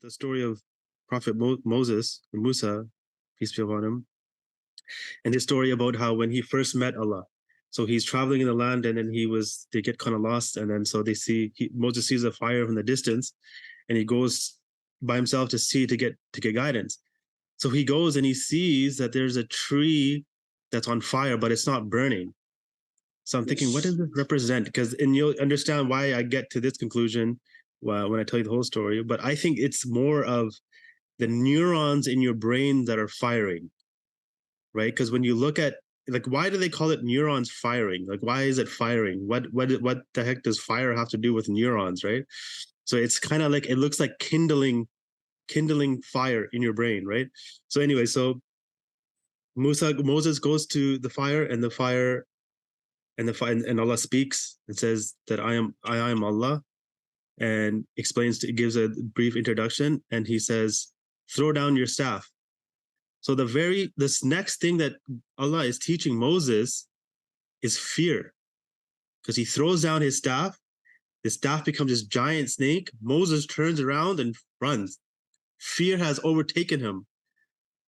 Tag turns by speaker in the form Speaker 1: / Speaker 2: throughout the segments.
Speaker 1: the story of Prophet Moses, or Musa, peace be upon him, and his story about how when he first met Allah. So he's traveling in the land, and then they get kind of lost, and then so Moses sees a fire from the distance, and he goes by himself to get guidance. So he goes and he sees that there's a tree that's on fire, but it's not burning. So I'm thinking, what does this represent? And you'll understand why I get to this conclusion when I tell you the whole story. But I think it's more of the neurons in your brain that are firing, right? Because when you look at, like, why do they call it neurons firing? Like, why is it firing? What the heck does fire have to do with neurons, right? So it's kind of like, it looks like kindling fire in your brain, right? So anyway, so Moses goes to the fire, and the fire and Allah speaks and says that I am Allah, and gives a brief introduction, and he says, throw down your staff. So this next thing that Allah is teaching Moses is fear, because he throws down his staff. The staff becomes this giant snake. Moses turns around and runs. Fear has overtaken him,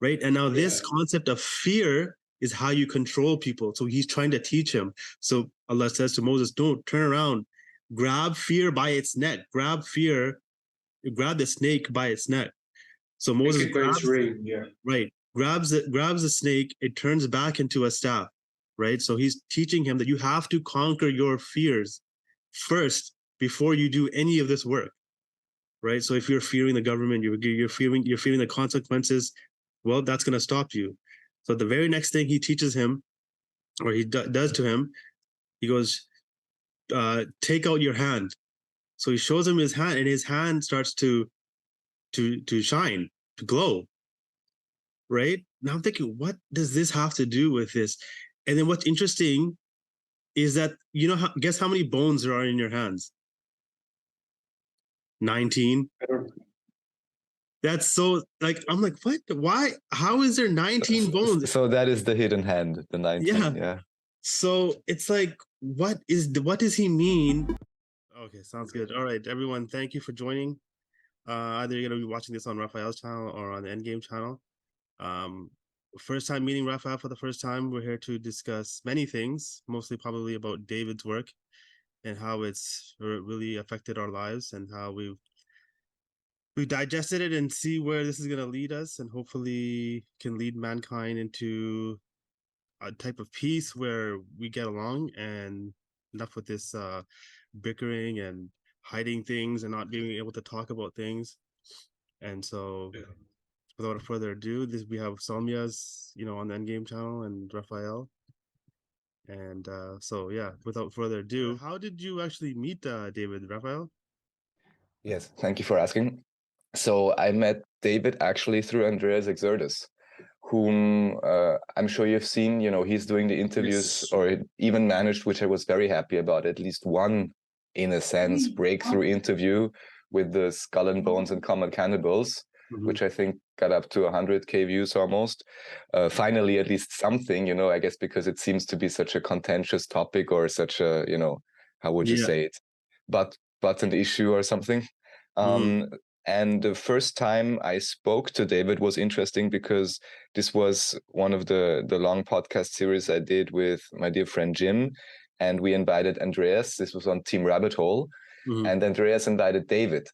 Speaker 1: right? And now this concept of fear is how you control people. So he's trying to teach him. So Allah says to Moses, don't turn around, grab fear by its neck, grab the snake by its neck. So Moses grabs the snake, it turns back into a staff, right? So he's teaching him that you have to conquer your fears first before you do any of this work, right? So if you're fearing the government, you're fearing the consequences, well, that's going to stop you. So the very next thing he teaches him, or he does to him, he goes, take out your hand. So he shows him his hand, and his hand starts to shine, to glow, right? Now I'm thinking, what does this have to do with this? And then what's interesting is that, guess how many bones there are in your hands? 19. That's so, like, I'm like, what? Why? How is there 19 bones?
Speaker 2: So that is the hidden hand, the 19. Yeah.
Speaker 1: So it's like, what does he mean? Okay, sounds good. All right, everyone, thank you for joining. Either you're going to be watching this on Raphael's channel or on the Endgame channel. First time meeting Raphael for the first time. We're here to discuss many things, mostly probably about David's work and how it's really affected our lives, and how we've digested it and see where this is going to lead us, and hopefully can lead mankind into a type of peace where we get along, and enough with this bickering and hiding things and not being able to talk about things. And so without further ado, we have Salmia's, on the Endgame channel, and Raphael. And so yeah, without further ado, how did you actually meet David, Raphael?
Speaker 2: Yes, thank you for asking. So I met David actually through Andreas Exertus, whom I'm sure you've seen. He's doing the interviews, or even managed, which I was very happy about, at least one, in a sense, breakthrough interview with the Skull and Bones and Common Cannibals, which I think got up to 100K views almost. Finally, at least something, I guess, because it seems to be such a contentious topic, or such a, how would you say it, button issue or something. And the first time I spoke to David was interesting, because this was one of the long podcast series I did with my dear friend Jim, and we invited Andreas. This was on Team Rabbit Hole, and Andreas invited David.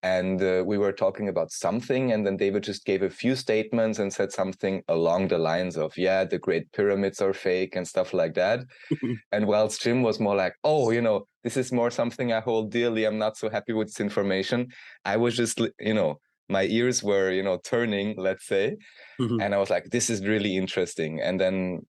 Speaker 2: And we were talking about something, and then David just gave a few statements and said something along the lines of, yeah, the Great Pyramids are fake and stuff like that. And whilst Jim was more like, oh, this is more something I hold dearly, I'm not so happy with this information, I was just, my ears were, turning, let's say. And I was like, this is really interesting. And then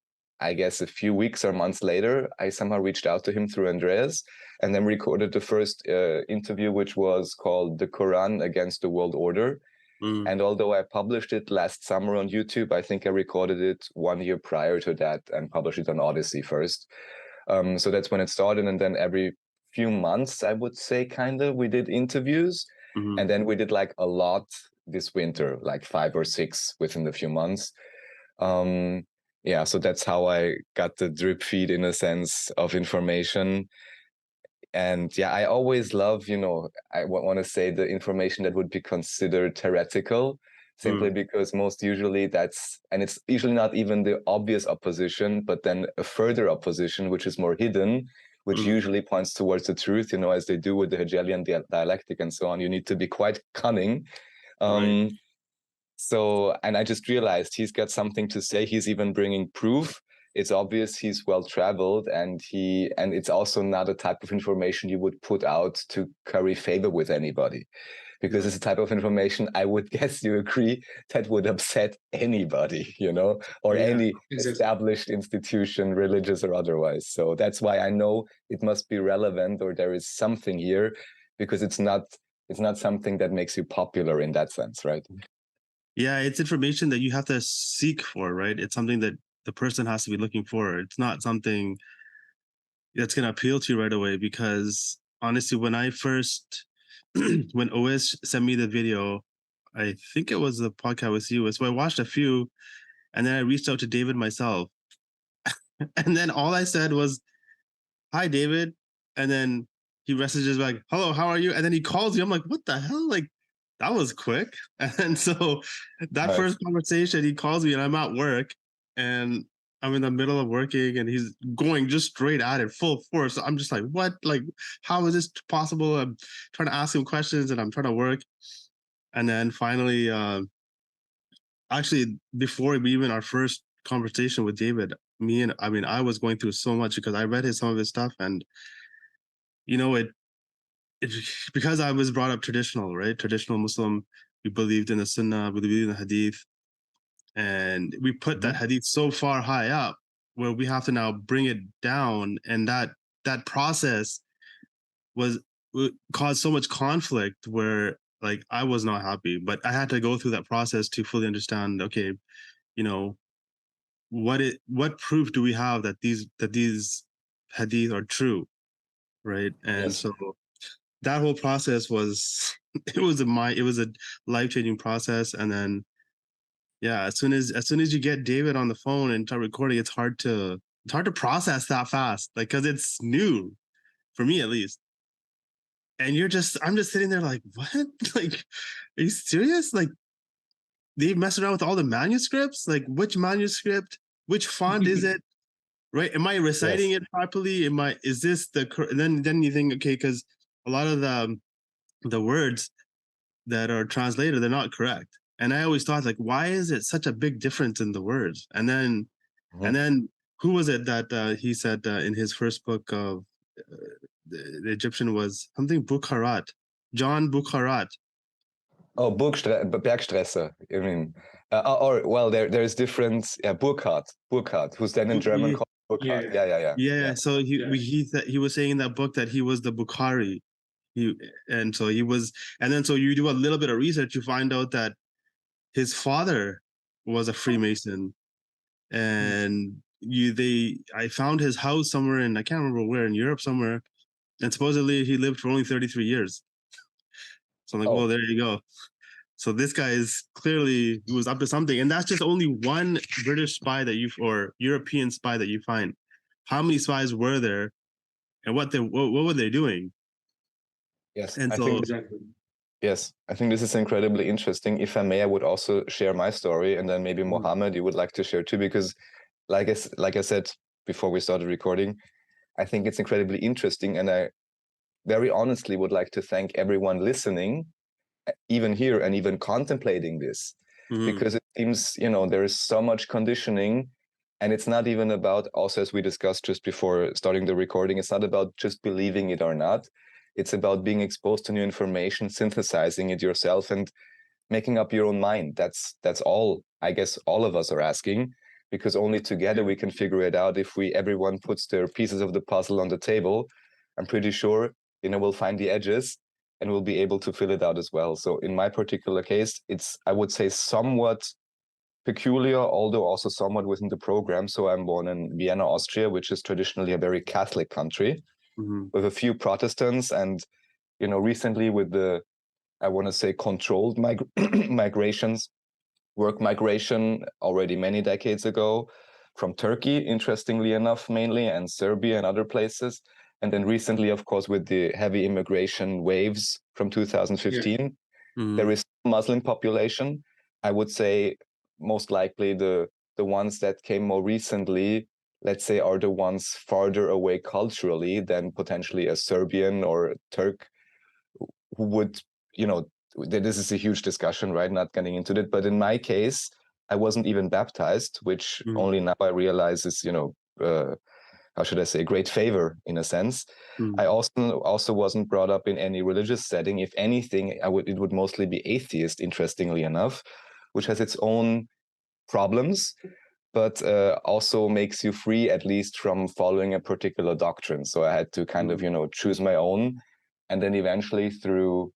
Speaker 2: I guess a few weeks or months later, I somehow reached out to him through Andreas, and then recorded the first interview, which was called The Koran Against the World Order. And although I published it last summer on YouTube, I think I recorded it 1 year prior to that and published it on Odyssey first. So that's when it started. And then every few months, I would say, we did interviews. And then we did like a lot this winter, like 5 or 6 within a few months. So that's how I got the drip feed, in a sense, of information. And yeah, I always love, I want to say the information that would be considered heretical, simply because most usually and it's usually not even the obvious opposition, but then a further opposition, which is more hidden, which usually points towards the truth, as they do with the Hegelian dialectic and so on. You need to be quite cunning.
Speaker 1: Right.
Speaker 2: So, and I just realized he's got something to say. He's even bringing proof. It's obvious he's well traveled, and it's also not a type of information you would put out to curry favor with anybody, because it's a type of information, I would guess you agree, that would upset anybody, or any established institution, religious or otherwise. So that's why I know it must be relevant, or there is something here, because it's not something that makes you popular in that sense, right?
Speaker 1: Yeah, it's information that you have to seek for, right? It's something that the person has to be looking for. It's not something that's going to appeal to you right away, because honestly, when I first, when OS sent me the video, I think it was the podcast with you. So I watched a few, and then I reached out to David myself. And then all I said was, "Hi, David." And then he messages back, "Hello, how are you?" And then he calls you. I'm like, what the hell? Like, that was quick. And so that first conversation, he calls me and I'm at work and I'm in the middle of working and he's going just straight at it, full force. So I'm just like, what? Like, how is this possible? I'm trying to ask him questions and I'm trying to work. And then finally, actually, before we even our first conversation with David, I was going through so much because I read some of his stuff, and it because I was brought up traditional, right? Traditional Muslim. We believed in the Sunnah, we believed in the Hadith, and we put that Hadith so far high up where we have to now bring it down, and that process was caused so much conflict where like I was not happy, but I had to go through that process to fully understand. Okay, what proof do we have that these Hadith are true, right? And so that whole process was it was a life-changing process. And then as soon as you get David on the phone and start recording, it's hard to process that fast, like, because it's new for me at least. And I'm just sitting there like, what? Like, are you serious? Like, they messed around with all the manuscripts. Like, which manuscript, which font is it, right? Am I reciting it properly? Is this and then you think, okay, because a lot of the words that are translated, they're not correct. And I always thought, like, why is it such a big difference in the words? And then who was it that he said in his first book of the Egyptian was something Bukharat, John Bukharat.
Speaker 2: Oh, Bergstresser. I mean, there's different. Yeah, Burkhardt, who's then in German called Burkhardt. Yeah.
Speaker 1: So he was saying in that book that he was the Bukhari. So you do a little bit of research, you find out that his father was a Freemason, and I found his house somewhere I can't remember where, in Europe somewhere, and supposedly he lived for only 33 years. So I'm like, well, there you go. So this guy he was up to something, and that's just only one British spy or European spy that you find. How many spies were there, and what were they doing?
Speaker 2: Yes, and Yes, I think this is incredibly interesting. If I may, I would also share my story, and then maybe Mohammed, you would like to share too, because like I said before we started recording, I think it's incredibly interesting, and I very honestly would like to thank everyone listening, even here and even contemplating this, because it seems, there is so much conditioning, and it's not even about, also as we discussed just before starting the recording, it's not about just believing it or not. It's about being exposed to new information, synthesizing it yourself, and making up your own mind. That's all, I guess, all of us are asking, because only together we can figure it out. If everyone puts their pieces of the puzzle on the table, I'm pretty sure, we'll find the edges and we'll be able to fill it out as well. So in my particular case, it's, I would say, somewhat peculiar, although also somewhat within the program. So I'm born in Vienna, Austria, which is traditionally a very Catholic country, with a few Protestants. And, recently with the, I want to say, controlled migrations, work migration already many decades ago from Turkey, interestingly enough, mainly, and Serbia and other places. And then recently, of course, with the heavy immigration waves from 2015, there is a Muslim population. I would say most likely the ones that came more recently, let's say, are the ones farther away culturally than potentially a Serbian or a Turk, who would, this is a huge discussion, right? Not getting into it. But in my case, I wasn't even baptized, which only now I realize is, how should I say, great favor in a sense. I also wasn't brought up in any religious setting. If anything, it would mostly be atheist, interestingly enough, which has its own problems, but also makes you free, at least from following a particular doctrine. So I had to kind of, choose my own. And then eventually through,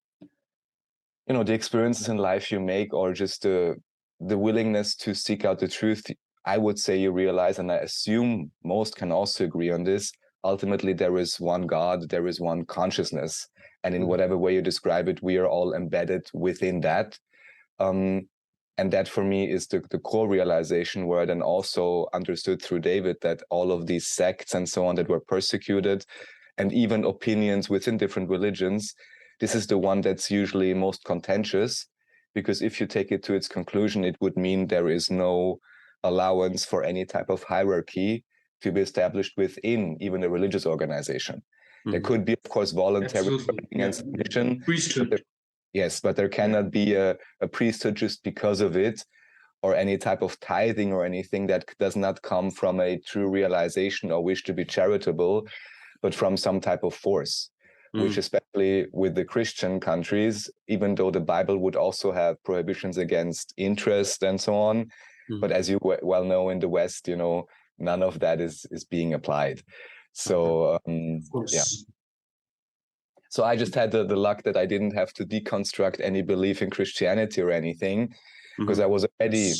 Speaker 2: the experiences in life you make, or just the willingness to seek out the truth, I would say you realize, and I assume most can also agree on this, ultimately there is one God, there is one consciousness. And in whatever way you describe it, we are all embedded within that. And that for me is the core realization, where I then also understood through David that all of these sects and so on that were persecuted, and even opinions within different religions, this is the one that's usually most contentious, because if you take it to its conclusion, it would mean there is no allowance for any type of hierarchy to be established within even a religious organization. There could be, of course, voluntary and submission.
Speaker 3: Priesthood.
Speaker 2: Yes, but there cannot be a priesthood just because of it, or any type of tithing or anything that does not come from a true realization or wish to be charitable, but from some type of force, which especially with the Christian countries, even though the Bible would also have prohibitions against interest and so on, but as you well know, in the West, none of that is being applied. So, yeah. So I just had the luck that I didn't have to deconstruct any belief in Christianity or anything, because I was already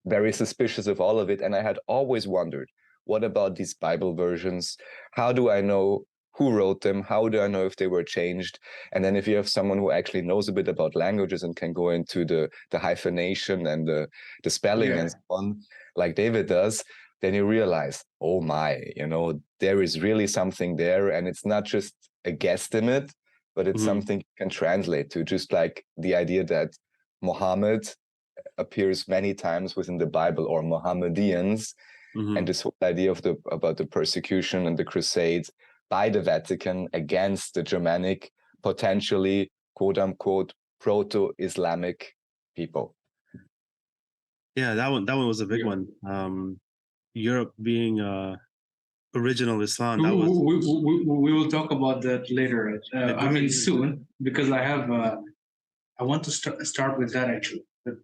Speaker 2: very suspicious of all of it. And I had always wondered, what about these Bible versions? How do I know who wrote them? How do I know if they were changed? And then if you have someone who actually knows a bit about languages and can go into the hyphenation and the spelling and so on, like David does, then you realize, oh my, there is really something there. And it's not just a guesstimate, but it's something you can translate to, just like the idea that Muhammad appears many times within the Bible, or Mohammedans, and this whole idea about the persecution and the crusades by the Vatican against the Germanic, potentially quote unquote proto-Islamic people.
Speaker 1: Yeah, that one was a big one. Europe being original Islam. That was.
Speaker 3: We will talk about that later. Soon, because I want to start with that actually. But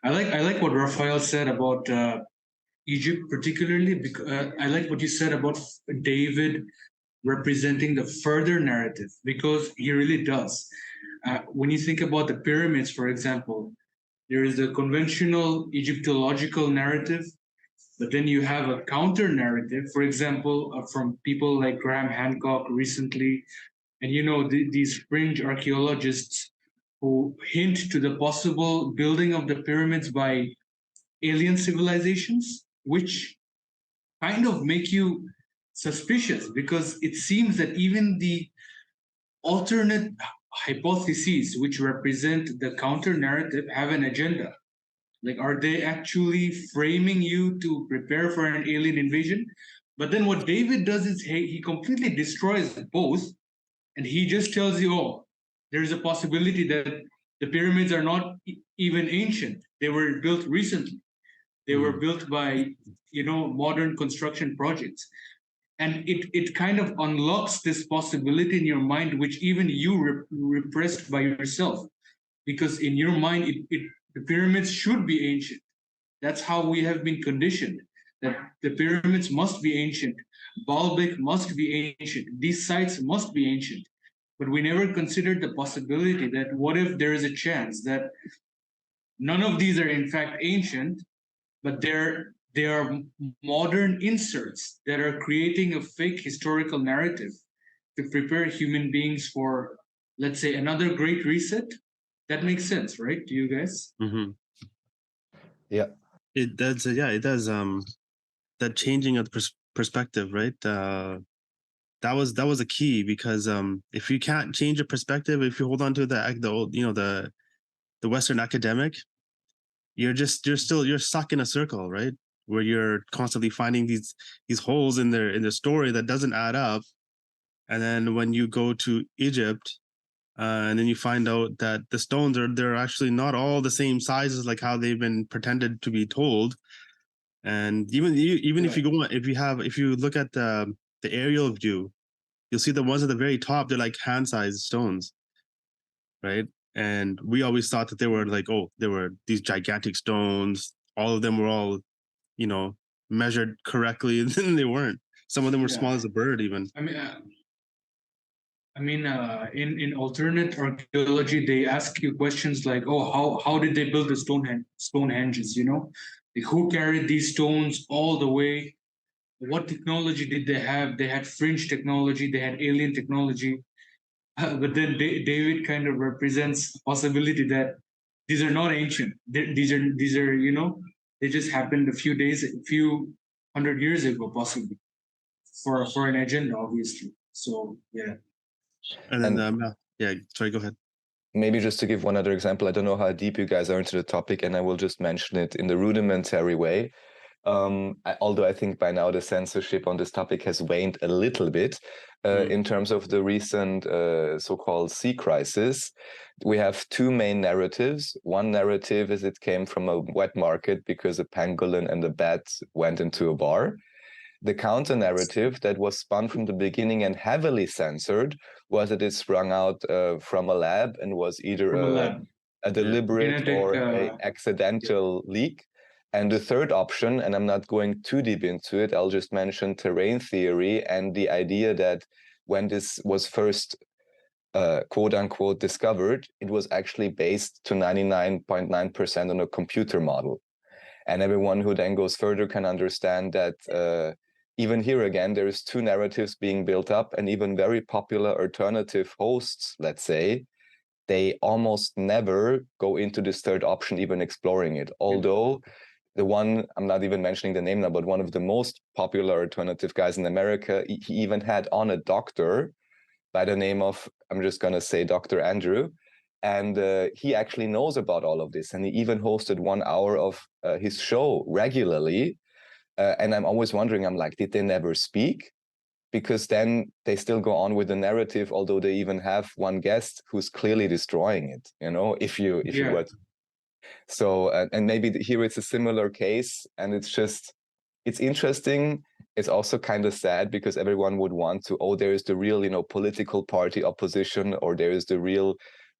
Speaker 3: I like what Raphael said about Egypt, particularly because I like what you said about David representing the further narrative, because he really does. When you think about the pyramids, for example, there is the conventional Egyptological narrative, but then you have a counter narrative, for example, from people like Graham Hancock recently, and these fringe archaeologists who hint to the possible building of the pyramids by alien civilizations, which kind of make you suspicious, because it seems that even the alternate hypotheses which represent the counter narrative have an agenda. Like, are they actually framing you to prepare for an alien invasion? But then what David does is he completely destroys both, and he just tells you, oh, there's a possibility that the pyramids are not even ancient. They were built recently. They were built by, modern construction projects. And it kind of unlocks this possibility in your mind, which even you repressed by yourself. Because in your mind, the pyramids should be ancient. That's how we have been conditioned, that the pyramids must be ancient. Baalbek must be ancient. These sites must be ancient. But we never considered the possibility that what if there is a chance that none of these are in fact ancient, but they are modern inserts that are creating a fake historical narrative to prepare human beings for, let's say, another great reset. That makes sense, right? To you guys?
Speaker 2: Yeah.
Speaker 1: It does. It does. That changing of perspective, right? that was a key, because if you can't change your perspective, if you hold on to the old, the Western academic, you're stuck in a circle, right? Where you're constantly finding these holes in their story that doesn't add up. And then when you go to Egypt, and then you find out that the stones they're actually not all the same sizes like how they've been pretended to be told. And even if you look at the aerial view, you'll see the ones at the very top, they're like hand-sized stones, right? And we always thought that they were like, they were these gigantic stones. All of them were all, measured correctly, and then they weren't. Some of them were small as a bird, even.
Speaker 3: In alternate archaeology, they ask you questions like, how did they build the Stonehenges? Like, who carried these stones all the way? What technology did they have? They had fringe technology. They had alien technology. But then David kind of represents a possibility that these are not ancient. These are they just happened a few hundred years ago, possibly, for an agenda, obviously. So yeah.
Speaker 1: And then sorry, go ahead.
Speaker 2: Maybe just to give one other example, I don't know how deep you guys are into the topic, and I will just mention it in the rudimentary way. Although I think by now the censorship on this topic has waned a little bit. In terms of the recent so-called sea crisis, we have two main narratives. One narrative is it came from a wet market because a pangolin and a bat went into a bar. The counter narrative that was spun from the beginning and heavily censored was that it sprung out from a lab and was either a deliberate or an accidental leak. And the third option, and I'm not going too deep into it, I'll just mention terrain theory and the idea that when this was first quote unquote discovered, it was actually based to 99.9% on a computer model. And everyone who then goes further can understand that even here again, there's two narratives being built up, and even very popular alternative hosts, let's say, they almost never go into this third option, even exploring it. Although the one, I'm not even mentioning the name now, but one of the most popular alternative guys in America, he even had on a doctor by the name of, I'm just going to say Dr. Andrew. And he actually knows about all of this. And he even hosted 1 hour of his show regularly. And I'm always wondering, I'm like, did they never speak? Because then they still go on with the narrative, although they even have one guest who's clearly destroying it, if you were to. So, and maybe here it's a similar case, and it's interesting. It's also kind of sad because everyone would want to, there is the real, political party opposition, or there is the real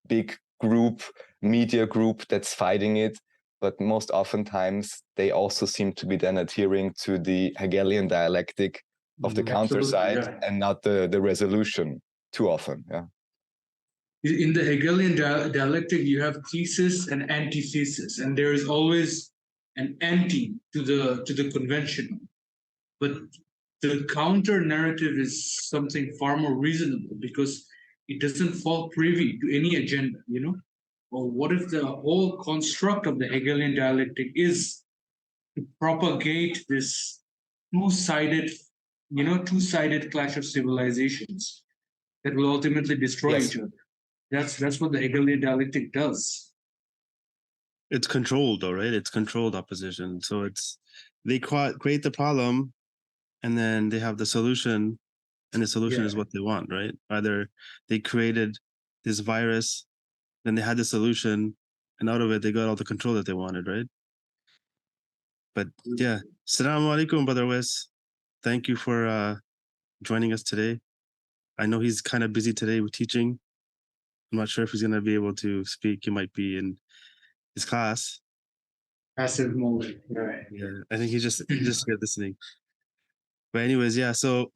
Speaker 2: big group, media group that's fighting it. But most oftentimes, they also seem to be then adhering to the Hegelian dialectic of the counter side and not the resolution too often. Yeah.
Speaker 3: In the Hegelian dialectic, you have thesis and antithesis, and there is always an anti to the conventional. But the counter narrative is something far more reasonable because it doesn't fall privy to any agenda, Or what if the whole construct of the Hegelian dialectic is to propagate this two-sided clash of civilizations that will ultimately destroy each other? That's what the Hegelian dialectic does.
Speaker 1: It's controlled, though, right? It's controlled opposition. So they create the problem, and then they have the solution, and the solution is what they want, right? Either they created this virus, then they had the solution, and out of it, they got all the control that they wanted, right? But yeah, Assalamu alaikum, Brother Wes. Thank you for joining us today. I know he's kind of busy today with teaching. I'm not sure if he's going to be able to speak. He might be in his class.
Speaker 3: Passive mode, right?
Speaker 1: Yeah, I think he's just here listening. But anyways, yeah. So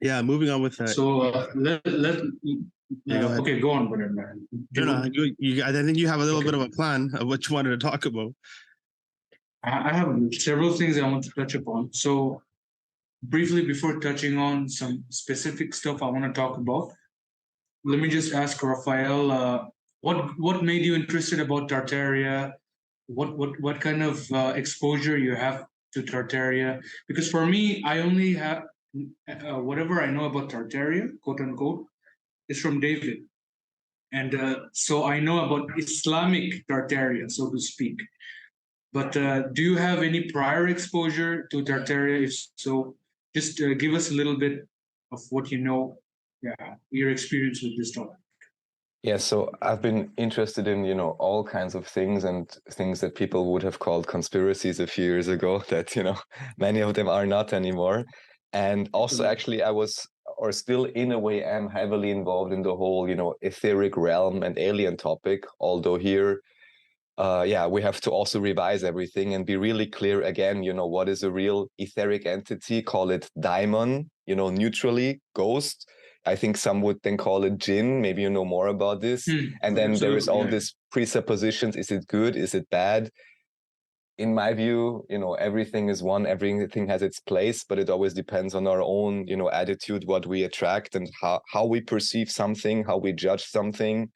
Speaker 1: yeah, moving on with that.
Speaker 3: So okay, go on, whatever.
Speaker 1: I think you have a little bit of a plan of what you wanted to talk about.
Speaker 3: I have several things I want to touch upon. So briefly, before touching on some specific stuff I want to talk about, let me just ask Raphael, what made you interested about Tartaria? What kind of exposure you have to Tartaria? Because for me, I only whatever I know about Tartaria, quote unquote, is from David. And so I know about Islamic Tartaria, so to speak. But do you have any prior exposure to Tartaria? If so, just give us a little bit of what you know, yeah, your experience with this topic.
Speaker 2: Yeah, so I've been interested in, all kinds of things and things that people would have called conspiracies a few years ago that, many of them are not anymore. And also, actually, I was, or still in a way, am heavily involved in the whole, etheric realm and alien topic. Although here, we have to also revise everything and be really clear again, what is a real etheric entity? Call it daimon, neutrally, ghost. I think some would then call it jinn. Maybe you know more about this. And then there is all this presuppositions. Is it good? Is it bad? In my view, everything is one, everything has its place, but it always depends on our own, attitude, what we attract and how we perceive something, how we judge something,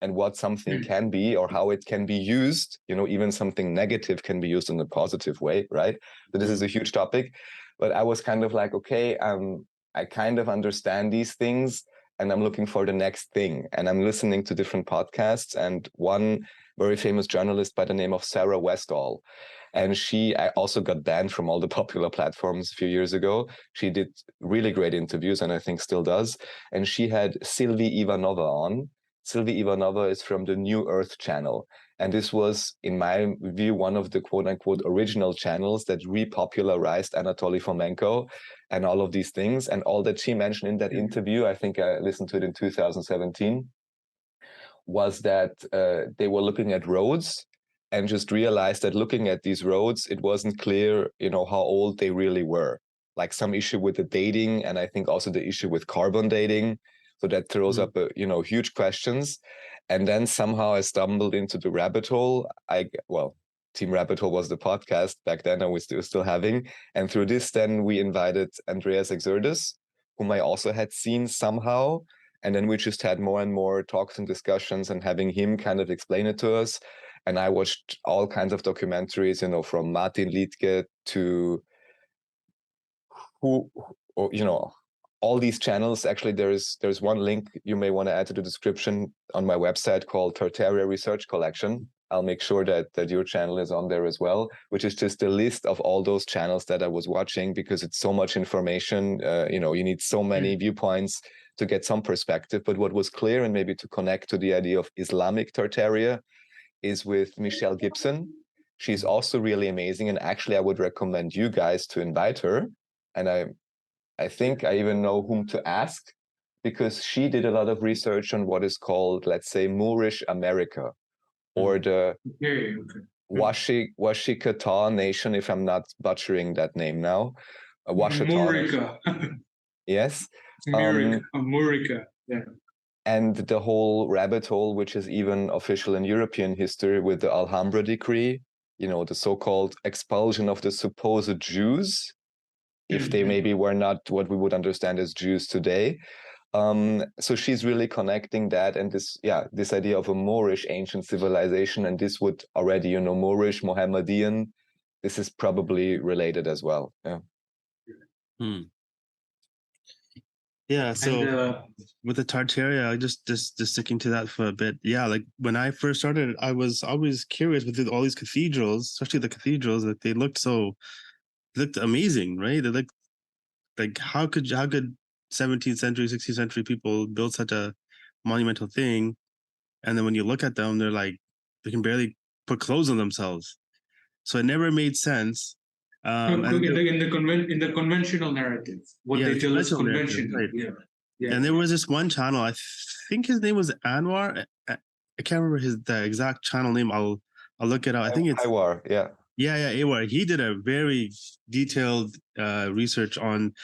Speaker 2: and what something can be or how it can be used. Even something negative can be used in a positive way, right? So this is a huge topic. But I was kind of like, okay, I kind of understand these things and I'm looking for the next thing. And I'm listening to different podcasts, and one very famous journalist by the name of Sarah Westall. And I also got banned from all the popular platforms a few years ago. She did really great interviews and I think still does. And she had Sylvie Ivanova on. Sylvie Ivanova is from the New Earth channel. And this was, in my view, one of the quote unquote original channels that repopularized Anatoly Fomenko and all of these things. And all that she mentioned in that interview, I think I listened to it in 2017, was that they were looking at roads and just realized that looking at these roads, it wasn't clear, how old they really were. Like some issue with the dating, and I think also the issue with carbon dating. So that throws up, huge questions. And then somehow I stumbled into the rabbit hole. Team Rabbit Hole was the podcast back then, and we're still having. And through this, then we invited Andreas Exerdes, whom I also had seen somehow. And then we just had more and more talks and discussions and having him kind of explain it to us. And I watched all kinds of documentaries, from Martin Liedtke to all these channels. Actually, there's one link you may want to add to the description on my website called Tartaria Research Collection. I'll make sure that your channel is on there as well, which is just a list of all those channels that I was watching, because it's so much information. You need so many viewpoints to get some perspective. But what was clear, and maybe to connect to the idea of Islamic Tartaria, is with Michelle Gibson. She's also really amazing. And actually, I would recommend you guys to invite her. And I think I even know whom to ask, because she did a lot of research on what is called, let's say, Moorish America, or the Washikata Nation, if I'm not butchering that name now.
Speaker 3: Murica.
Speaker 2: Yes.
Speaker 3: Murica, yeah.
Speaker 2: And the whole rabbit hole, which is even official in European history with the Alhambra decree, the so-called expulsion of the supposed Jews, if they maybe were not what we would understand as Jews today. So she's really connecting that and this idea of a Moorish ancient civilization, and this would already, Moorish, Mohammedan, this is probably related as well. Yeah.
Speaker 1: Yeah, so with the Tartaria, just sticking to that for a bit. Yeah, like when I first started, I was always curious with all these cathedrals, especially the cathedrals, that they looked amazing, right? They looked like how could 17th century, 16th century people build such a monumental thing, and then when you look at them, they're like they can barely put clothes on themselves. So it never made sense.
Speaker 3: In the conventional narrative, what they tell us conventional, right? Yeah.
Speaker 1: And there was this one channel, I think his name was Anwar. I can't remember the exact channel name. I'll look it up. I think it's
Speaker 2: Anwar. Yeah.
Speaker 1: Yeah, Anwar. He did a very detailed research on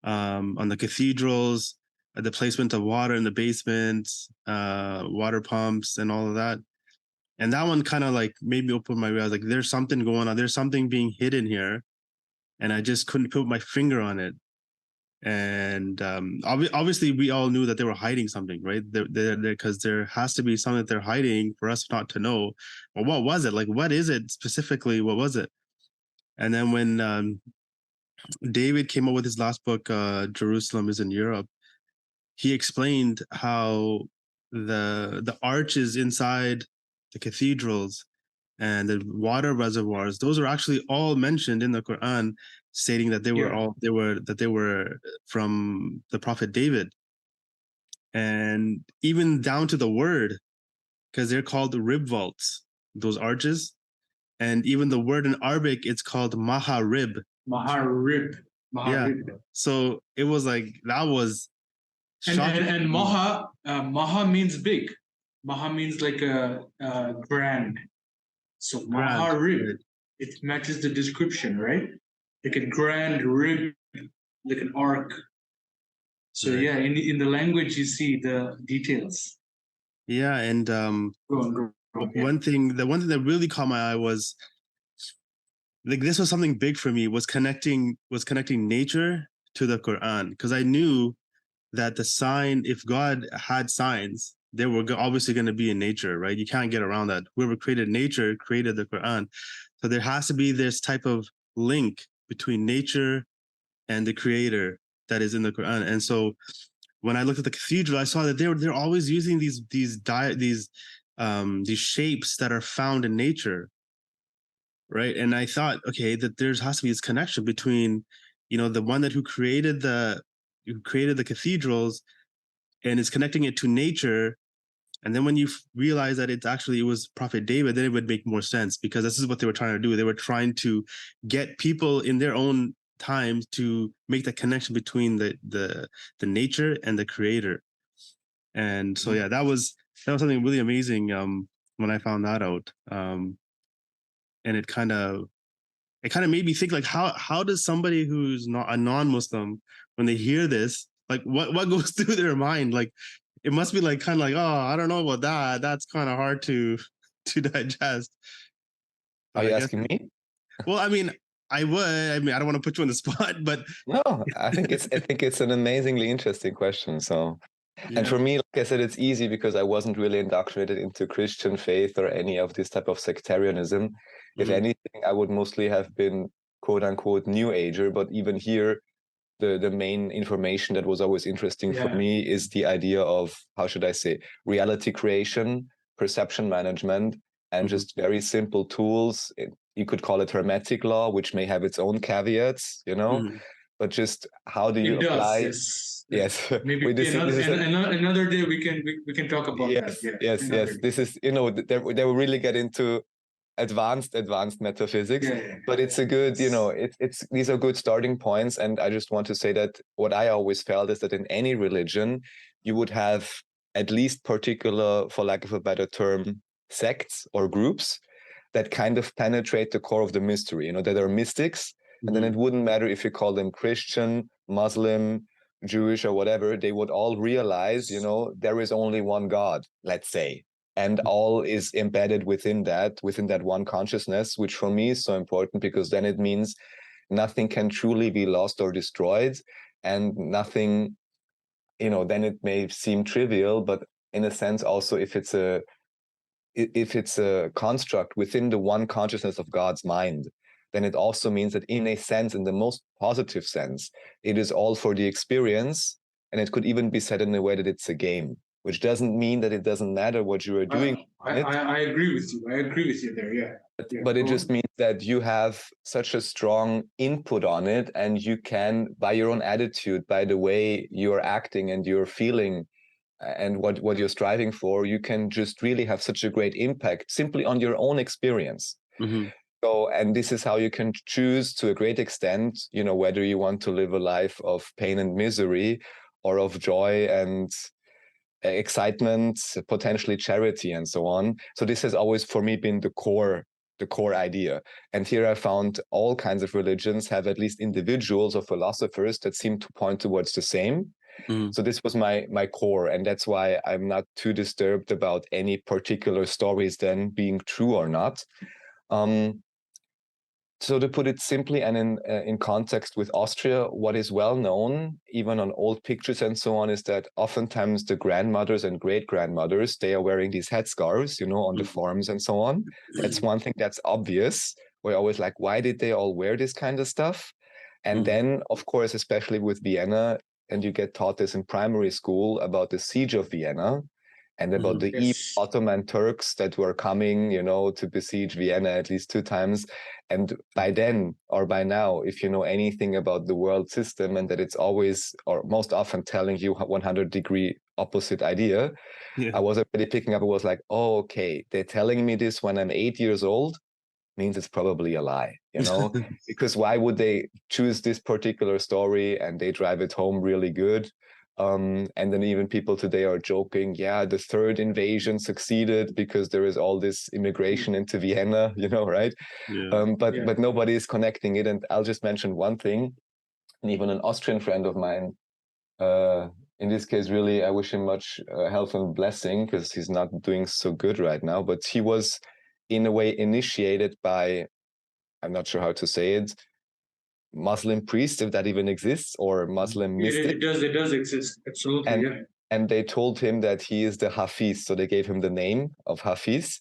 Speaker 1: the cathedrals, the placement of water in the basement, water pumps, and all of that. And that one kind of like made me open my eyes. I was like, there's something going on. There's something being hidden here, and I just couldn't put my finger on it. And obviously, we all knew that they were hiding something, right? Because there has to be something that they're hiding for us not to know. Well, what was it? Like, what is it specifically? What was it? And then when David came up with his last book, Jerusalem is in Europe, he explained how the arches inside the cathedrals and the water reservoirs, those are actually all mentioned in the Quran, stating that they were from the Prophet David. And even down to the word, because they're called rib vaults, those arches. And even the word in Arabic, it's called maharib.
Speaker 3: Maharib.
Speaker 1: Yeah. So it was like, that was shocking.
Speaker 3: And Maha means big. Maha means like a grand. So Maharib, it matches the description, right? Like a grand rib, like an arc. So
Speaker 1: right.
Speaker 3: yeah, in the language you see the details.
Speaker 1: Yeah, and
Speaker 3: Go on,
Speaker 1: one thing that really caught my eye was, like, this was something big for me, was connecting nature to the Quran, because I knew that the sign, if God had signs, they were obviously going to be in nature, right? You can't get around that. Whoever created nature created the Quran. So there has to be this type of link between nature and the creator that is in the Quran. And so when I looked at the cathedral, I saw that they're always using these shapes that are found in nature, right? And I thought, okay, that there has to be this connection between, the one who created the cathedrals and is connecting it to nature. And then when you realize that it was Prophet David, then it would make more sense, because this is what they were trying to do. They were trying to get people in their own time to make the connection between the nature and the creator. And so, yeah, that was something really amazing when I found that out. And it kind of made me think, like, how does somebody who's not a non-Muslim, when they hear this, like, what goes through their mind? Like, it must be like, kind of like, oh, I don't know about that. That's kind of hard to digest.
Speaker 2: Are you asking me?
Speaker 1: Well, I mean, I don't want to put you on the spot, but
Speaker 2: no, I think it's an amazingly interesting question. So, yeah. And for me, like I said, it's easy because I wasn't really indoctrinated into Christian faith or any of this type of sectarianism. Mm-hmm. If anything, I would mostly have been quote unquote New Ager. But even here, the main information that was always interesting for me is the idea of, how should I say, reality creation, perception management, and just very simple tools. You could call it hermetic law, which may have its own caveats, but just how do you apply? Yes.
Speaker 3: Maybe another day we can talk about that.
Speaker 2: Yes. This is, they will really get into advanced metaphysics, but it's a good, it's these are good starting points. And I just want to say that what I always felt is that in any religion, you would have at least particular, for lack of a better term, sects or groups that kind of penetrate the core of the mystery, that are mystics. And then it wouldn't matter if you call them Christian, Muslim, Jewish, or whatever, they would all realize, there is only one God, let's say. And all is embedded within that one consciousness, which for me is so important, because then it means nothing can truly be lost or destroyed, and nothing, then it may seem trivial, but in a sense also, if it's a construct within the one consciousness of God's mind, then it also means that in a sense, in the most positive sense, it is all for the experience. And it could even be said in a way that it's a game, which doesn't mean that it doesn't matter what you are doing.
Speaker 3: I agree with you. I agree with you there. Yeah.
Speaker 2: But it just means that you have such a strong input on it, and you can, by your own attitude, by the way you're acting and you're feeling and what you're striving for, you can just really have such a great impact simply on your own experience. Mm-hmm. So, and this is how you can choose to a great extent, whether you want to live a life of pain and misery, or of joy and excitement, potentially charity, and so on. So this has always for me been the core idea. And here I found all kinds of religions have at least individuals or philosophers that seem to point towards the same. So this was my core, and that's why I'm not too disturbed about any particular stories then being true or not. So to put it simply and in context with Austria, what is well known, even on old pictures and so on, is that oftentimes the grandmothers and great-grandmothers, they are wearing these headscarves, on the farms and so on. That's one thing that's obvious. We're always like, why did they all wear this kind of stuff? And then, of course, especially with Vienna, and you get taught this in primary school about the siege of Vienna and about the evil Ottoman Turks that were coming, to besiege Vienna at least 2 times. And by then, or by now, if you know anything about the world system and that it's always or most often telling you 100-degree opposite idea, I was already picking up. It was like, oh, okay, they're telling me this when I'm 8 years old, means it's probably a lie, because why would they choose this particular story and they drive it home really good? And then even people today are joking, yeah, the 3rd invasion succeeded because there is all this immigration into Vienna, right? But nobody is connecting it. And I'll just mention one thing. And even an Austrian friend of mine, in this case, really, I wish him much health and blessing because he's not doing so good right now. But he was, in a way, initiated by, I'm not sure how to say it, Muslim priest, if that even exists, or Muslim mystic.
Speaker 3: It does exist, absolutely.
Speaker 2: And they told him that he is the Hafiz, so they gave him the name of Hafiz,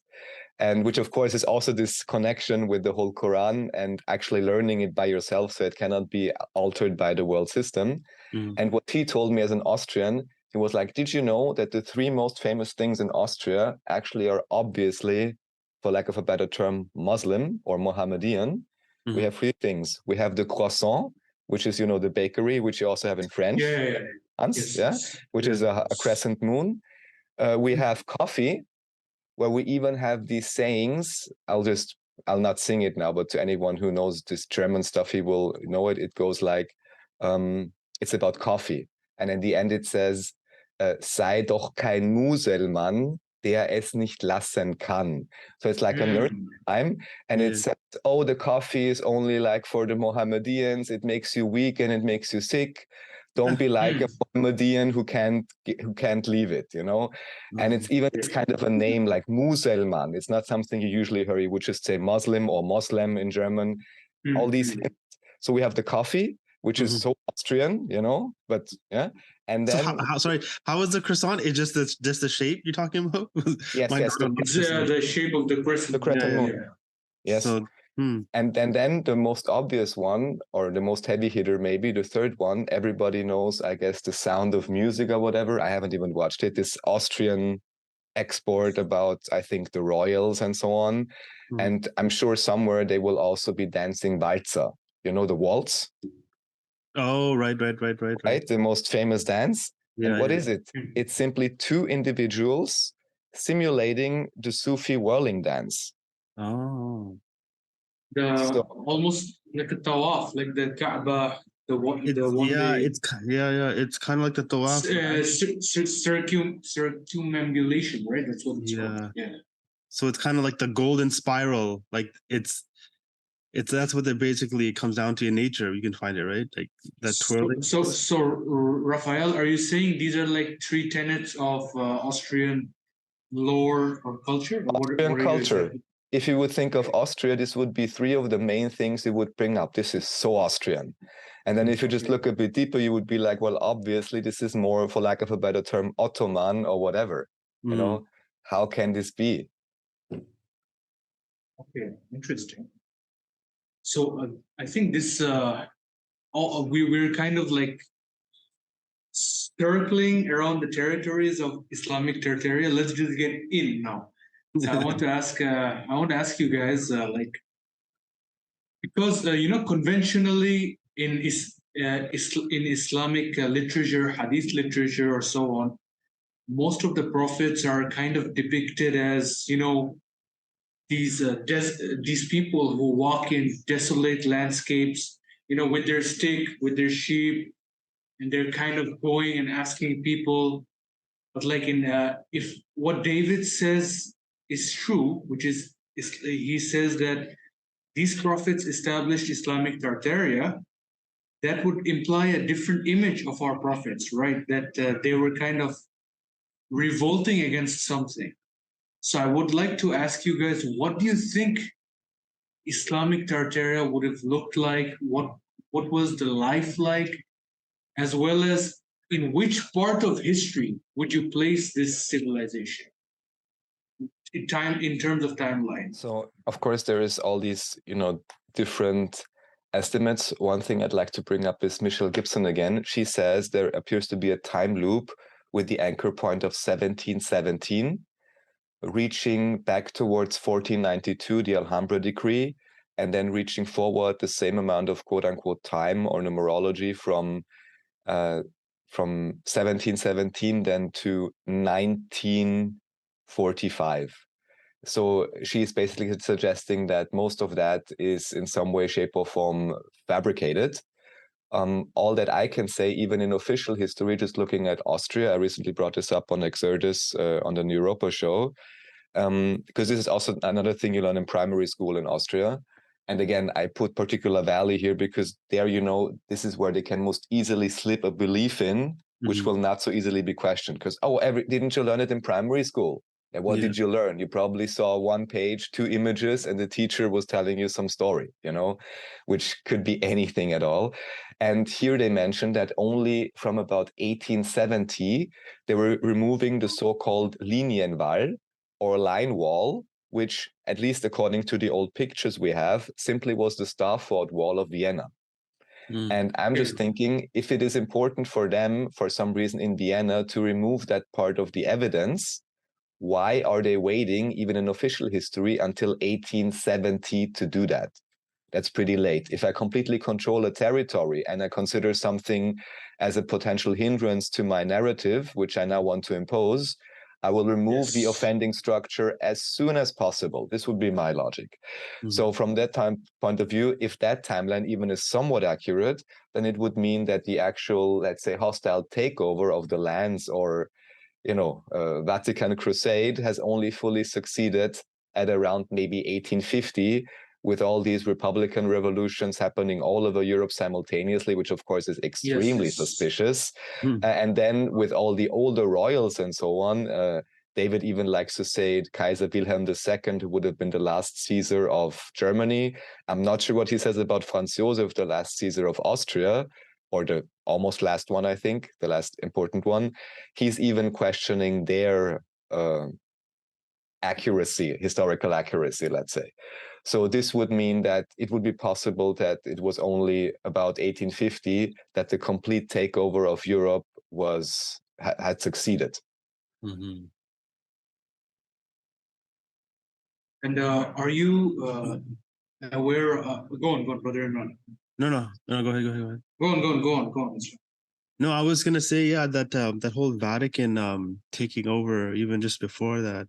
Speaker 2: and which of course is also this connection with the whole Quran and actually learning it by yourself, so it cannot be altered by the world system. And what he told me as an Austrian, he was like, did you know that the 3 most famous things in Austria actually are obviously, for lack of a better term, Muslim or Mohammedan? We have 3 things. We have the croissant, which is, the bakery, which you also have in French. Which is a crescent moon. We have coffee, where we even have these sayings. I'll not sing it now, but to anyone who knows this German stuff, he will know it. It goes like, it's about coffee. And in the end, it says, sei doch kein Muselmann, der es nicht lassen kann. So it's like a nursery rhyme, and it says, oh, the coffee is only like for the Mohammedans. It makes you weak and it makes you sick. Don't be like a Mohammedan who can't leave it, And it's kind of a name like Muselman. It's not something you usually hear. You would just say Muslim or Moslem in German. All these things. So we have the coffee, which is so Austrian, but yeah. And then,
Speaker 1: how is the croissant? It's just the shape you're talking about?
Speaker 2: Yes,
Speaker 3: it's the shape of the crescent.
Speaker 2: The crescent moon. Yes.
Speaker 1: So,
Speaker 2: and then the most obvious one, or the most heavy hitter, maybe the 3rd one, everybody knows, I guess, The Sound of Music or whatever. I haven't even watched it. This Austrian export about, I think, the royals and so on. And I'm sure somewhere they will also be dancing Walzer, the waltz.
Speaker 1: Oh, right.
Speaker 2: The most famous dance. And what is it? It's simply 2 individuals simulating the Sufi whirling dance.
Speaker 1: Oh.
Speaker 3: Almost like a tawaf, like the Kaaba,
Speaker 1: it's kind of like the tawaf.
Speaker 3: Circumambulation, right? That's what it's called. Yeah.
Speaker 1: So it's kind of like the golden spiral. Like that's what it basically comes down to in nature. You can find it, right? Like that twirling.
Speaker 3: So Raphael, are you saying these are like 3 tenets of Austrian lore or culture?
Speaker 2: Austrian culture. If you would think of Austria, this would be 3 of the main things you would bring up. This is so Austrian. And then if you just look a bit deeper, you would be like, well, obviously this is more, for lack of a better term, Ottoman or whatever. How can this be?
Speaker 3: Okay, interesting. So I think this, we're kind of like circling around the territories of Islamic Tartaria. Let's just get in now. So I want to ask you guys, because conventionally in Islamic literature, Hadith literature, or so on, most of the prophets are kind of depicted as these people who walk in desolate landscapes, with their stick, with their sheep, and they're kind of going and asking people. But like if what David says is true, which is he says that these prophets established Islamic Tartaria, that would imply a different image of our prophets, right? That they were kind of revolting against something. So I would like to ask you guys, what do you think Islamic Tartaria would have looked like? What was the life like? As well as in which part of history would you place this civilization? In terms of timeline.
Speaker 2: So of course there is all these different estimates, one thing I'd like to bring up is Michelle Gibson again. She says there appears to be a time loop with the anchor point of 1717, reaching back towards 1492, the Alhambra decree, and then reaching forward the same amount of quote-unquote time or numerology from 1717 then to 1945. So she's basically suggesting that most of that is in some way, shape, or form fabricated. All that I can say, even in official history, just looking at Austria, I recently brought this up on Exertus on the New Europa show, because this is also another thing you learn in primary school in Austria. And again, I put particular value here because there, this is where they can most easily slip a belief in, which will not so easily be questioned. Because, didn't you learn it in primary school? And what did you learn? You probably saw one page, 2 images, and the teacher was telling you some story, which could be anything at all. And here they mentioned that only from about 1870, they were removing the so-called Linienwall or line wall, which, at least according to the old pictures we have, simply was the Starfort Wall of Vienna. And I'm just thinking, if it is important for them, for some reason in Vienna, to remove that part of the evidence, why are they waiting, even in official history, until 1870 to do that? That's pretty late. If I completely control a territory and I consider something as a potential hindrance to my narrative, which I now want to impose, I will remove the offending structure as soon as possible. This would be my logic. So from that point of view, if that timeline even is somewhat accurate, then it would mean that the actual, let's say, hostile takeover of the lands or Vatican crusade has only fully succeeded at around maybe 1850, with all these Republican revolutions happening all over Europe simultaneously, which of course is extremely suspicious. And then with all the older royals and so on, David even likes to say Kaiser Wilhelm II would have been the last Caesar of Germany. I'm not sure what he says about Franz Josef, the last Caesar of Austria, or the almost last one, I think, the last important one. He's even questioning their historical accuracy, let's say. So this would mean that it would be possible that it was only about 1850 that the complete takeover of Europe had succeeded.
Speaker 3: And are you aware? Go on, brother Imran.
Speaker 1: No, go ahead.
Speaker 3: Go on.
Speaker 1: No, I was gonna say, that that whole Vatican taking over, even just before that.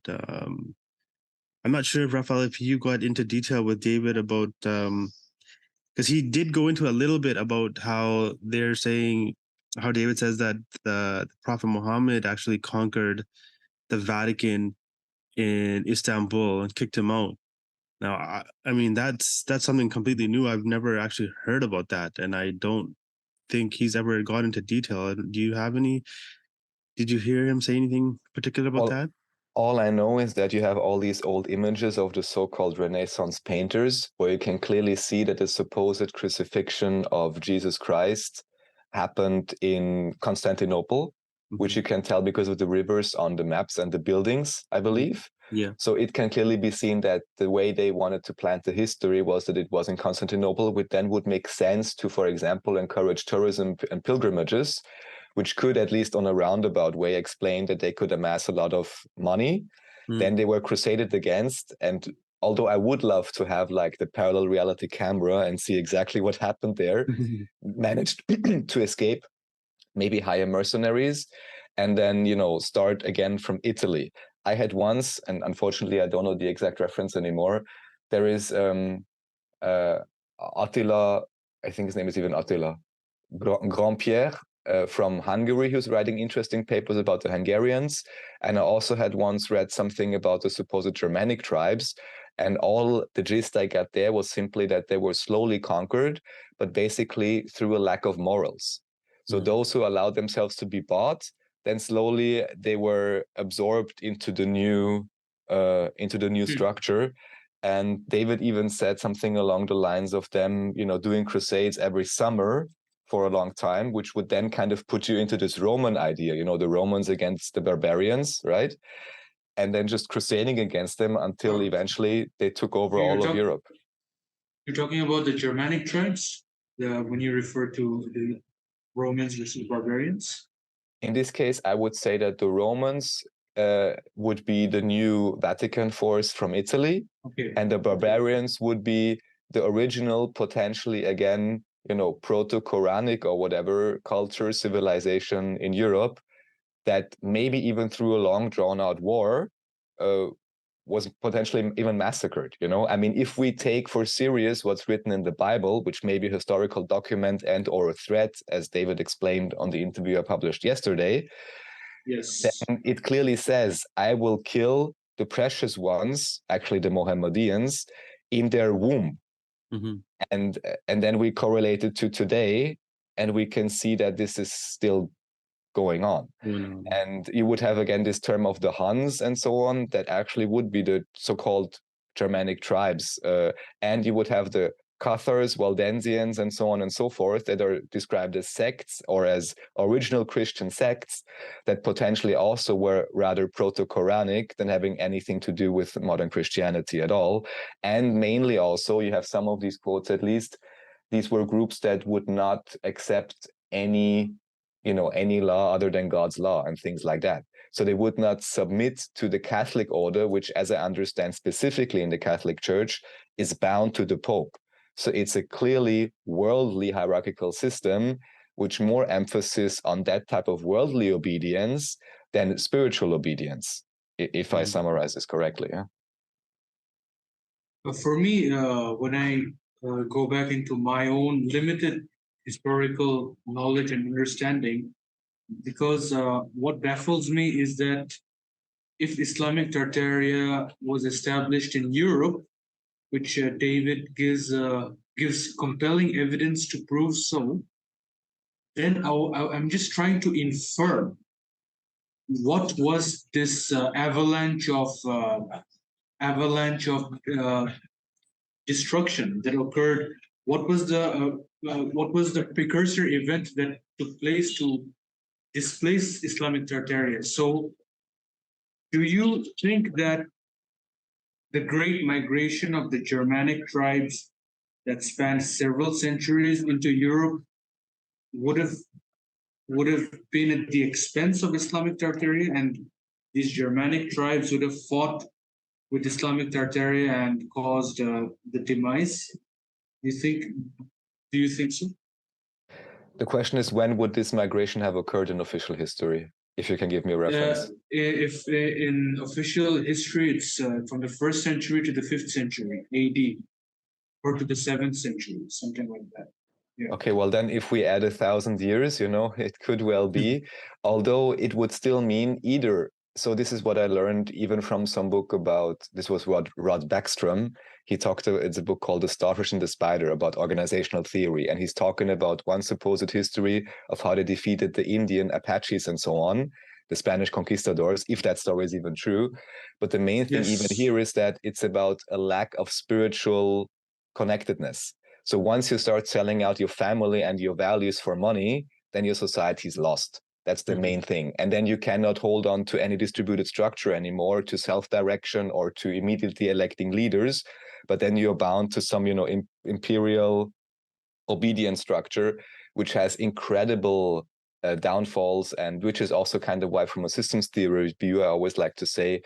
Speaker 1: I'm not sure, Raphael, if you got into detail with David about, because he did go into a little bit about how they're saying, how David says that the Prophet Muhammad actually conquered the Vatican in Istanbul and kicked him out. Now, I mean, that's something completely new. I've never actually heard about that, and I don't think he's ever got into detail. Do you have any? Did you hear him say anything particular about that?
Speaker 2: All I know is that you have all these old images of the so-called Renaissance painters, where you can clearly see that the supposed crucifixion of Jesus Christ happened in Constantinople, which you can tell because of the rivers on the maps and the buildings, I believe.
Speaker 1: Yeah.
Speaker 2: So it can clearly be seen that the way they wanted to plant the history was that it was in Constantinople, which then would make sense to, for example, encourage tourism and pilgrimages, which could, at least on a roundabout way, explain that they could amass a lot of money. Then they were crusaded against. And although I would love to have like the parallel reality camera and see exactly what happened there, managed to escape, maybe hire mercenaries, and then, start again from Italy. I had once, and unfortunately, I don't know the exact reference anymore. There is Attila, I think his name is even Attila, Grand-Pierre, from Hungary, who's writing interesting papers about the Hungarians. And I also had once read something about the supposed Germanic tribes. And all the gist I got there was simply that they were slowly conquered, but basically through a lack of morals. So those who allowed themselves to be bought, then slowly they were absorbed into the new structure. And David even said something along the lines of them, doing crusades every summer for a long time, which would then kind of put you into this Roman idea, the Romans against the barbarians, right? And then just crusading against them until eventually they took over all of Europe.
Speaker 3: You're talking about the Germanic tribes, when you refer to the Romans versus barbarians?
Speaker 2: In this case, I would say that the Romans would be the new Vatican force from Italy,
Speaker 3: Okay.
Speaker 2: and the barbarians would be the original, potentially again, proto-Quranic or whatever culture, civilization in Europe that maybe even through a long drawn-out war was potentially even massacred. I mean, if we take for serious what's written in the Bible, which may be a historical document and or a threat, as David explained on the interview I published yesterday,
Speaker 3: yes,
Speaker 2: then it clearly says, I will kill the precious ones, actually the Mohammedans, in their womb.
Speaker 1: Mm-hmm.
Speaker 2: And then we correlate it to today, and we can see that this is still going on. And you would have again this term of the Huns and so on, that actually would be the so-called Germanic tribes. And you would have the Cathars, Waldensians, and so on and so forth, that are described as sects or as original Christian sects that potentially also were rather proto-Quranic than having anything to do with modern Christianity at all. And mainly also, you have some of these quotes at least, these were groups that would not accept any law other than God's law and things like that. So they would not submit to the Catholic order, which, as I understand specifically in the Catholic Church, is bound to the Pope. So it's a clearly worldly hierarchical system, which more emphasis on that type of worldly obedience than spiritual obedience, if I summarize this correctly. Yeah?
Speaker 3: For me, when I go back into my own limited historical knowledge and understanding, because what baffles me is that if Islamic Tartaria was established in Europe, which David gives compelling evidence to prove so, then I'm just trying to infer what was this avalanche of destruction that occurred. What was the precursor event that took place to displace Islamic Tartaria? So, do you think that the great migration of the Germanic tribes that spanned several centuries into Europe would have been at the expense of Islamic Tartaria, and these Germanic tribes would have fought with Islamic Tartaria and caused the demise? Do you think so?
Speaker 2: The question is, when would this migration have occurred in official history? If you can give me a reference.
Speaker 3: If in official history, it's from the 1st century to the 5th century AD, or to the 7th century, something like that. Yeah.
Speaker 2: Okay, well then if we add 1,000 years, it could well be, although it would still mean either. So this is what I learned even from some book about, this was Rod Backstrom. It's a book called The Starfish and the Spider about organizational theory. And he's talking about one supposed history of how they defeated the Indian Apaches and so on, the Spanish conquistadors, if that story is even true. But the main thing even here is that it's about a lack of spiritual connectedness. So once you start selling out your family and your values for money, then your society's lost. That's the main thing. And then you cannot hold on to any distributed structure anymore, to self-direction or to immediately electing leaders. But then you're bound to some, imperial obedience structure, which has incredible downfalls, and which is also kind of why, from a systems theory view, I always like to say,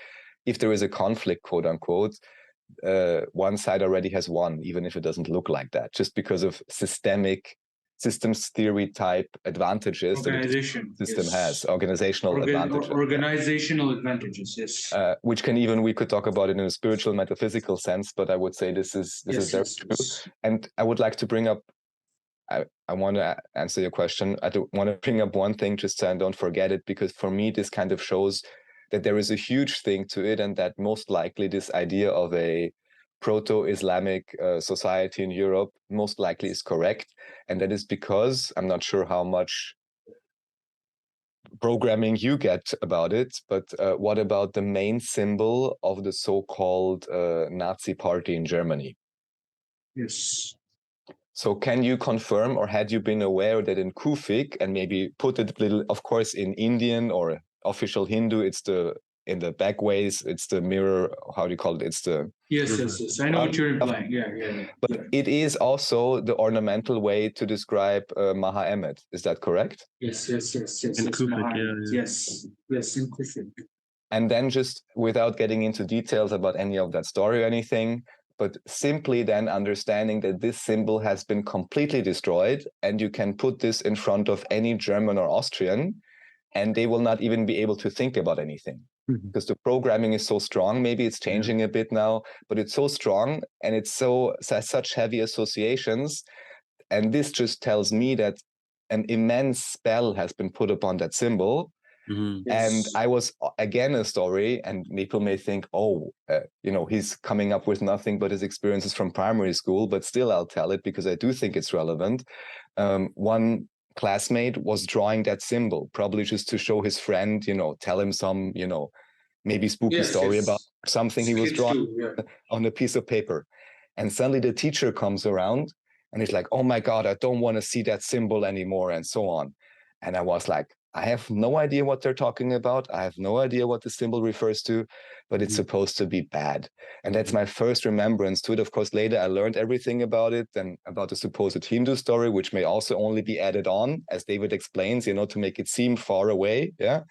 Speaker 2: if there is a conflict, quote unquote, one side already has won, even if it doesn't look like that, just because of systems theory type advantages that the system has, organizational advantages.
Speaker 3: Organizational advantages, yes.
Speaker 2: Which we could talk about it in a spiritual, metaphysical sense, but I would say this is very true. And I would like to bring up, I want to answer your question. I want to bring up one thing just so I don't forget it, because for me, this kind of shows that there is a huge thing to it, and that most likely this idea of a proto-Islamic society in Europe most likely is correct. And that is because, I'm not sure how much programming you get about it, but what about the main symbol of the so-called Nazi party in Germany?
Speaker 3: Yes.
Speaker 2: So can you confirm, or had you been aware that in Kufik, and maybe put it a little, of course, in Indian or official Hindu, it's the in the back ways, it's the mirror. How do you call it? It's the
Speaker 3: yes. I know what you're implying. Yeah.
Speaker 2: But it is also the ornamental way to describe Maha Emmet. Is that correct?
Speaker 3: Yes.
Speaker 1: In Kufic,
Speaker 3: Yes, in Kufic.
Speaker 2: And then just without getting into details about any of that story or anything, but simply then understanding that this symbol has been completely destroyed, and you can put this in front of any German or Austrian, and they will not even be able to think about anything. Because the programming is so strong. Maybe it's changing a bit now, but it's so strong, and it's such heavy associations. And this just tells me that an immense spell has been put upon that symbol. And I was, again, a story, and people may think, he's coming up with nothing but his experiences from primary school, but still I'll tell it because I do think it's relevant. One classmate was drawing that symbol, probably just to show his friend, tell him some, maybe spooky story about something he was drawing on a piece of paper. And suddenly the teacher comes around and he's like, oh my God, I don't want to see that symbol anymore, and so on. And I was like, I have no idea what they're talking about. I have no idea what the symbol refers to, but it's supposed to be bad. And that's my first remembrance to it. Of course, later I learned everything about it and about the supposed Hindu story, which may also only be added on, as David explains, to make it seem far away. Yeah.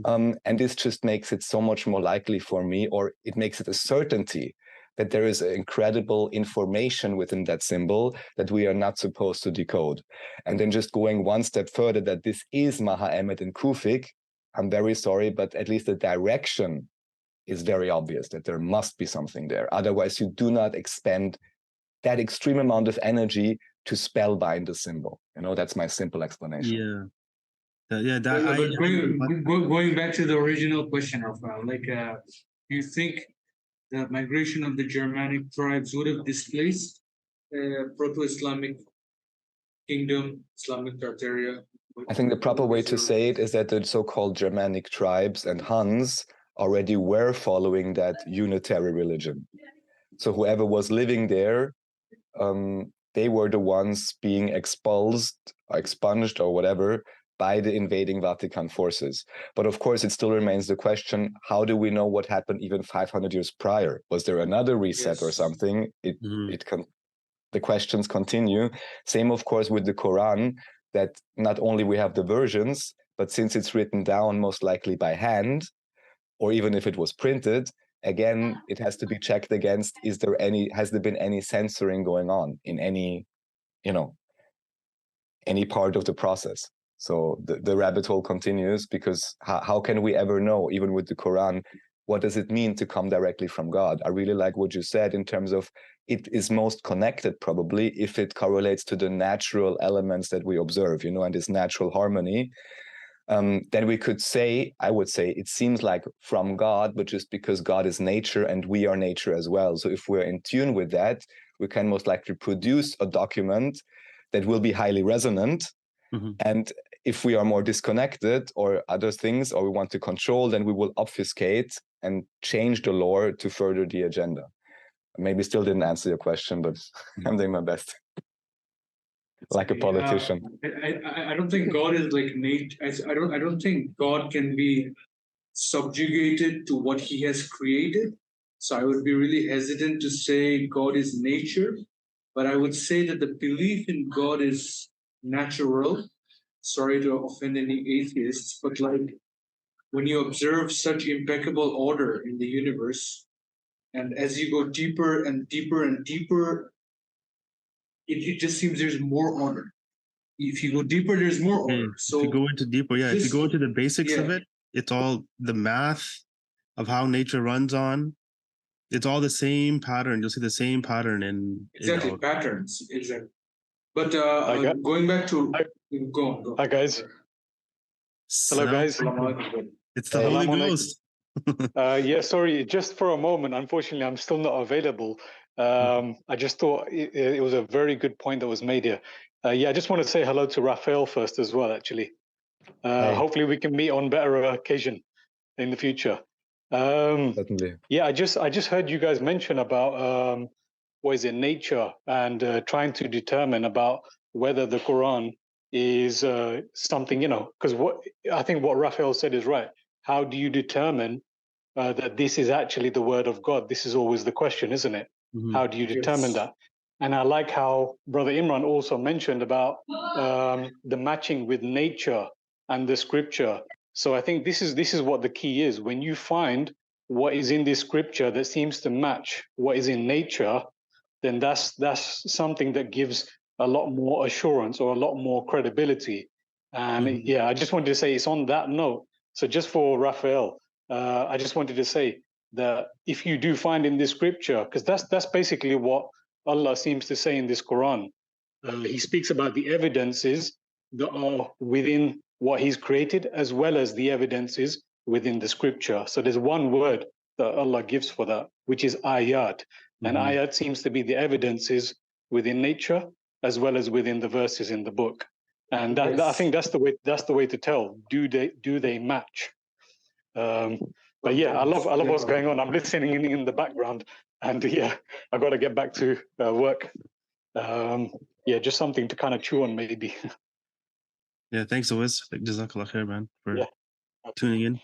Speaker 2: And this just makes it so much more likely for me, or it makes it a certainty that there is incredible information within that symbol that we are not supposed to decode. And then just going one step further, that this is Maha Emmet in Kufic, I'm very sorry, but at least the direction is very obvious that there must be something there. Otherwise, you do not expend that extreme amount of energy to spellbind the symbol. That's my simple explanation.
Speaker 3: Going back to the original question, Rafael, do you think the migration of the Germanic tribes would have displaced proto-Islamic kingdom, Islamic Tartaria?
Speaker 2: I think the proper way to say it is that the so-called Germanic tribes and Huns already were following that unitary religion. So whoever was living there, they were the ones being expunged or whatever, by the invading Vatican forces. But of course, it still remains the question, how do we know what happened even 500 years prior? Was there another reset or something? The questions continue. Same, of course, with the Koran, that not only we have the versions, but since it's written down most likely by hand, or even if it was printed, again, it has to be checked against, has there been any censoring going on in any part of the process? So the rabbit hole continues, because how can we ever know, even with the Quran, what does it mean to come directly from God? I really like what you said in terms of it is most connected probably if it correlates to the natural elements that we observe, and this natural harmony. Then we could say, I would say, it seems like from God, but just because God is nature and we are nature as well. So if we're in tune with that, we can most likely produce a document that will be highly resonant. And if we are more disconnected or other things, or we want to control, then we will obfuscate and change the lore to further the agenda. Maybe still didn't answer your question, but I'm doing my best. Like a politician.
Speaker 3: I don't think God is like nature. I don't think God can be subjugated to what he has created. So I would be really hesitant to say God is nature, but I would say that the belief in God is natural. Sorry to offend any atheists, but when you observe such impeccable order in the universe, and as you go deeper and deeper and deeper, it just seems there's more order. If you go deeper, there's more order. So
Speaker 1: if you go into deeper, if you go into the basics of it, it's all the math of how nature runs on. It's all the same pattern. You'll see the same pattern in
Speaker 3: patterns. Exactly. But going back to go.
Speaker 4: Hi guys. Hello guys.
Speaker 1: It's the Holy Ghost.
Speaker 4: Sorry, just for a moment. Unfortunately, I'm still not available. I just thought it was a very good point that was made here. I just want to say hello to Raphael first as well, actually. Hopefully we can meet on better occasion in the future.
Speaker 2: Certainly.
Speaker 4: I just heard you guys mention about nature and trying to determine about whether the Quran is something, because I think what Raphael said is right. How do you determine that this is actually the word of God? This is always the question, isn't it?
Speaker 1: Mhm.
Speaker 4: How do you determine that? And I like how Brother Imran also mentioned about the matching with nature and the scripture. So I think this is what the key is. When you find what is in this scripture that seems to match what is in nature, then that's something that gives a lot more assurance or a lot more credibility. And yeah, I just wanted to say it's on that note. So just for Raphael, I just wanted to say that if you do find in this scripture, because that's basically what Allah seems to say in this Quran. He speaks about the evidences that are within what He's created, as well as the evidences within the scripture. So there's one word that Allah gives for that, which is ayat. And ayat seems to be the evidences within nature, as well as within the verses in the book. And I think that's the way to tell. Do they match? But yeah, I love what's going on. I'm listening in the background, and yeah, I got to get back to work. Yeah, just something to kind of chew on, maybe.
Speaker 1: Yeah, thanks, Awais. Jazakallah khair, man, for
Speaker 4: Yeah.
Speaker 1: tuning in.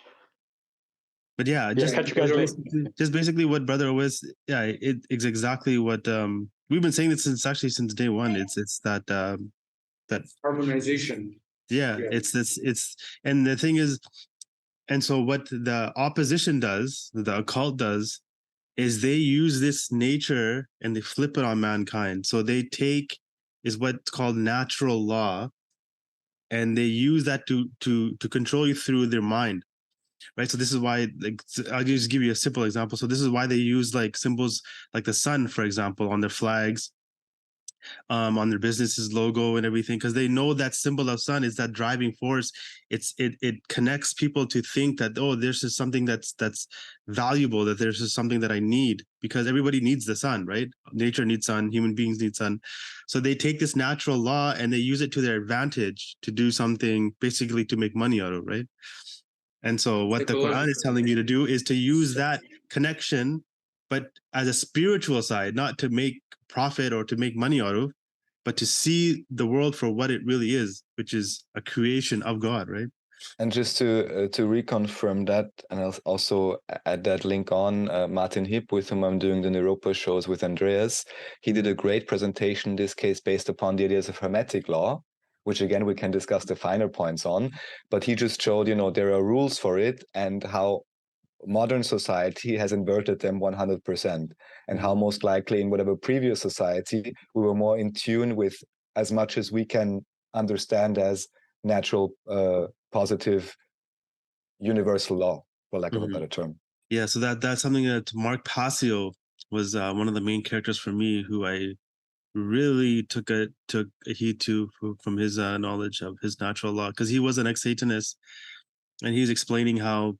Speaker 1: But yeah,
Speaker 4: catch you guys later.
Speaker 1: just basically what Brother Awais, yeah, it's exactly what we've been saying this since day one. It's that that
Speaker 3: Harmonization.
Speaker 1: yeah, it's and the thing is, and so what the opposition does, the occult does, is they use this nature and they flip it on mankind. So they take is what's called natural law, and they use that to control you through their mind, right? So this is why, like, I'll just give you a simple example. So this is why they use like symbols like the sun, for example, on their flags, on their business's logo and everything, because they know that symbol of sun is that driving force. It connects people to think that, oh, there's just something that's valuable, that there's just something that I need, because everybody needs the sun, right? Nature needs sun, human beings need sun. So they take this natural law and they use it to their advantage to do something, basically to make money out of, right? And so what the Quran is telling you to do is to use that connection, but as a spiritual side, not to make profit or to make money out of, but to see the world for what it really is, which is a creation of God, right?
Speaker 2: And just to reconfirm that, and I'll also add that link on, Martin Hipp, with whom I'm doing the Europa shows with Andreas, he did a great presentation, in this case, based upon the ideas of Hermetic law, which again, we can discuss the finer points on, but he just showed, there are rules for it and how modern society has inverted them 100%, and how most likely in whatever previous society, we were more in tune with as much as we can understand as natural, positive, universal law, for lack of a better term.
Speaker 1: Yeah, so that's something that Mark Passio was one of the main characters for me, who I really took a heed to from his knowledge of his natural law, because he was an ex-Satanist, and he's explaining how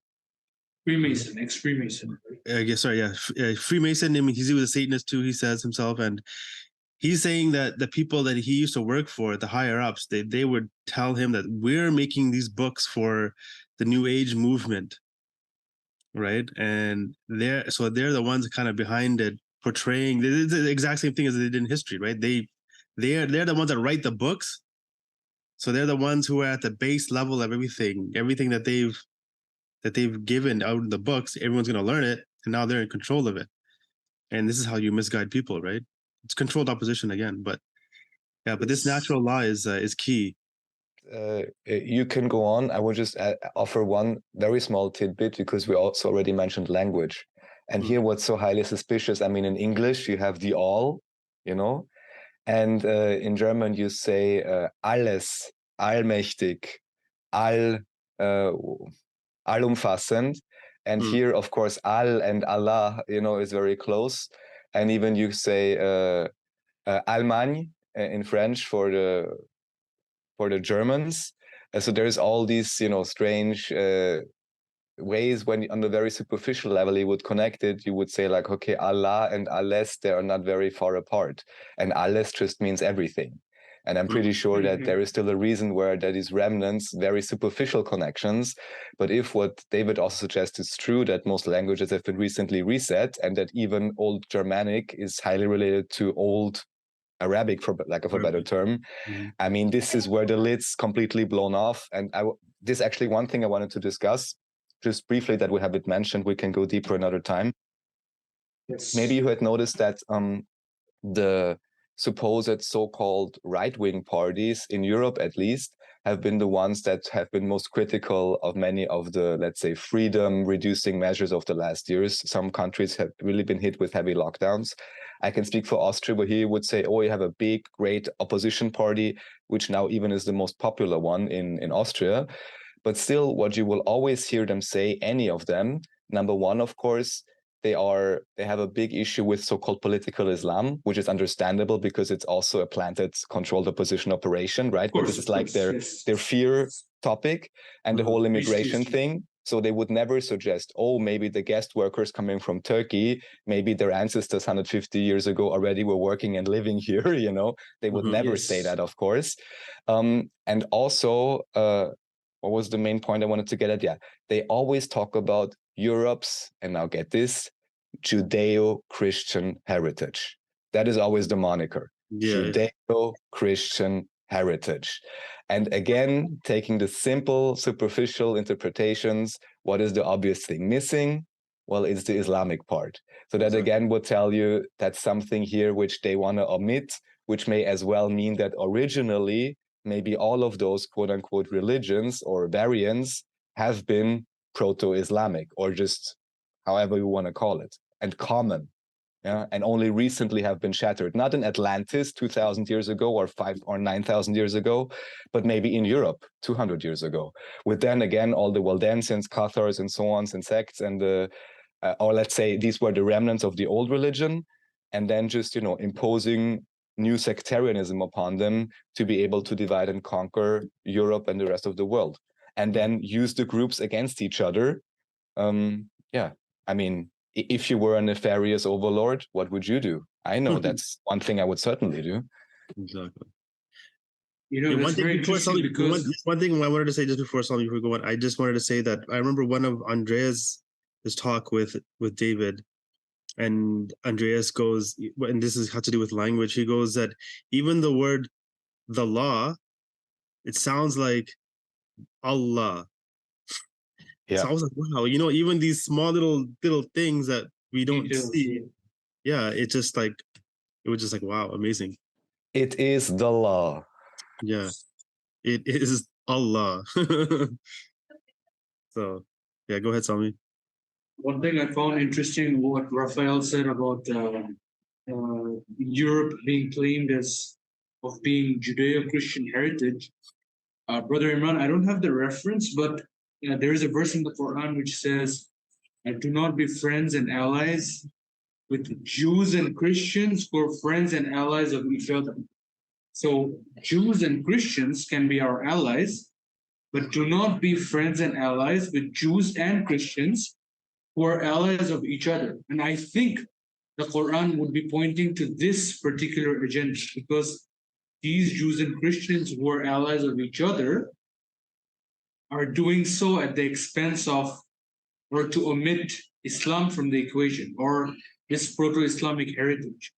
Speaker 3: ex-Freemason.
Speaker 1: I guess, sorry, yeah, Freemason. I mean, he was a Satanist too, he says himself, and he's saying that the people that he used to work for, the higher ups, they would tell him that we're making these books for the New Age movement, right? And they're the ones kind of behind it, portraying the exact same thing as they did in history, right? They're the ones that write the books, so they're the ones who are at the base level of everything that they've given out in the books. Everyone's going to learn it, and now they're in control of it. And this is how you misguide people, right? It's controlled opposition again, but yeah, but this natural law is key.
Speaker 2: You can go on. I will just offer one very small tidbit, because we also already mentioned language. And here, what's so highly suspicious, I mean, in English, you have the all, and in German, you say alles, allmächtig, allumfassend. And here, of course, al and Allah, is very close. And even you say Allemagne in French for the Germans. So there's all these, strange ways when on the very superficial level you would connect it. You would say like, okay, Allah and alles, they are not very far apart. And alles just means everything. And I'm pretty sure that there is still a reason where there is remnants, very superficial connections. But if what David also suggests is true, that most languages have been recently reset, and that even Old Germanic is highly related to Old Arabic, for lack of a better term. I mean, this is where the lid's completely blown off. And this actually one thing I wanted to discuss. just briefly that we have it mentioned. We can go deeper another time.
Speaker 3: Yes.
Speaker 2: Maybe you had noticed that the supposed so-called right-wing parties in Europe, at least, have been the ones that have been most critical of many of the, let's say, freedom-reducing measures of the last years. Some countries have really been hit with heavy lockdowns. I can speak for Austria, where he would say, oh, you have a big, great opposition party, which now even is the most popular one in Austria. But still, what you will always hear them say, any of them, number one, of course, they have a big issue with so-called political Islam, which is understandable because it's also a planted, controlled opposition operation, right? But this is like their fear topic, and the whole immigration thing. So they would never suggest, oh, maybe the guest workers coming from Turkey, maybe their ancestors 150 years ago already were working and living here, you know? They would never say that, of course. And also, what was the main point I wanted to get at? Yeah, they always talk about Europe's, and now get this, Judeo-Christian heritage. That is always the moniker. Judeo-Christian heritage. And again, taking the simple, superficial interpretations, what is the obvious thing missing? Well, it's the Islamic part. So that again would tell you that's something here which they want to omit, which may as well mean that originally, maybe all of those quote-unquote religions or variants have been proto-Islamic, or just however you want to call it, and common, and only recently have been shattered, not in Atlantis 2,000 years ago or 5,000 or 9,000 years ago, but maybe in Europe 200 years ago, with then again all the Waldensians, Cathars, and so on, and sects, and or let's say these were the remnants of the old religion, and then just, you know, imposing new sectarianism upon them to be able to divide and conquer Europe and the rest of the world, and then use the groups against each other. Yeah, I mean, if you were a nefarious overlord, what would you do? I know that's one thing I would certainly do.
Speaker 1: Exactly.
Speaker 3: You know, that's very interesting because
Speaker 1: one thing I wanted to say just before we go on, I just wanted to say that I remember one of Andreas' talk with David, and Andreas goes, and this has to do with language. He goes that even the word the law, it sounds like Allah.
Speaker 2: Yeah.
Speaker 1: So I was like, wow, you know, even these small little things that we don't see. Yeah, it was just like, wow, amazing.
Speaker 2: It is the law.
Speaker 1: Yeah, it is Allah. So, yeah, go ahead, Sami.
Speaker 3: One thing I found interesting, what Raphael said about Europe being claimed as of being Judeo-Christian heritage. Brother Imran, I don't have the reference, but there is a verse in the Quran which says, do not be friends and allies with Jews and Christians, for friends and allies of each other. So Jews and Christians can be our allies, but do not be friends and allies with Jews and Christians who are allies of each other. And I think the Quran would be pointing to this particular agenda, because these Jews and Christians who are allies of each other are doing so at the expense of, or to omit Islam from the equation, or this proto-Islamic heritage.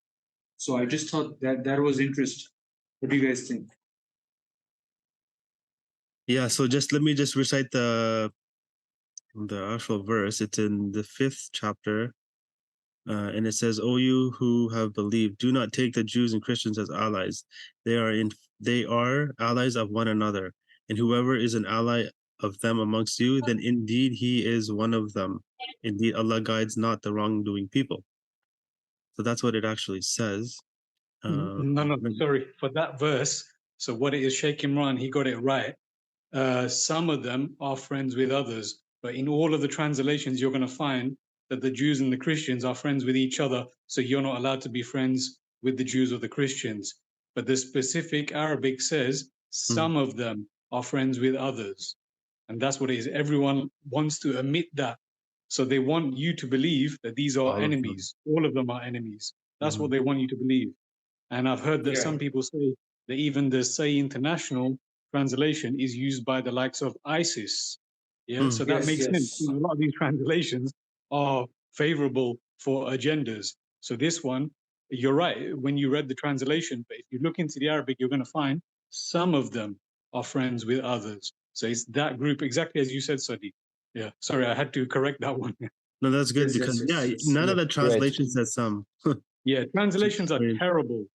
Speaker 3: So I just thought that was interesting. What do you guys think?
Speaker 1: Yeah, so let me recite the actual verse. It's in the 5th chapter, and it says, "O you who have believed, do not take the Jews and Christians as allies. They are allies of one another, and whoever is an ally of them amongst you, then indeed he is one of them. Indeed, Allah guides not the wrongdoing people." So that's what it actually says.
Speaker 4: No, sorry for that verse. So what it is, Sheikh Imran, he got it right. Some of them are friends with others, but in all of the translations, you're going to find that the Jews and the Christians are friends with each other. So you're not allowed to be friends with the Jews or the Christians. But the specific Arabic says some of them are friends with others. And that's what it is. Everyone wants to omit that. So they want you to believe that these are enemies. All of them are enemies. That's what they want you to believe. And I've heard that some people say that even the Say International translation is used by the likes of ISIS. Yeah, so that makes sense. A lot of these translations are favorable for agendas. So this one, you're right, when you read the translation, but if you look into the Arabic, you're going to find some of them are friends with others. So it's that group, exactly as you said, Sadiq.
Speaker 5: Yeah, sorry, I had to correct that one.
Speaker 1: No, that's good
Speaker 3: Yes,
Speaker 1: because
Speaker 3: yes.
Speaker 1: none of the
Speaker 2: Great.
Speaker 1: translations said some.
Speaker 5: Yeah, translations are
Speaker 1: Great.
Speaker 5: terrible.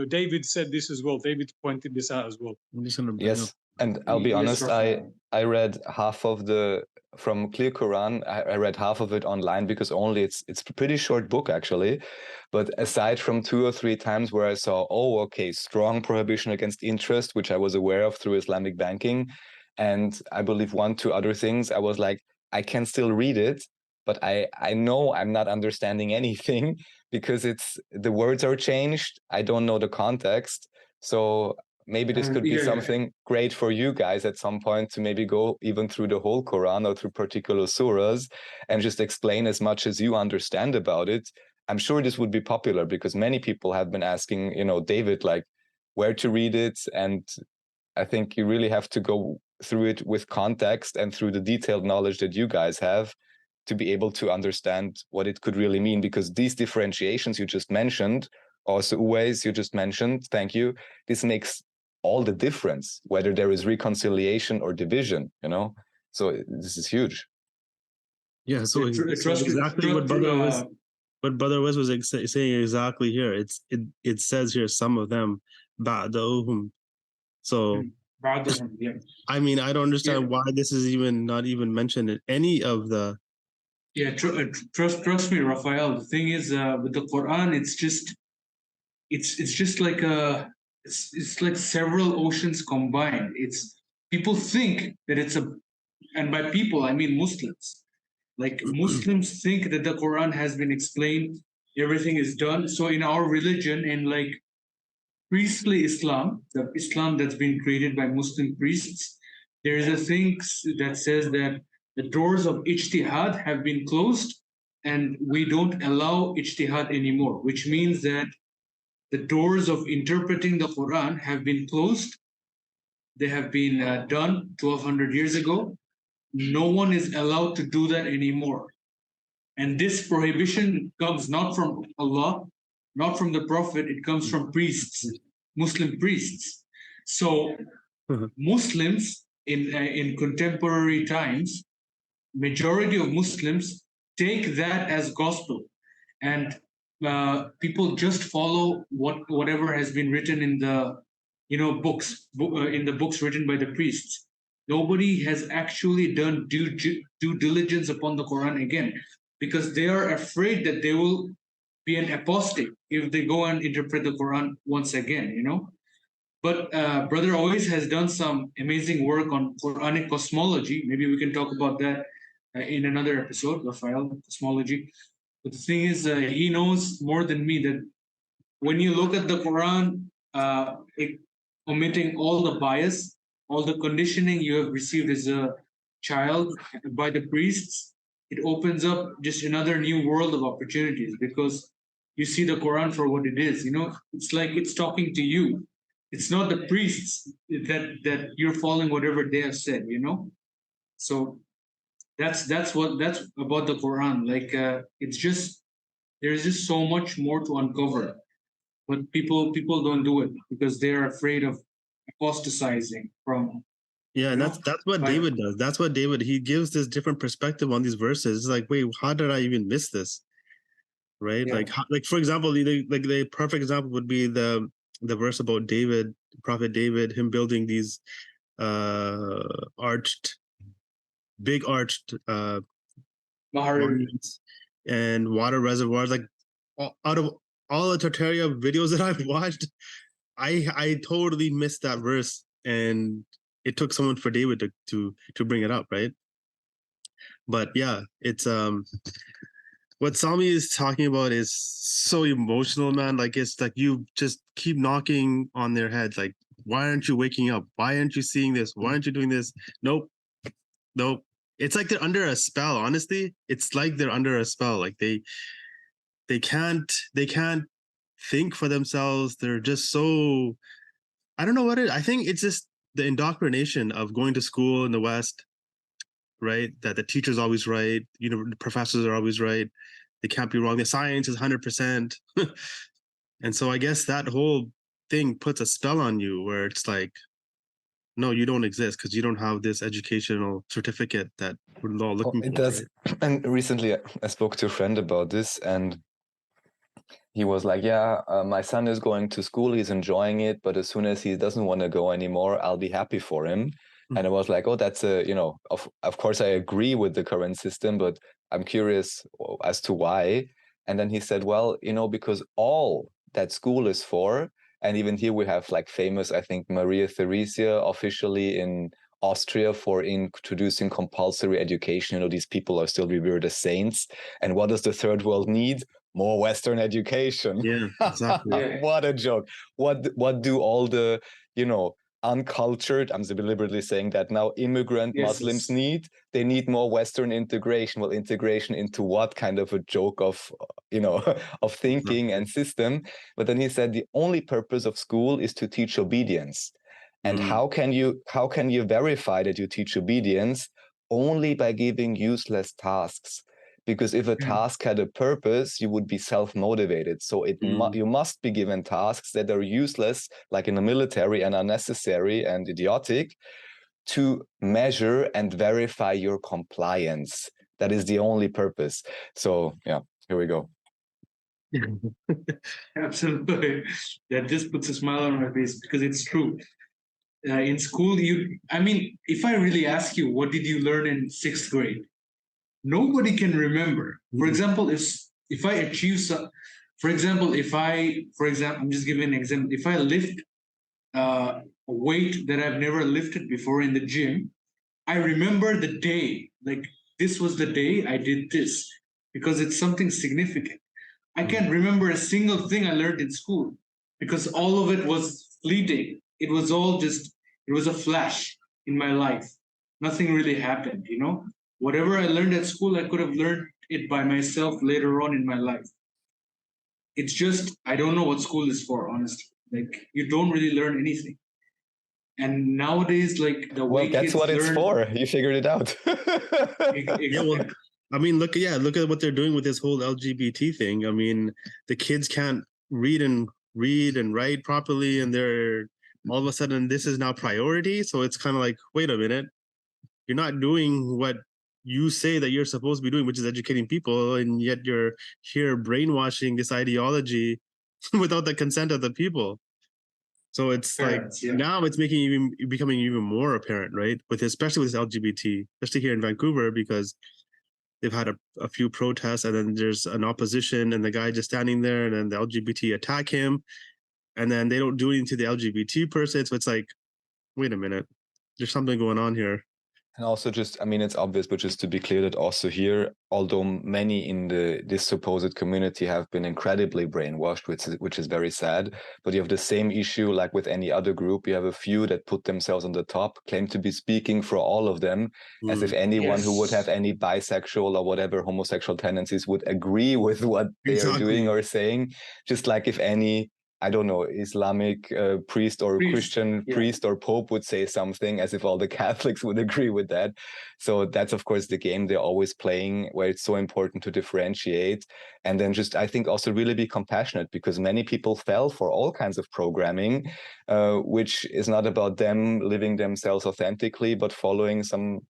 Speaker 5: David said this as well. David pointed this out as well.
Speaker 1: I'm just gonna bring up.
Speaker 2: Yes, and I'll be
Speaker 3: Yes,
Speaker 2: honest,
Speaker 3: Raphael.
Speaker 2: I read half of the from Clear Quran. I read half of it online because only it's a pretty short book actually. But aside from 2 or 3 times where I saw, oh, okay, strong prohibition against interest, which I was aware of through Islamic banking, and I believe 1, 2 other things, I was like, I can still read it, but I know I'm not understanding anything because it's the words are changed. I don't know the context. So maybe this could be
Speaker 3: Yeah.
Speaker 2: something great for you guys at some point to maybe go even through the whole Quran or through particular surahs and just explain as much as you understand about it. I'm sure this would be popular because many people have been asking, David, like where to read it. And I think you really have to go through it with context and through the detailed knowledge that you guys have to be able to understand what it could really mean, because these differentiations you just mentioned, also ways you just mentioned, thank you, this makes all the difference, whether there is reconciliation or division, so this is huge.
Speaker 1: Yeah, so
Speaker 3: Trust me,
Speaker 1: exactly what Brother Wes was saying exactly here. It says here some of them, ba'dahum. So
Speaker 3: yeah.
Speaker 1: I mean, I don't understand why this is not even mentioned in any of the.
Speaker 3: Yeah, trust me, Raphael. The thing is, with the Quran, it's just like it's like several oceans combined. People think that and by people I mean Muslims. Like Muslims think that the Quran has been explained, everything is done. So in our religion, in like priestly Islam, the Islam that's been created by Muslim priests, there is a thing that says that the doors of ijtihad have been closed and we don't allow ijtihad anymore, which means that the doors of interpreting the Quran have been closed. They have been done 1200 years ago. No one is allowed to do that anymore. And this prohibition comes not from Allah, not from the Prophet, it comes from priests, Muslim priests. So Muslims in contemporary times, majority of Muslims take that as gospel, and people just follow whatever has been written in the books in the books written by the priests. Nobody has actually done due diligence upon the Quran again, because they are afraid that they will be an apostate if they go and interpret the Quran once again. But Brother always has done some amazing work on Quranic cosmology. Maybe we can talk about that in another episode, Raphael, cosmology. But the thing is, he knows more than me that when you look at the Quran, omitting all the bias, all the conditioning you have received as a child by the priests, it opens up just another new world of opportunities, because you see the Quran for what it is. It's like it's talking to you. It's not the priests that you're following whatever they have said. So that's about the Quran. Like it's just there's just so much more to uncover, but people don't do it because they're afraid of apostatizing from.
Speaker 1: Yeah, and that's what David does. That's what he gives this different perspective on these verses. It's like, wait, how did I even miss this? Right?
Speaker 3: Yeah.
Speaker 1: Like for example, the perfect example would be the verse about David, Prophet David, him building these big arched monuments and water reservoirs. Like out of all the Tartaria videos that I've watched, I totally missed that verse, and it took someone for David to bring it up, right? But yeah, it's what Sami is talking about is so emotional, man. Like it's like you just keep knocking on their heads, like, why aren't you waking up? Why aren't you seeing this? Why aren't you doing this? Nope. It's like they're under a spell. Honestly, it's like they're under a spell. Like they can't think for themselves. They're just so, I don't know what it is. I think it's just the indoctrination of going to school in the West, right? That the teacher's always right, the professors are always right. They can't be wrong. The science is 100%. And so I guess that whole thing puts a spell on you where it's like, no, you don't exist because you don't have this educational certificate that we're all looking
Speaker 2: It
Speaker 1: for.
Speaker 2: does.
Speaker 1: Right?
Speaker 2: And recently I spoke to a friend about this, and he was like, yeah, my son is going to school, he's enjoying it, but as soon as he doesn't want to go anymore, I'll be happy for him. And I was like, oh, that's of course I agree with the current system, but I'm curious as to why. And then he said, well, because all that school is for, and even here we have like famous, I think, Maria Theresia officially in Austria for introducing compulsory education. These people are still revered as saints. And what does the third world need? More Western education.
Speaker 1: Yeah, exactly.
Speaker 2: What a joke. What do all the, uncultured, I'm deliberately saying that now, immigrant Muslims need? They need more Western integration. Well, integration into what? Kind of a joke of, of thinking and system. But then he said the only purpose of school is to teach obedience. And how can you verify that you teach obedience? Only by giving useless tasks. Because if a task had a purpose, you would be self-motivated. So you must be given tasks that are useless, like in the military, and unnecessary and idiotic, to measure and verify your compliance. That is the only purpose. So yeah, here we go.
Speaker 3: Absolutely. That just puts a smile on my face because it's true. In school, if I really ask you, what did you learn in 6th grade? Nobody can remember. For example, if I achieve some, I'm just giving an example. If I lift a weight that I've never lifted before in the gym, I remember the day. Like, this was the day I did this because it's something significant. I can't remember a single thing I learned in school because all of it was fleeting. It was a flash in my life. Nothing really happened, Whatever I learned at school, I could have learned it by myself later on in my life. It's just, I don't know what school is for, honestly. Like, you don't really learn anything. And nowadays, like, the way
Speaker 2: that's what it's for. You figured it out.
Speaker 1: Yeah, well, I mean, look at what they're doing with this whole LGBT thing. I mean, the kids can't read and write properly, and they're all of a sudden this is now priority. So it's kind of like, wait a minute, you're not doing what you say that you're supposed to be doing, which is educating people, and yet you're here brainwashing this ideology without the consent of the people. So it's now it's becoming even more apparent, right? Especially with LGBT, especially here in Vancouver, because they've had a few protests, and then there's an opposition, and the guy just standing there, and then the LGBT attack him, and then they don't do anything to the LGBT person. So it's like, wait a minute, there's something going on here.
Speaker 2: And also it's obvious, but just to be clear that also here, although many in this supposed community have been incredibly brainwashed, which is very sad, but you have the same issue like with any other group. You have a few that put themselves on the top, claim to be speaking for all of them, as if anyone who would have any bisexual or whatever homosexual tendencies would agree with what they are doing or saying. Just like if any, I don't know, Islamic priest or Christian priest or Pope would say something, as if all the Catholics would agree with that. So that's, of course, the game they're always playing, where it's so important to differentiate. And then just, I think, also really be compassionate, because many people fell for all kinds of programming, which is not about them living themselves authentically, but following some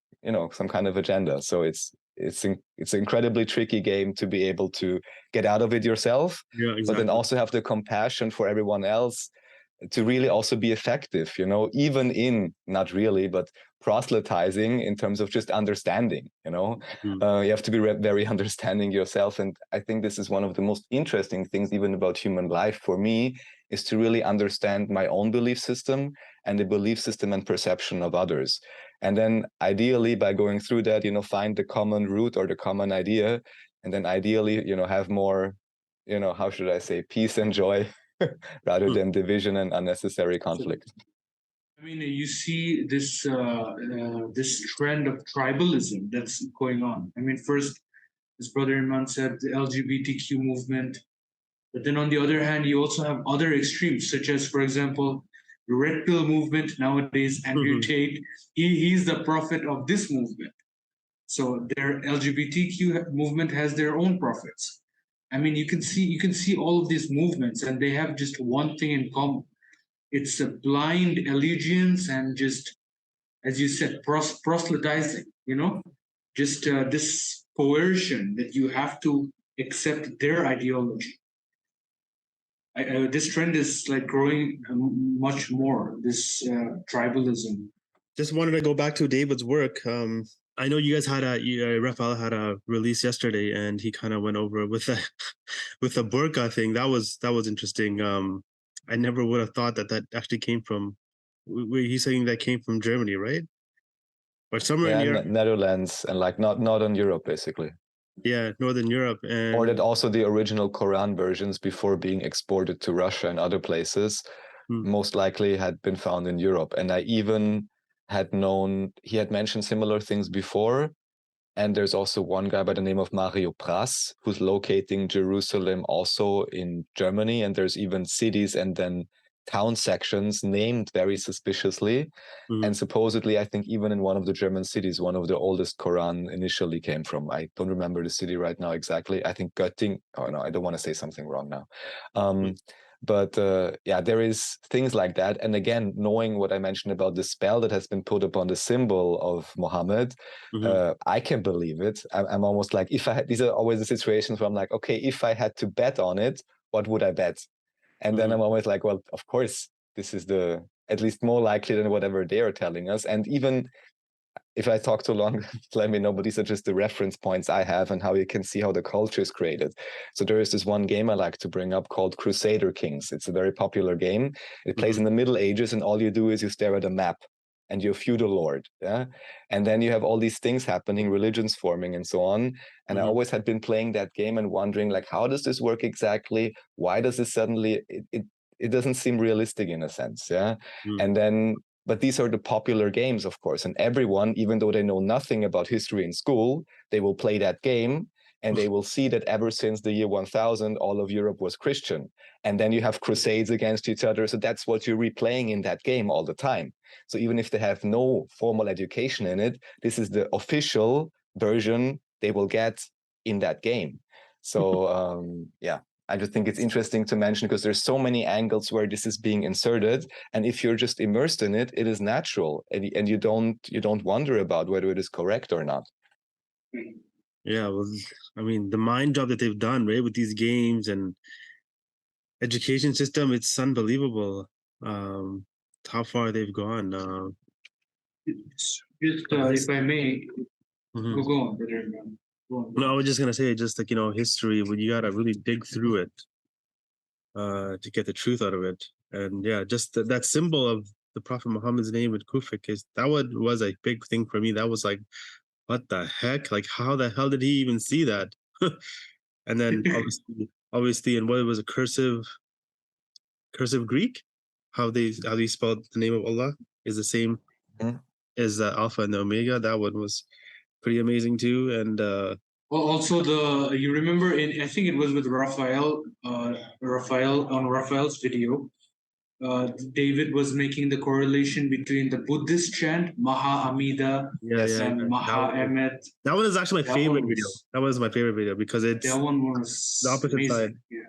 Speaker 2: kind of agenda. So it's an incredibly tricky game to be able to get out of it yourself, but then also have the compassion for everyone else to really also be effective, even in, not really, but proselytizing in terms of just understanding, you have to be very understanding yourself. And I think this is one of the most interesting things even about human life for me, is to really understand my own belief system and the belief system and perception of others. And then ideally, by going through that, find the common root or the common idea, and then ideally, have more, how should I say, peace and joy rather than division and unnecessary conflict.
Speaker 3: I mean, you see this this trend of tribalism that's going on. I mean, first, as Brother Iman said, the LGBTQ movement, but then on the other hand, you also have other extremes, such as, for example, the Red Pill movement nowadays. Andrew Tate, he's the prophet of this movement. So their LGBTQ movement has their own prophets. I mean, you can see all of these movements, and they have just one thing in common. it's a blind allegiance and just, as you said, proselytizing, just this coercion that you have to accept their ideology. This trend is like growing much more, this tribalism.
Speaker 1: Just wanted to go back to David's work. I know you guys had Raphael had a release yesterday, and he kind of went over with the with the burqa thing. That was interesting. I never would have thought that actually came from. He's saying that came from Germany, right? Or somewhere in Europe.
Speaker 2: Netherlands, and like not on Europe, basically.
Speaker 1: Yeah, Northern Europe, and
Speaker 2: or that also the original Koran versions before being exported to Russia and other places most likely had been found in Europe. And I even had known, he had mentioned similar things before. And there's also one guy by the name of Mario Pras, who's locating Jerusalem also in Germany. And there's even cities and then town sections named very suspiciously. And supposedly, I think even in one of the German cities, one of the oldest Quran initially came from. I don't remember the city right now exactly. I think Göttingen. Oh no, I don't want to say something wrong now. But yeah, there is things like that. And again, knowing what I mentioned about the spell that has been put upon the symbol of Muhammad, I can believe it. I'm almost like, if I had, these are always the situations where I'm like, okay, if I had to bet on it, what would I bet? And then I'm always like, well, of course, this is at least more likely than whatever they are telling us. And even if I talk too long, let me know, but these are just the reference points I have and how you can see how the culture is created. So there is this one game I like to bring up called Crusader Kings. It's a very popular game. It plays in the Middle Ages, and all you do is you stare at a map and you're a feudal lord. Yeah. And then you have all these things happening, religions forming and so on. And I always had been playing that game and wondering, like, how does this work exactly? Why does this suddenly, it doesn't seem realistic in a sense. Yeah. And then, but these are the popular games, of course, and everyone, even though they know nothing about history in school, they will play that game and they will see that ever since the year 1000, all of Europe was Christian. And then you have crusades against each other. So that's what you're replaying in that game all the time. So even if they have no formal education in it, this is the official version they will get in that game. So yeah. I just think it's interesting to mention because there's so many angles where this is being inserted, and if you're just immersed in it, it is natural, and you don't wonder about whether it is correct or not.
Speaker 1: Yeah, well, I mean, the mind job that they've done, right, with these games and education system, it's unbelievable. How far they've gone.
Speaker 3: Just if I may, go on, brother.
Speaker 1: No, I was just gonna say, just like, history, when you gotta really dig through it to get the truth out of it. And yeah, just that symbol of the Prophet Muhammad's name with Kufik was a big thing for me. That was like, what the heck? Like, how the hell did he even see that? And then obviously, and what it was a cursive Greek, how they spelled the name of Allah is the same as the Alpha and the Omega. That one was pretty amazing too. And
Speaker 3: well, also you remember I think it was with Raphael on Raphael's video. David was making the correlation between the Buddhist chant Maha Amida and Maha Emet.
Speaker 1: That one is actually my favorite video. That was my favorite video because it's
Speaker 3: that one was
Speaker 1: the opposite
Speaker 3: amazing.
Speaker 1: side. Yeah.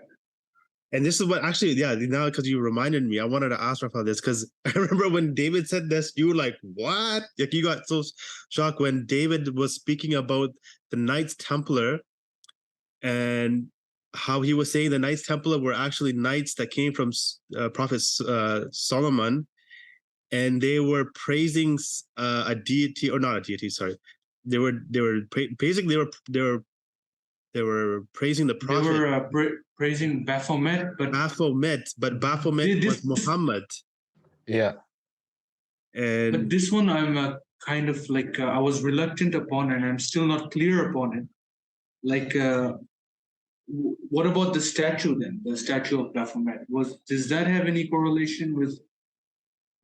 Speaker 1: And this is what actually, now because you reminded me, I wanted to ask Raphael this because I remember when David said this, you were like, what? Like, you got so shocked when David was speaking about the Knights Templar and how he was saying the Knights Templar were actually knights that came from Prophet Solomon, and they were praising a deity, or not a deity, sorry. They were praising the Prophet.
Speaker 3: They were praising Baphomet, but
Speaker 1: Baphomet was Muhammad.
Speaker 2: Yeah.
Speaker 3: But this one I'm kind of like I was reluctant upon, and I'm still not clear upon it. Like, what about the statue then? The statue of Baphomet, does that have any correlation with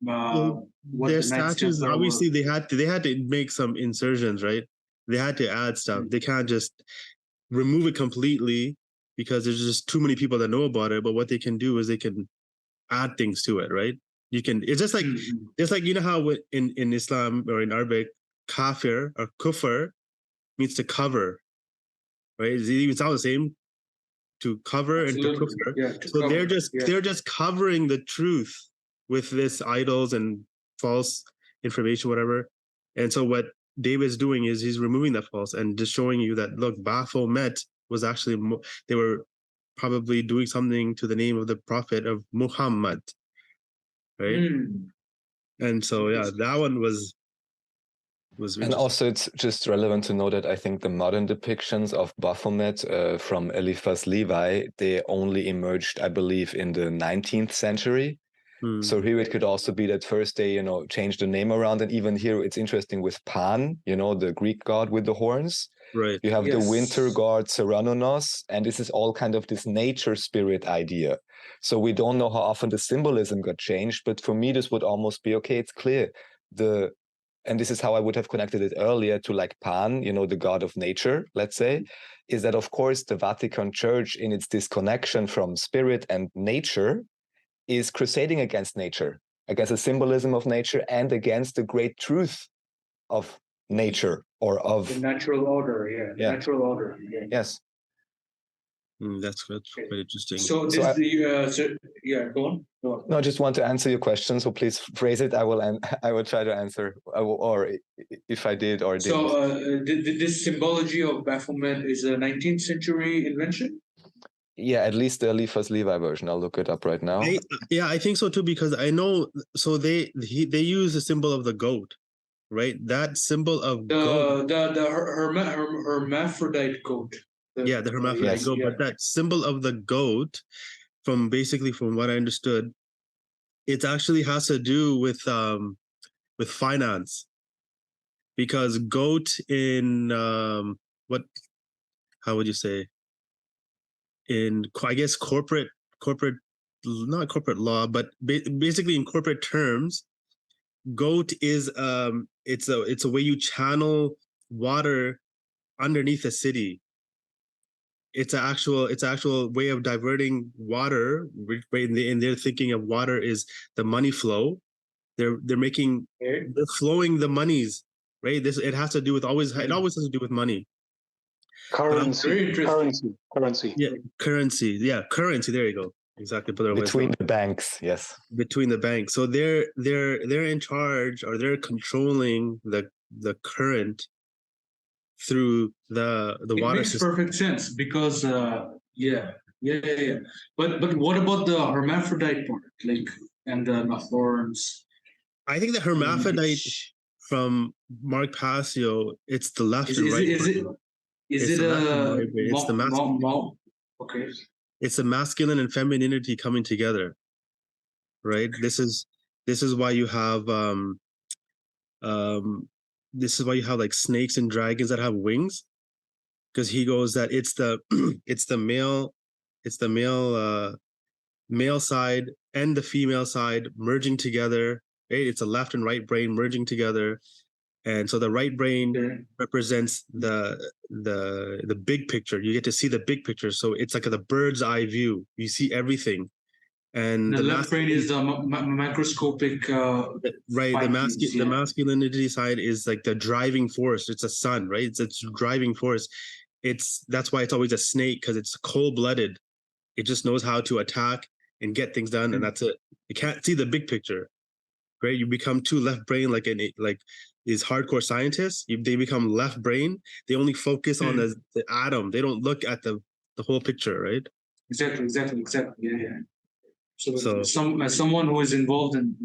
Speaker 3: what
Speaker 1: their
Speaker 3: the Knights
Speaker 1: statues?
Speaker 3: Templar
Speaker 1: Obviously, they had to make some insertions, right? They had to add stuff. They can't just remove it completely because there's just too many people that know about it. But what they can do is they can add things to it, right? It's just like you know how in Islam or in Arabic, kafir or kufr means to cover, right? It's all the same, to cover. Absolutely. And to kufr. Yeah, so cover. They're just covering the truth with this idols and false information, whatever. And so what David's doing is he's removing that false and just showing you that, look, Baphomet was actually, they were probably doing something to the name of the prophet of Muhammad, right? And so, yeah, that one was
Speaker 2: and also it's just relevant to know that I think the modern depictions of Baphomet from Eliphas Levi, they only emerged, I believe, in the 19th century. So here it could also be that first they, you know, changed the name around. And even here it's interesting with Pan, you know, the Greek god with the horns.
Speaker 1: Right.
Speaker 2: You have the winter god Ceranunos, and this is all kind of this nature spirit idea. So we don't know how often the symbolism got changed, but for me this would almost be, okay, it's clear. And this is how I would have connected it earlier to like Pan, you know, the god of nature, let's say, is that of course the Vatican Church in its disconnection from spirit and nature is crusading against nature, against the symbolism of nature and against the great truth of nature or of
Speaker 3: the natural order. Natural order.
Speaker 2: Yes.
Speaker 1: That's quite interesting.
Speaker 3: So this go on.
Speaker 2: No, I just want to answer your question. So please phrase it. I will try to answer, or if I did or didn't.
Speaker 3: So this symbology of Baphomet is a 19th century invention?
Speaker 2: Yeah, at least the Eliphas Levi version. I'll look it up right now.
Speaker 1: I think so too, because I know. So they use the symbol of the goat, right? That symbol of goat.
Speaker 3: The hermaphrodite goat.
Speaker 1: The hermaphrodite goat. But that symbol of the goat, from what I understood, it actually has to do with finance, because goat in how would you say? In, I guess, corporate, not corporate law, but basically in corporate terms, goat is it's a way you channel water underneath a city. It's an actual way of diverting water. And they're thinking of water is the money flow. They're flowing the monies, right? It has to do with it always has to do with money.
Speaker 4: Currency.
Speaker 1: Yeah, currency. Yeah, currency. There you go. Exactly.
Speaker 2: Between the banks, yes.
Speaker 1: Between the banks. So they're in charge, or they're controlling the current through the water system.
Speaker 3: It makes perfect sense because But what about the hermaphrodite part, and the horns?
Speaker 1: I think the hermaphrodite from Mark Passio, it's the left and right.
Speaker 3: It's the masculine. Okay.
Speaker 1: It's the masculine and femininity coming together, right? This is why you have like snakes and dragons that have wings, because he goes that it's the male side and the female side merging together, right? It's a left and right brain merging together. And so the right brain represents the big picture. You get to see the big picture. So it's like the bird's eye view. You see everything. And
Speaker 3: the left brain is the microscopic.
Speaker 1: Right. The masculinity side is like the driving force. It's a sun, right? It's driving force. That's why it's always a snake, because it's cold-blooded. It just knows how to attack and get things done, and that's it. You can't see the big picture, right? You become too left brain, like these hardcore scientists. They become left brain. They only focus on the atom. They don't look at the whole picture, right?
Speaker 3: Exactly. Yeah. So someone who is involved in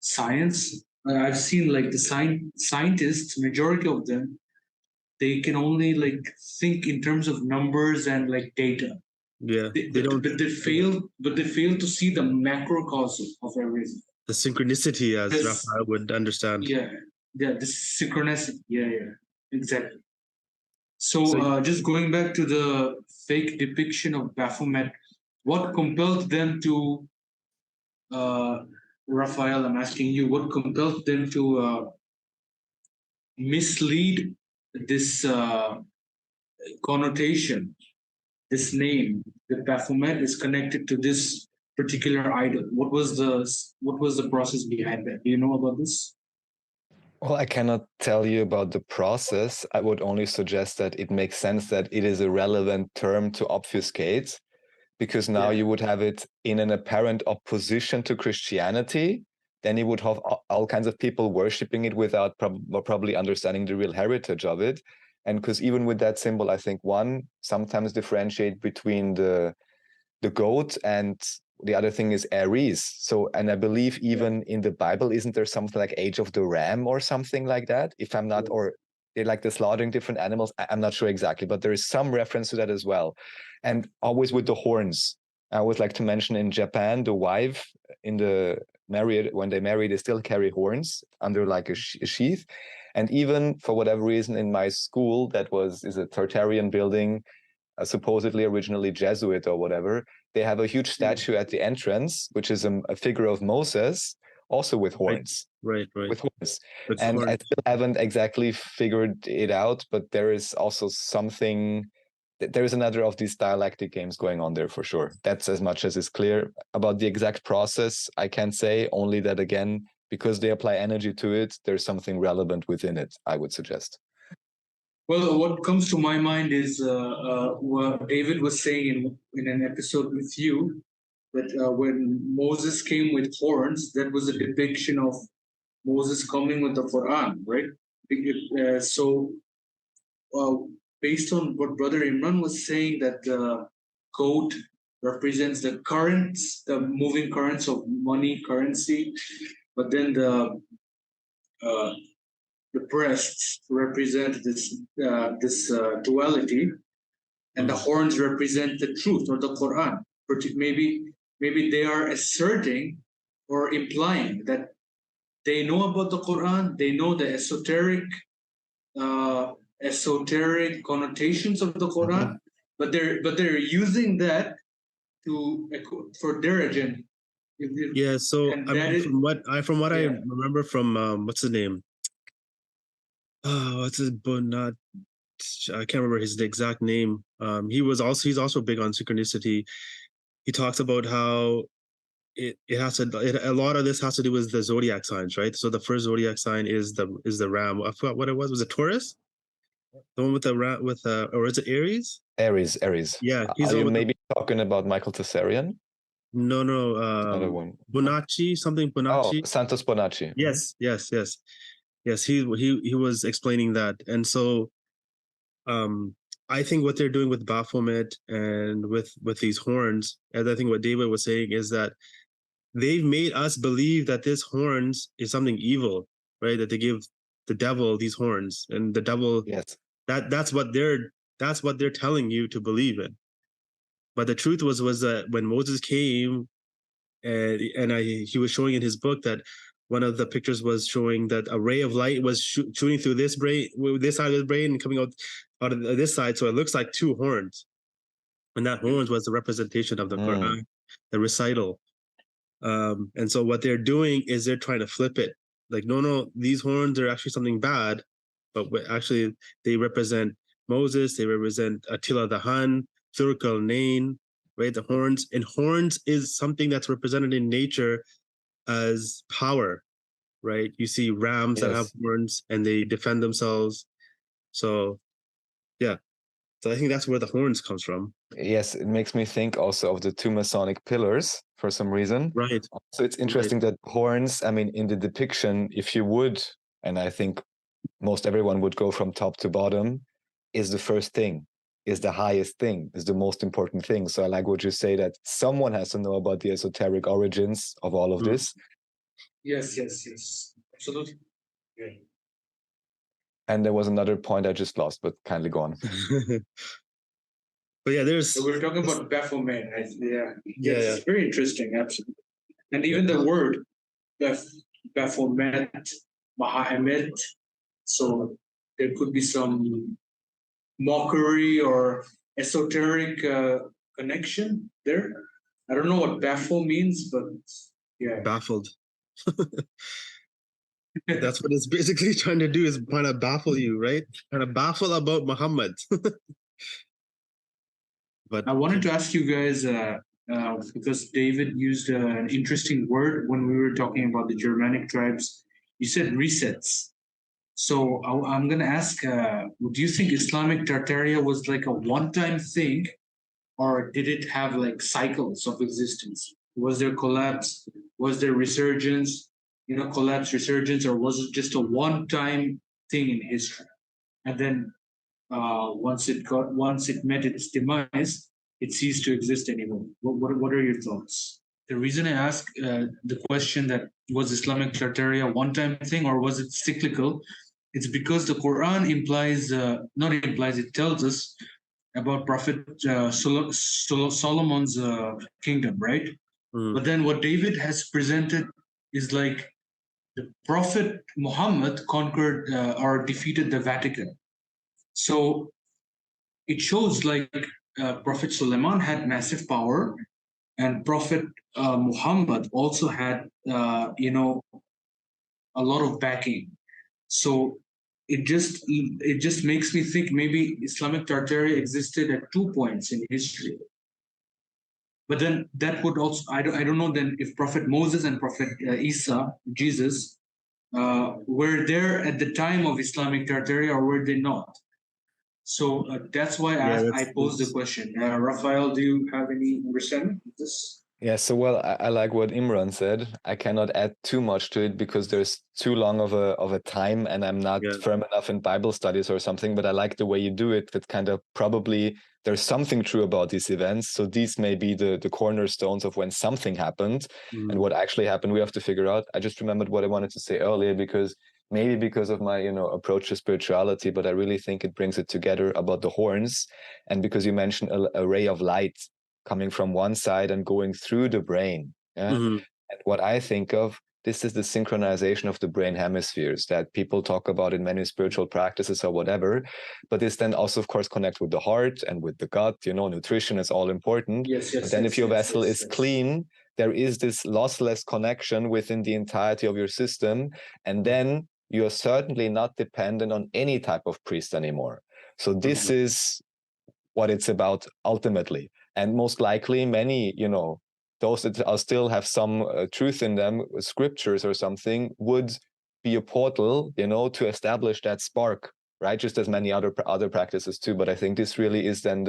Speaker 3: science, I've seen the scientists, majority of them, they can only think in terms of numbers and data.
Speaker 1: Yeah,
Speaker 3: but they fail to see the macrocosm of everything.
Speaker 1: The synchronicity, as Raphael would understand.
Speaker 3: Yeah, the synchronicity. Yeah, exactly. So just going back to the fake depiction of Baphomet, what compelled them to, Raphael, I'm asking you, what compelled them to mislead this connotation, this name, that Baphomet is connected to this particular idol? What was the process behind that? Do you know about this?
Speaker 2: Well, I cannot tell you about the process. I would only suggest that it makes sense that it is a relevant term to obfuscate, because now you would have it in an apparent opposition to Christianity. Then you would have all kinds of people worshipping it without probably understanding the real heritage of it. And because even with that symbol, I think one sometimes differentiate between the goat and the other thing is Aries. So, and I believe even in the Bible, isn't there something like Age of the Ram or something like that? If I'm not, or they like the slaughtering different animals. I'm not sure exactly, but there is some reference to that as well. And always with the horns. I always like to mention in Japan, the wife in the married, when they marry, they still carry horns under like a sheath. And even for whatever reason in my school, is a Tartarian building, supposedly originally Jesuit or whatever, they have a huge statue at the entrance, which is a figure of Moses, also with horns.
Speaker 1: Right.
Speaker 2: With horns.
Speaker 1: With
Speaker 2: and
Speaker 1: horns.
Speaker 2: I still haven't exactly figured it out, but there is also something, there is another of these dialectic games going on there for sure. That's as much as is clear. About the exact process, I can't say, only that again, because they apply energy to it, there's something relevant within it, I would suggest.
Speaker 3: Well, what comes to my mind is what David was saying in an episode with you, that when Moses came with horns, that was a depiction of Moses coming with the Quran, right? Based on what Brother Imran was saying, that the goat represents the currents, the moving currents of money, currency, but then the breasts represent this duality, and the horns represent the truth or the Quran. Maybe they are asserting or implying that they know about the Quran, they know the esoteric connotations of the Quran, but they're using that for their agenda.
Speaker 1: Yeah. So I mean, from what I remember from what's his name? What's his not? I can't remember his exact name. He's also big on synchronicity. He talks about how a lot of this has to do with the zodiac signs, right? So the first zodiac sign is the ram. I forgot what it was. Was it Taurus? The one with the ram or is it Aries?
Speaker 2: Aries.
Speaker 1: Yeah,
Speaker 2: Are you maybe talking about Michael Tessarian?
Speaker 1: No.
Speaker 2: Another one.
Speaker 1: Bonacci, something Bonacci.
Speaker 2: Oh, Santos Bonacci.
Speaker 1: Yes. He was explaining that, and so I think what they're doing with Baphomet and with these horns, and I think what David was saying is that they've made us believe that this horns is something evil, right? That they give the devil these horns, and the devil.
Speaker 2: Yes.
Speaker 1: That's what they're telling you to believe in. But the truth was that when Moses came, and he was showing in his book that one of the pictures was showing that a ray of light was shooting through this side of the brain and coming out of this side. So it looks like two horns. And that horns was the representation of the Quran, the recital. And so what they're doing is they're trying to flip it. Like, no, these horns are actually something bad, but actually they represent Moses, they represent Attila the Hun, Thurk al-Nain, right? The horns. And horns is something that's represented in nature as power, right? You see rams that have horns and they defend themselves. So, yeah. So I think that's where the horns comes from.
Speaker 2: Yes, it makes me think also of the two Masonic pillars for some reason.
Speaker 1: Right.
Speaker 2: So it's interesting that horns, I mean, in the depiction, if you would, and I think most everyone would go from top to bottom, is the first thing, is the highest thing, is the most important thing. So I like what you say, that someone has to know about the esoteric origins of all of this.
Speaker 3: Yes. Absolutely. Yeah.
Speaker 2: And there was another point I just lost, but kindly go on.
Speaker 1: But yeah,
Speaker 3: So we're talking about Baphomet. It's very interesting, absolutely. And even the word Baphomet, Mahomet, so there could be some mockery or esoteric connection there. I don't know what baffle means, but yeah.
Speaker 1: Baffled. That's what it's basically trying to do, is trying to baffle you, right? Trying to baffle about Muhammad. But
Speaker 3: I wanted to ask you guys, because David used an interesting word when we were talking about the Germanic tribes. You said resets. So I'm going to ask, do you think Islamic Tartaria was like a one-time thing, or did it have like cycles of existence? Was there collapse? Was there resurgence? Collapse, resurgence, or was it just a one-time thing in history? And then once it met its demise, it ceased to exist anymore. What are your thoughts? The reason I ask the question that was Islamic Tartaria a one-time thing or was it cyclical? It's because the Quran it tells us about Prophet Solomon's kingdom, right? But then what David has presented is like the Prophet Muhammad conquered or defeated the Vatican. So it shows like Prophet Suleiman had massive power, and Prophet Muhammad also had, a lot of backing. So it just makes me think maybe Islamic Tartaria existed at 2 points in history. But then that would also, I don't know then if Prophet Moses and Prophet Isa, Jesus, were there at the time of Islamic Tartaria or were they not? So that's why I posed the question. Raphael, do you have any understanding of this?
Speaker 2: Yeah, so well, I like what Imran said. I cannot add too much to it because there's too long of a time and I'm not firm enough in Bible studies or something, but I like the way you do it. That kind of probably there's something true about these events. So these may be the cornerstones of when something happened and what actually happened, we have to figure out. I just remembered what I wanted to say earlier because maybe because of my, approach to spirituality, but I really think it brings it together about the horns. And because you mentioned a ray of light coming from one side and going through the brain. Yeah? And what I think of, this is the synchronization of the brain hemispheres that people talk about in many spiritual practices or whatever. But this then also, of course, connects with the heart and with the gut. Nutrition is all important. But then if your vessel is clean, there is this lossless connection within the entirety of your system. And then you're certainly not dependent on any type of priest anymore. So this is what it's about ultimately. And most likely many, those that still have some truth in them, scriptures or something, would be a portal, to establish that spark, right? Just as many other practices too. But I think this really is then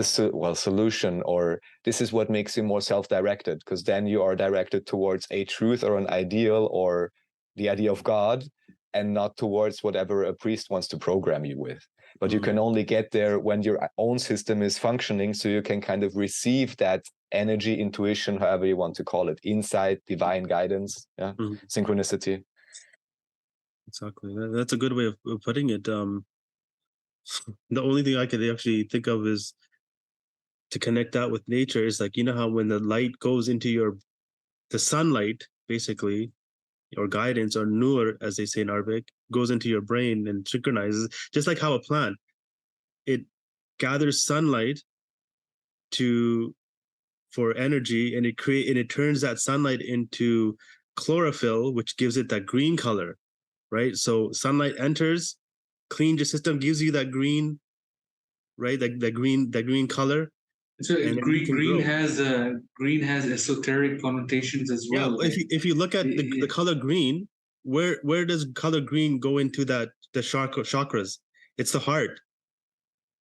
Speaker 2: solution, or this is what makes you more self-directed, because then you are directed towards a truth or an ideal or the idea of God, and not towards whatever a priest wants to program you with. But you can only get there when your own system is functioning, so you can kind of receive that energy, intuition, however you want to call it, insight, divine guidance, synchronicity.
Speaker 1: Exactly. That's a good way of putting it. The only thing I could actually think of is to connect that with nature is like, how when the light goes into the sunlight, basically, or guidance, or nur, as they say in Arabic, goes into your brain and synchronizes, just like how a plant, it gathers sunlight for energy, and it turns that sunlight into chlorophyll, which gives it that green color, right? So sunlight enters, cleans your system, gives you that green, right? That green color.
Speaker 3: So green has esoteric connotations as well.
Speaker 1: Yeah, if you look at the color green, where does color green go into the chakras? It's the heart.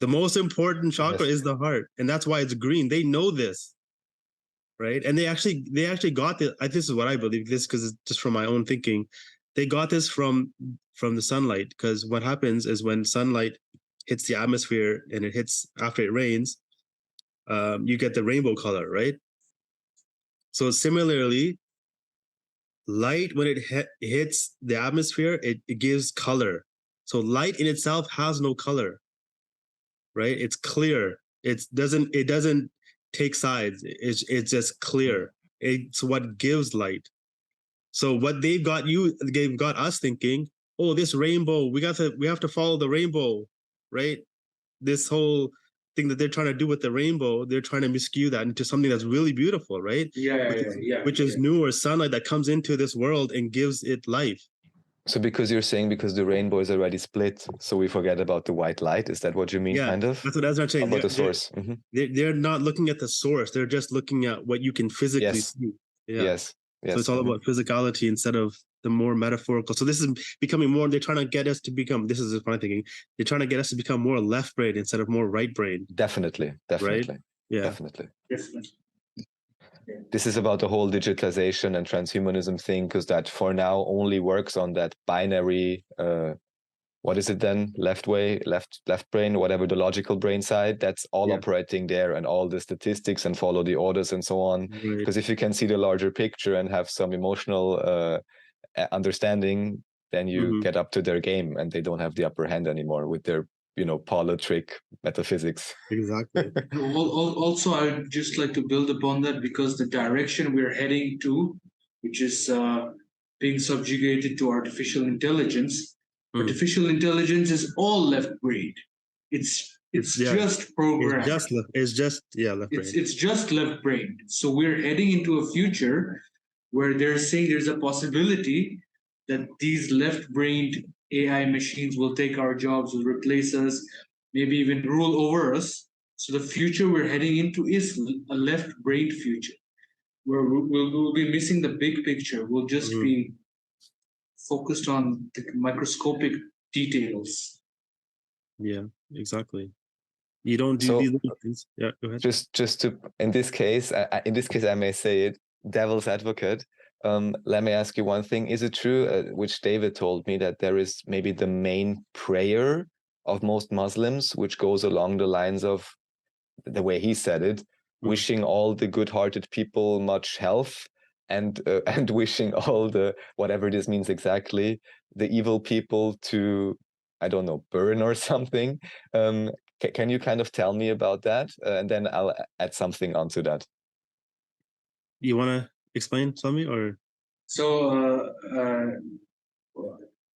Speaker 1: The most important chakra is the heart, and that's why it's green. They know this, right? And they actually got this. This is what I believe. This because it's just from my own thinking. They got this from the sunlight, because what happens is when sunlight hits the atmosphere and it hits after it rains, you get the rainbow color, right? So similarly, light, when it hits the atmosphere, it gives color. So light in itself has no color, right? It's clear. It doesn't take sides. It's just clear. It's what gives light. So what they've got us thinking, oh, this rainbow, we have to follow the rainbow, right? This whole thing that they're trying to do with the rainbow, they're trying to miscue that into something that's really beautiful, right? Which is new, or sunlight that comes into this world and gives it life.
Speaker 2: So because you're saying because the rainbow is already split, so we forget about the white light. Is that what you mean? Kind of.
Speaker 1: That's what I'm saying.
Speaker 2: About the source.
Speaker 1: They're not looking at the source. They're just looking at what you can physically see. Yeah.
Speaker 2: Yes.
Speaker 1: So it's all about physicality instead of the more metaphorical. So this is becoming more, they're trying to get us to become, this is what I'm thinking, they're trying to get us to become more left brain instead of more right brain.
Speaker 2: Definitely.
Speaker 1: Right? Yeah.
Speaker 2: Definitely. This is about the whole digitalization and transhumanism thing, because that for now only works on that binary, what is it then? Left brain, whatever, the logical brain side, that's all operating there, and all the statistics and follow the orders and so on. Because if you can see the larger picture and have some emotional understanding, then you get up to their game, and they don't have the upper hand anymore with their, politric metaphysics.
Speaker 1: Exactly.
Speaker 3: Also, I would just like to build upon that, because the direction we're heading to, which is being subjugated to artificial intelligence, artificial intelligence is all left-brained. It's just programmed.
Speaker 1: It's just left-brained.
Speaker 3: It's just left-brained. So we're heading into a future where they're saying there's a possibility that these left-brained AI machines will take our jobs, will replace us, maybe even rule over us. So the future we're heading into is a left-brained future, where we'll be missing the big picture. We'll just be focused on the microscopic details.
Speaker 1: Yeah, exactly. You don't do these little things. Yeah, go ahead.
Speaker 2: Just to, in this case, I may say it, devil's advocate. Let me ask you one thing. Is it true, which David told me, that there is maybe the main prayer of most Muslims, which goes along the lines of, the way he said it, wishing all the good-hearted people much health, and wishing all the, whatever this means exactly, the evil people to, I don't know, burn or something. Can you kind of tell me about that? And then I'll add something onto that.
Speaker 1: You want to explain, Sami, or?
Speaker 3: So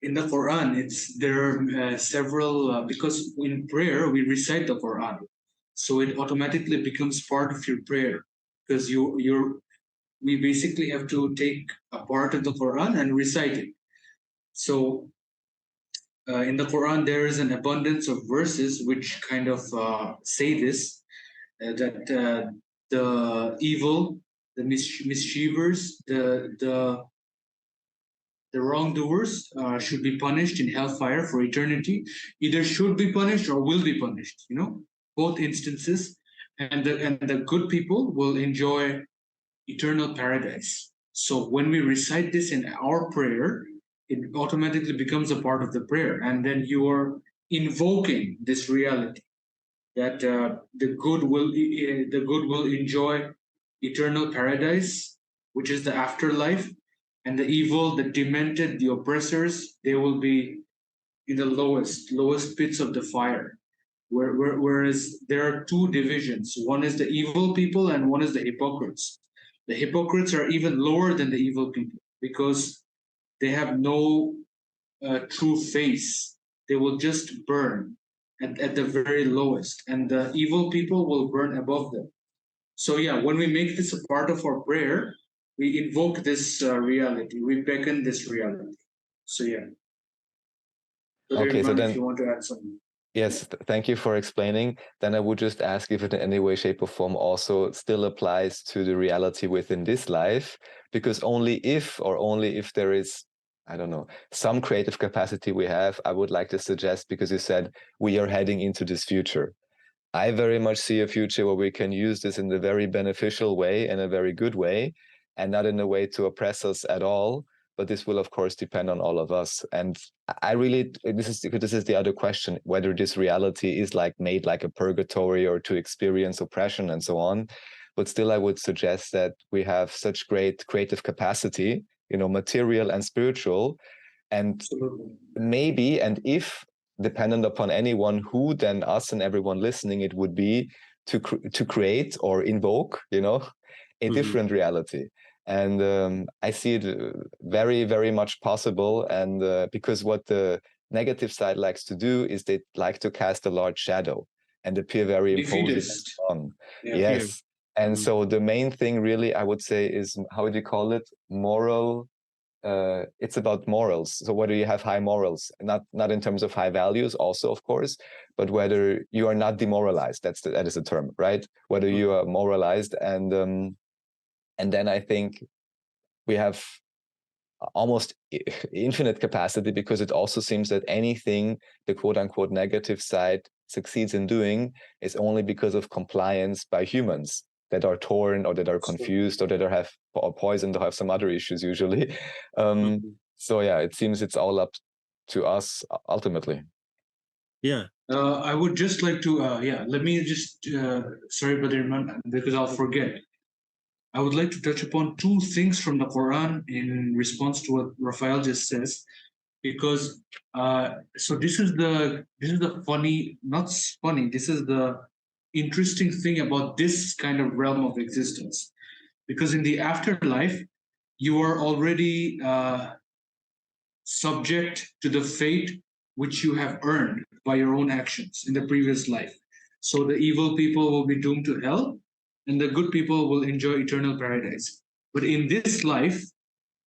Speaker 3: in the Quran, there are several, because in prayer we recite the Quran, so it automatically becomes part of your prayer, because we basically have to take a part of the Quran and recite it. So in the Quran, there is an abundance of verses which kind of say this, that the evil, the mischievers, the wrongdoers should be punished in hellfire for eternity. Either should be punished or will be punished. Both instances, and the good people will enjoy eternal paradise. So when we recite this in our prayer, it automatically becomes a part of the prayer, and then you are invoking this reality that the good will enjoy eternal paradise, which is the afterlife, and the evil, the demented, the oppressors, they will be in the lowest pits of the fire. Whereas there are two divisions. One is the evil people and one is the hypocrites. The hypocrites are even lower than the evil people, because they have no true face. They will just burn at the very lowest, and the evil people will burn above them. So yeah, when we make this a part of our prayer, we invoke this reality. We beckon this reality. So yeah. So
Speaker 2: okay, so then,
Speaker 3: if you want to add something.
Speaker 2: Yes, thank you for explaining. Then I would just ask if it in any way, shape, or form also still applies to the reality within this life, because only if there is, I don't know, some creative capacity we have, I would like to suggest, because you said we are heading into this future. I very much see a future where we can use this in a very beneficial way, in a very good way, and not in a way to oppress us at all. But this will, of course, depend on all of us. And I really, this is the other question, whether this reality is made like a purgatory, or to experience oppression and so on. But still, I would suggest that we have such great creative capacity, material and spiritual. And maybe, and if dependent upon anyone, who then us and everyone listening, it would be to create or invoke, a different reality. And I see it very, very much possible. And because what the negative side likes to do is they like to cast a large shadow and appear very imposing and strong. Yeah. Yes. And so the main thing really, I would say, is, how do you call it? Moral. It's about morals. So whether you have high morals, not in terms of high values, also of course, but whether you are not demoralized. That is the term, right? Whether you are moralized, and then I think we have almost infinite capacity, because it also seems that anything the quote-unquote negative side succeeds in doing is only because of compliance by humans that are torn or that are confused or that are poisoned or have some other issues usually. So yeah, it seems it's all up to us ultimately.
Speaker 1: Yeah.
Speaker 3: I would just like to, let me just, sorry, Brother Iman, because I'll forget. I would like to touch upon two things from the Quran in response to what Raphael just says, because so this is the funny, not funny. This is the interesting thing about this kind of realm of existence, because in the afterlife, you are already subject to the fate which you have earned by your own actions in the previous life. So the evil people will be doomed to hell, and the good people will enjoy eternal paradise. But in this life,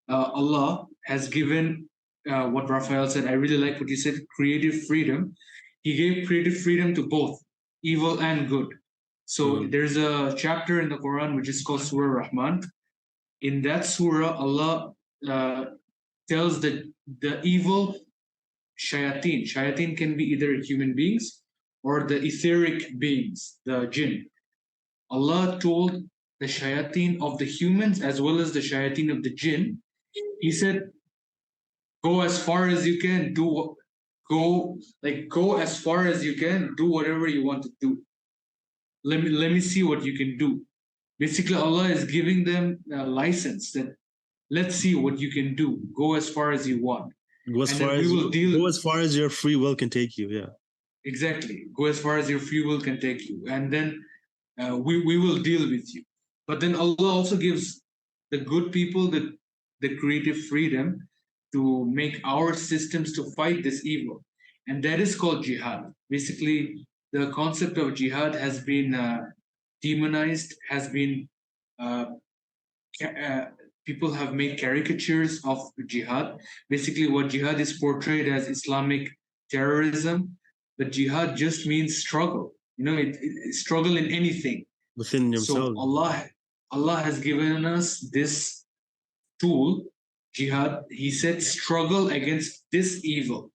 Speaker 3: Allah has given what Raphael said. I really like what he said, creative freedom. He gave creative freedom to both evil and good. So there's a chapter in the Quran which is called Surah Rahman. In that surah, Allah tells that the evil shayateen can be either human beings or the etheric beings, the jinn. Allah told the shayateen of the humans as well as the shayateen of the jinn, He said, go as far as you can, go as far as you can, do whatever you want to do. Let me see what you can do. Basically, Allah is giving them a license that let's see what you can do. Go as far as you want.
Speaker 1: Go as far as your free will can take you. Yeah.
Speaker 3: Exactly. Go as far as your free will can take you, and then we will deal with you. But then Allah also gives the good people the creative freedom to make our systems to fight this evil, and that is called jihad. Basically, the concept of jihad has been demonized, has been people have made caricatures of jihad. Basically, what jihad is portrayed as Islamic terrorism, but jihad just means struggle. It struggle in anything
Speaker 1: within yourself.
Speaker 3: So Allah has given us this tool, jihad. He said, struggle against this evil,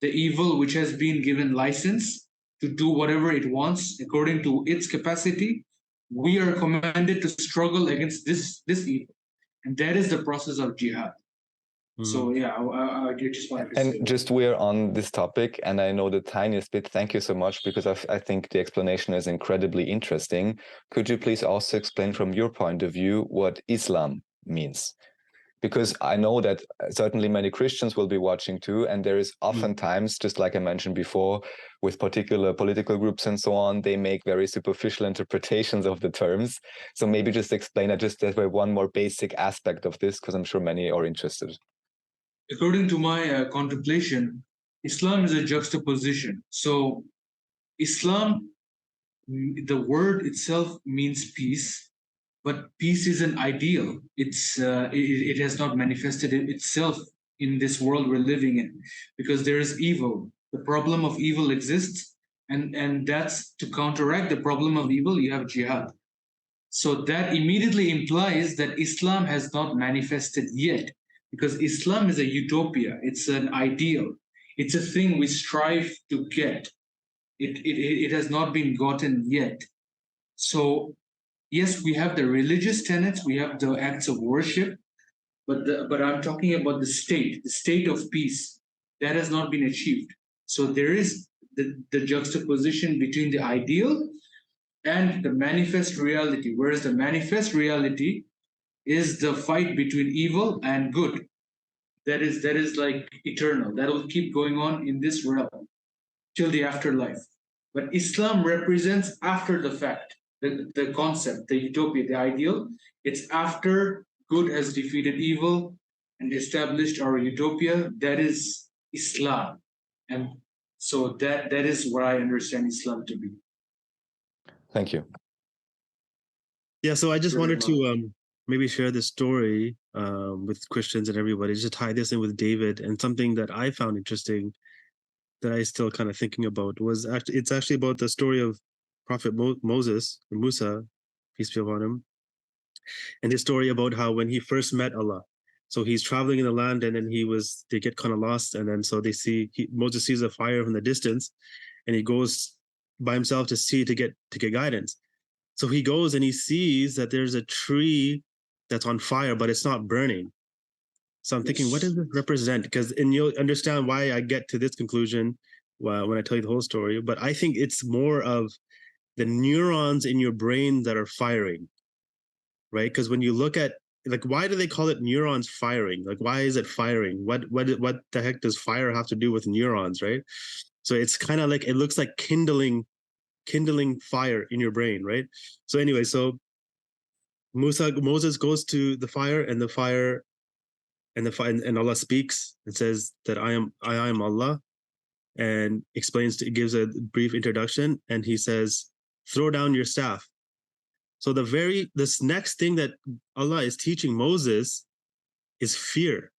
Speaker 3: the evil which has been given license to do whatever it wants according to its capacity. We are commanded to struggle against this evil, and that is the process of jihad. So yeah, I just wanted to say.
Speaker 2: And just we're on this topic, and I know the tiniest bit. Thank you so much, because I think the explanation is incredibly interesting. Could you please also explain from your point of view what Islam means? Because I know that certainly many Christians will be watching too, and there is oftentimes, just like I mentioned before, with particular political groups and so on, they make very superficial interpretations of the terms. So maybe just explain that, just as one more basic aspect of this, because I'm sure many are interested.
Speaker 3: According to my contemplation, Islam is a juxtaposition. So Islam, the word itself means peace, but peace is an ideal. It has not manifested itself in this world we're living in, because there is evil. The problem of evil exists, and that's to counteract the problem of evil, you have jihad. So that immediately implies that Islam has not manifested yet, because Islam is a utopia. It's an ideal. It's a thing we strive to get. It has not been gotten yet. So yes, we have the religious tenets, we have the acts of worship, but I'm talking about the state of peace that has not been achieved. So there is the juxtaposition between the ideal and the manifest reality, whereas the manifest reality is the fight between evil and good. That is like eternal. That will keep going on in this realm till the afterlife. But Islam represents after the fact, the concept, the utopia, the ideal. It's after good has defeated evil and established our utopia. That is Islam. And so that is what I understand Islam to be.
Speaker 2: Thank you.
Speaker 1: Yeah, so I just wanted to maybe share this story with Christians and everybody, just tie this in with David. And something that I found interesting that I still kind of thinking about was it's actually about the story of Prophet Moses, or Musa, peace be upon him, and his story about how when he first met Allah. So he's traveling in the land, and then they get kind of lost, and then so Moses sees a fire from the distance, and he goes by himself to get guidance. So he goes and he sees that there's a tree that's on fire, but it's not burning. So I'm thinking, what does this represent? And you'll understand why I get to this conclusion when I tell you the whole story. But I think it's more of the neurons in your brain that are firing, right? Because when you look at, like, why do they call it neurons firing? Like, why is it firing? What the heck does fire have to do with neurons, right? So it's kind of like, it looks like kindling fire in your brain, right? So anyway, so Moses goes to the fire, and the fire, and Allah speaks and says that I am Allah, and gives a brief introduction, and he says, throw down your staff. So this next thing that Allah is teaching Moses is fear,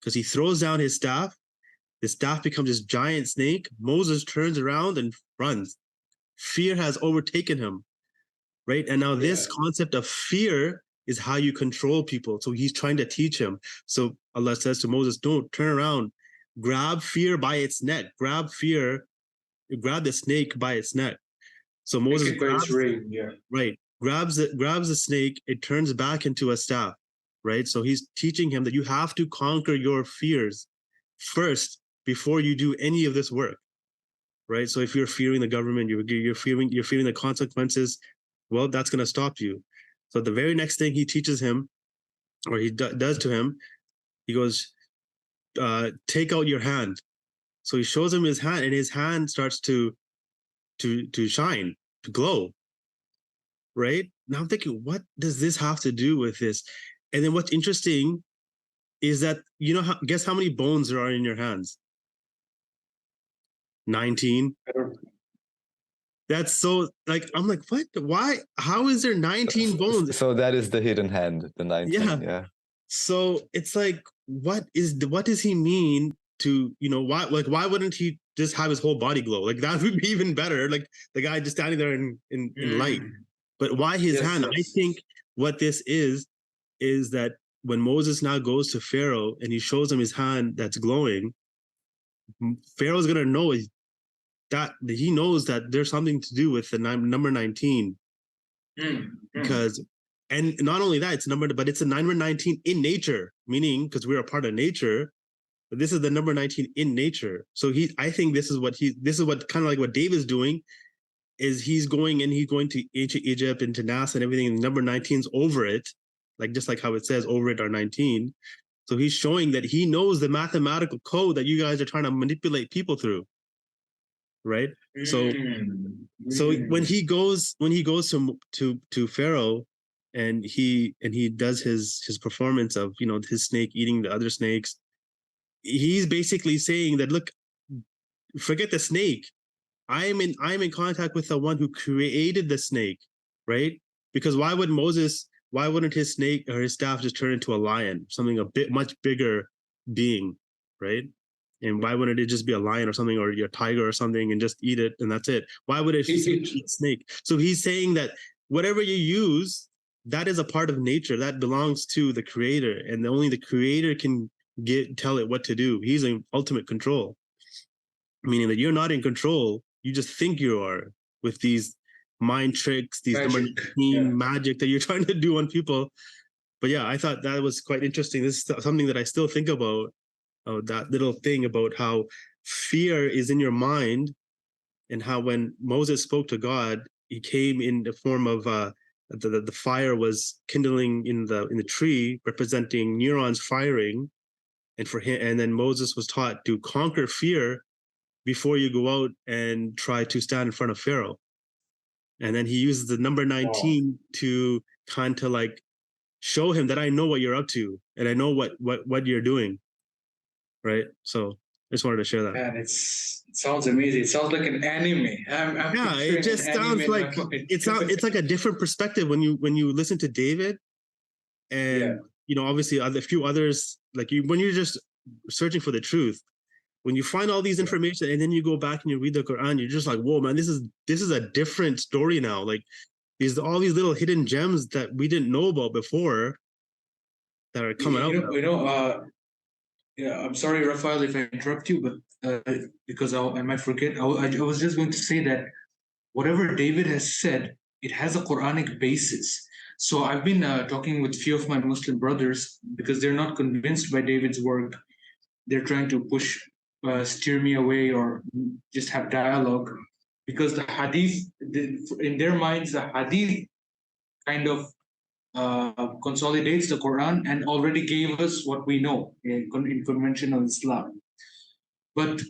Speaker 1: because he throws down his staff. The staff becomes this giant snake. Moses turns around and runs. Fear has overtaken him, right? And now this concept of fear is how you control people. So he's trying to teach him. So Allah says to Moses, don't turn around, grab fear by its neck, grab the snake by its neck. So Moses grabs the snake, it turns back into a staff, right? So he's teaching him that you have to conquer your fears first before you do any of this work, right? So if you're fearing the government, you're fearing the consequences, well, that's going to stop you. So the very next thing he teaches him, or he does to him, he goes, take out your hand. So he shows him his hand, and his hand starts to shine, to glow, right? Now I'm thinking, what does this have to do with this? And then what's interesting is that, guess how many bones there are in your hands? 19. That's so, like, I'm like, what? Why? How is there 19 bones?
Speaker 2: So that is the hidden hand, the 19. Yeah.
Speaker 1: So it's like, what does he mean to, why wouldn't he just have his whole body glow? Like, that would be even better. Like the guy just standing there in light. But why his hand? I think what this is that when Moses now goes to Pharaoh and he shows him his hand that's glowing, Pharaoh's going to know that he knows that there's something to do with the number 19. Because, and not only that, it's numbered, but it's a number 19 in nature, meaning because we're a part of nature, but this is the number 19 in nature. So I think this is what kind of like what David's doing, is he's going to ancient Egypt and to Nas and everything, and number 19's over it, like just like how it says over it are 19. So he's showing that he knows the mathematical code that you guys are trying to manipulate people through, right? So when he goes to Pharaoh, and he does his performance of his snake eating the other snakes, he's basically saying that, look, forget the snake. I'm in contact with the one who created the snake, right? Because why wouldn't his snake or his staff just turn into a lion, something a bit much bigger being, right? And why wouldn't it just be a lion or something, or your tiger or something, and just eat it and that's it? Why would it eat snake? So he's saying that whatever you use, that is a part of nature that belongs to the creator, and only the creator can tell it what to do. He's in ultimate control, meaning that you're not in control. You just think you are with these mind tricks, these magic that you're trying to do on people. But yeah, I thought that was quite interesting. This is something that I still think about, that little thing about how fear is in your mind, and how when Moses spoke to God, he came in the form of the fire was kindling in the tree, representing neurons firing, and for him, and then Moses was taught to conquer fear before you go out and try to stand in front of Pharaoh. And then he uses the number 19 to kind of like show him that I know what you're up to, and I know what you're doing, right? So I just wanted to share that.
Speaker 3: Man, it sounds amazing. It sounds like an anime.
Speaker 1: It just sounds like it's like a different perspective when you listen to David, and obviously a few others, like when you're just searching for the truth. When you find all these information and then you go back and you read the Quran, you're just like, whoa, man, this is a different story now. Like all these little hidden gems that we didn't know about before that are coming out.
Speaker 3: Yeah, I'm sorry, Raphael, if I interrupt you, but because I might forget. I was just going to say that whatever David has said, it has a Quranic basis. So I've been talking with few of my Muslim brothers because they're not convinced by David's work. They're trying to steer me away or just have dialogue because the hadith, in their minds, the hadith kind of consolidates the Quran and already gave us what we know in conventional Islam. But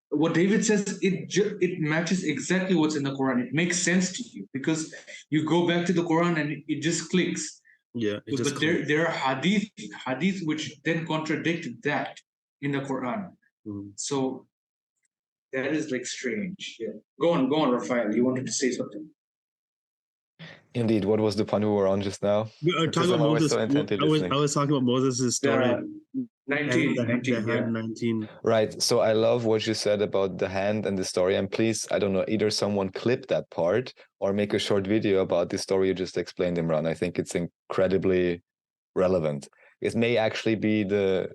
Speaker 3: what David says, it matches exactly what's in the Quran. It makes sense to you because you go back to the Quran and it just clicks.
Speaker 1: Yeah,
Speaker 3: but there are hadith which then contradict that in the Quran. So that is like strange. Yeah. Go on, Raphael. You wanted to say something.
Speaker 2: Indeed, what was the point we were on just now?
Speaker 1: We are talking about Moses. I was talking about Moses' story. 19.
Speaker 2: Right. So I love what you said about the hand and the story. And please, I don't know, either someone clip that part or make a short video about the story you just explained, Imran. I think it's incredibly relevant. It may actually be the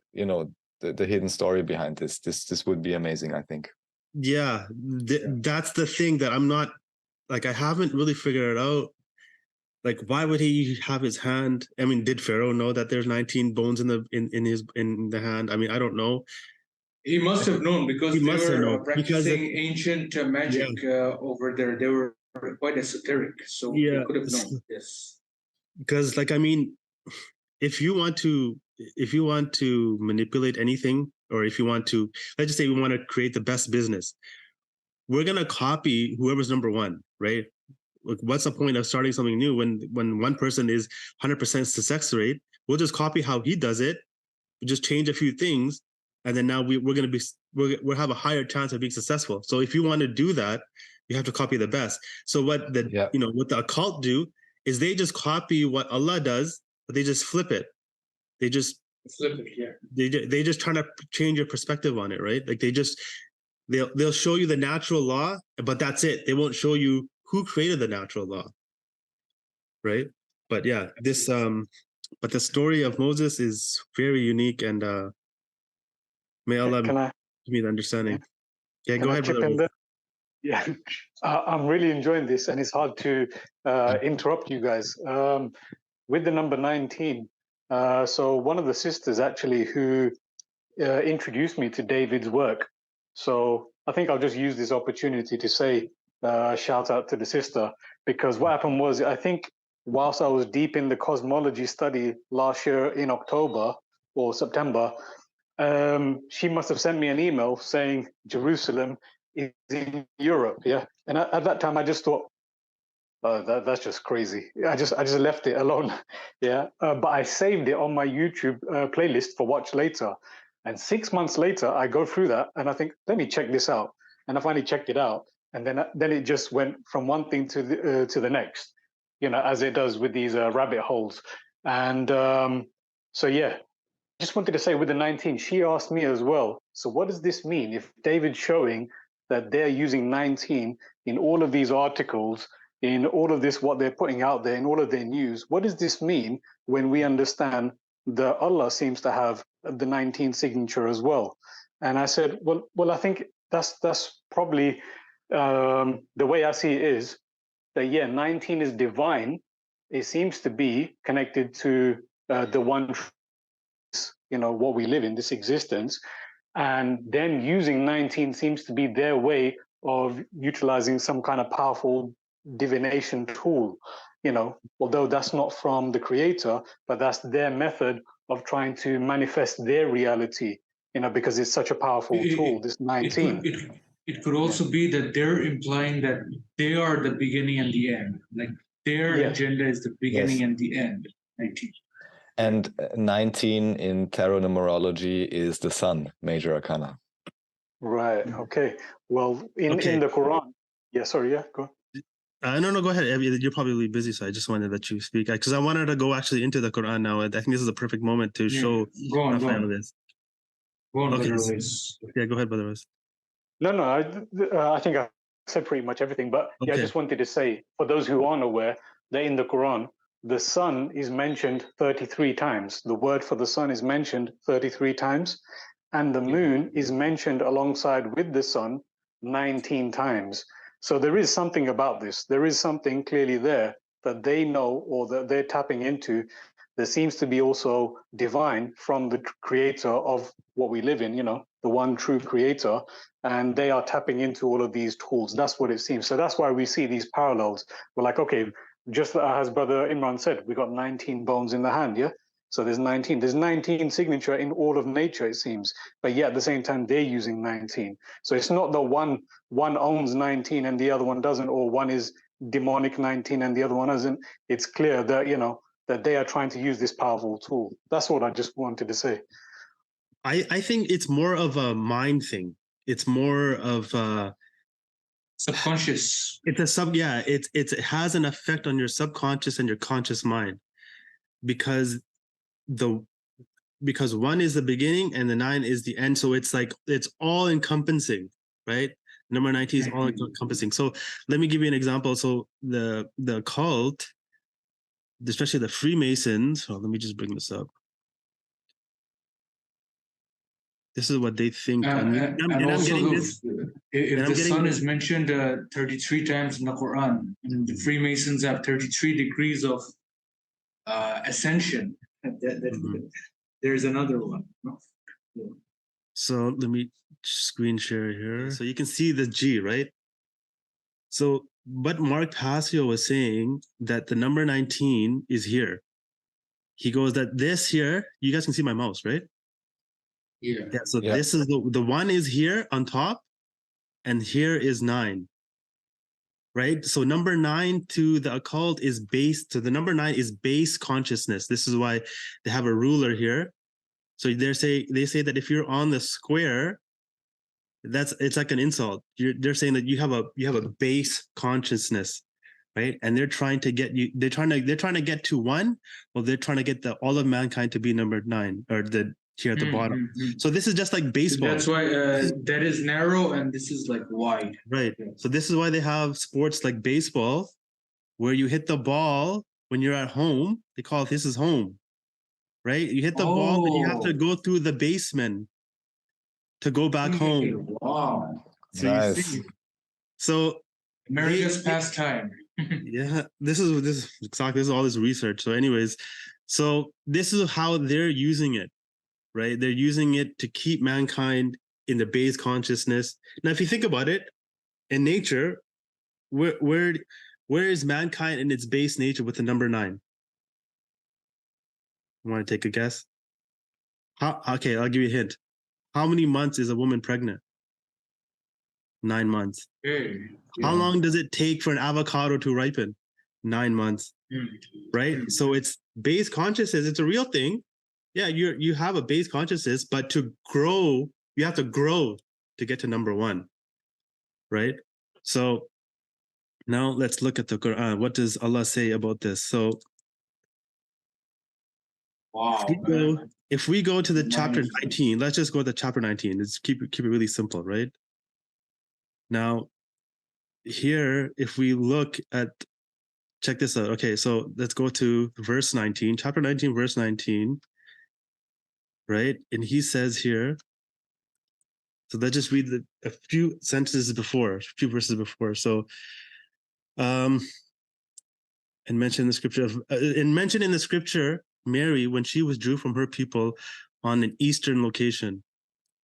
Speaker 2: hidden story behind this. This would be amazing, I think.
Speaker 1: Yeah, that's the thing that I'm not, like, I haven't really figured it out. Like, why would he have his hand? I mean, did Pharaoh know that there's 19 bones in the hand? I mean, I don't know.
Speaker 3: He must have known because they were practicing ancient magic over there. They were quite esoteric, so he could have known. Yes,
Speaker 1: because, like, I mean, if you want to manipulate anything, or if you want to, let's just say we want to create the best business, we're gonna copy whoever's number one, right? Like, what's the point of starting something new when one person is 100% success rate? We'll just copy how he does it. We just change a few things, and then now we'll have a higher chance of being successful. So if you want to do that, you have to copy the best. So what the occult do is they just copy what Allah does, but they just flip it. They just
Speaker 3: flip it. Yeah.
Speaker 1: They just try to change your perspective on it, right? Like they'll show you the natural law, but that's it. They won't show you who created the natural law, right? But yeah, but the story of Moses is very unique, and may Allah give me the understanding. Yeah, go ahead, brother.
Speaker 4: Yeah, I'm really enjoying this, and it's hard to interrupt you guys. With the number 19, so one of the sisters actually who introduced me to David's work. So I think I'll just use this opportunity to say shout out to the sister, because what happened was, I think whilst I was deep in the cosmology study last year in October or September, she must have sent me an email saying Jerusalem is in Europe. Yeah. And at that time I just thought, that's just crazy. I just left it alone. Yeah. But I saved it on my YouTube playlist for watch later. And 6 months later, I go through that and I think, let me check this out. And I finally checked it out. And then it just went from one thing to the next, as it does with these rabbit holes. And so, yeah, just wanted to say with the 19, she asked me as well, so what does this mean? If David's showing that they're using 19 in all of these articles, in all of this, what they're putting out there, in all of their news, what does this mean when we understand that Allah seems to have the 19 signature as well? And I said, well, I think that's probably the way I see it is that, yeah, 19 is divine. It seems to be connected to the one, what we live in, this existence. And then using 19 seems to be their way of utilizing some kind of powerful divination tool, although that's not from the creator, but that's their method of trying to manifest their reality, because it's such a powerful tool, this 19.
Speaker 3: It could also be that they're implying that they are the beginning and the end. Like their agenda is the beginning and the end. 19.
Speaker 2: And 19 in tarot numerology is the sun, major arcana.
Speaker 4: Right. Okay. Well, in the Quran. Yeah. Sorry. Yeah. Go on.
Speaker 1: No, go ahead. You're probably busy, so I just wanted to let you speak because I wanted to go actually into the Quran now. I think this is a perfect moment to show Raphael this.
Speaker 3: Go on, Brother
Speaker 1: Ruiz. Yeah, go ahead, Brother Ruiz.
Speaker 4: No, I think I said pretty much everything, but I just wanted to say, for those who aren't aware, that in the Quran, the sun is mentioned 33 times. The word for the sun is mentioned 33 times, and the moon is mentioned alongside with the sun 19 times. So there is something about this. There is something clearly there that they know or that they're tapping into. There seems to be also divine from the creator of what we live in, the one true creator, and they are tapping into all of these tools. That's what it seems. So that's why we see these parallels. We're like, okay, just as Brother Imran said, we got 19 bones in the hand, yeah? So there's 19. There's 19 signature in all of nature, it seems. But yet at the same time, they're using 19. So it's not that one owns 19 and the other one doesn't, or one is demonic 19 and the other one isn't. It's clear that, that they are trying to use this powerful tool. That's what I just wanted to say.
Speaker 1: I think it's more of a mind thing. It's more of
Speaker 3: subconscious.
Speaker 1: It's it has an effect on your subconscious and your conscious mind, because one is the beginning and the 9 is the end. So it's like it's all encompassing, right? Number 19 is all encompassing. So let me give you an example. So the occult, especially the Freemasons. Let me just bring this up. This is what they think.
Speaker 3: And also, if the sun is mentioned 33 times in the Quran, and the Freemasons have 33 degrees of ascension, there's another one. Yeah.
Speaker 1: So let me screen share here. So you can see the G, right? So, but Mark Passio was saying that the number 19 is here. He goes that this here, you guys can see my mouse, right?
Speaker 3: Yeah.
Speaker 1: So this is the 1 is here on top, and here is 9. Right? So number 9 to the occult is base, to the number 9 is base consciousness. This is why they have a ruler here. So they say that if you're on the square, it's like an insult. They're saying that you have a base consciousness, right? And they're trying to get you. They're trying to get to 1, or they're trying to get all of mankind to be number 9, or the here at the bottom. So this is just like baseball.
Speaker 3: That's why that is narrow and this is like wide.
Speaker 1: Right. So this is why they have sports like baseball, where you hit the ball when you're at home. They call it, this is home. Right? You hit the ball and you have to go through the basement to go back home.
Speaker 3: Wow.
Speaker 1: So
Speaker 2: nice.
Speaker 1: you see. So
Speaker 3: America's pastime.
Speaker 1: Yeah, this is exactly, this is all this research. So anyways, so this is how they're using it, right? They're using it to keep mankind in the base consciousness. Now, if you think about it, in nature, where is mankind in its base nature with the number 9? Want to take a guess? Okay, I'll give you a hint. How many months is a woman pregnant? 9 months. How long does it take for an avocado to ripen? 9 months. Right? So it's base consciousness. It's a real thing. Yeah, you have a base consciousness, but to grow, you have to grow to get to number 1. Right? So now let's look at the Quran. What does Allah say about this? So if we go to the chapter 19, let's just go to chapter 19. Let's keep it really simple, right? Now, here, if we look at, check this out. Okay, so let's go to verse 19, chapter 19, verse 19, right? And he says here, so let's just read a few sentences before, a few verses before. So, and mention in the scripture, Mary, when she withdrew from her people on an eastern location,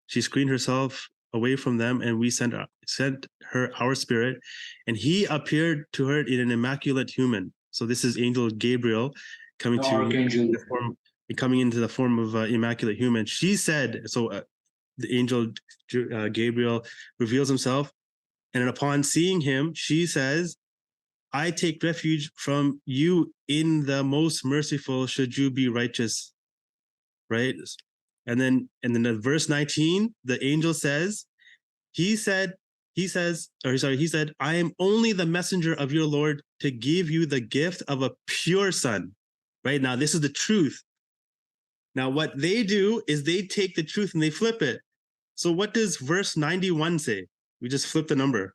Speaker 1: she screened herself away from them, and we sent her our spirit, and he appeared to her in an immaculate human. So this is Angel Gabriel coming into the form of immaculate human. She said, so the angel Gabriel reveals himself, and upon seeing him, she says, I take refuge from you in the most merciful, should you be righteous. Right? And then in verse 19, the angel says, he said, I am only the messenger of your Lord to give you the gift of a pure son. Right? Now, this is the truth. Now, what they do is they take the truth and they flip it. So what does verse 91 say? We just flip the number.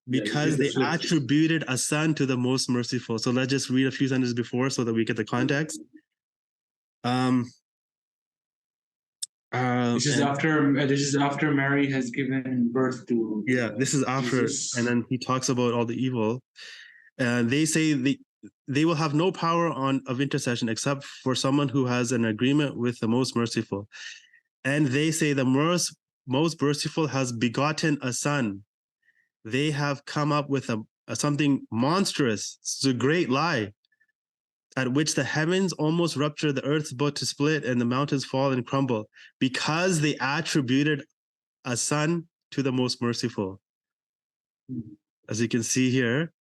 Speaker 1: because they attributed a son to the most merciful. So let's just read a few sentences before so that we get the context.
Speaker 3: This is after Mary has given birth to.
Speaker 1: This is after,
Speaker 3: Jesus.
Speaker 1: and then he talks about all the evil, and they say they will have no power of intercession except for someone who has an agreement with the most merciful, and they say the most merciful has begotten a son. They have come up with something monstrous. It's a great lie, at which the heavens almost rupture, the earth's about to split, and the mountains fall and crumble, because they attributed a son to the most merciful. As you can see here.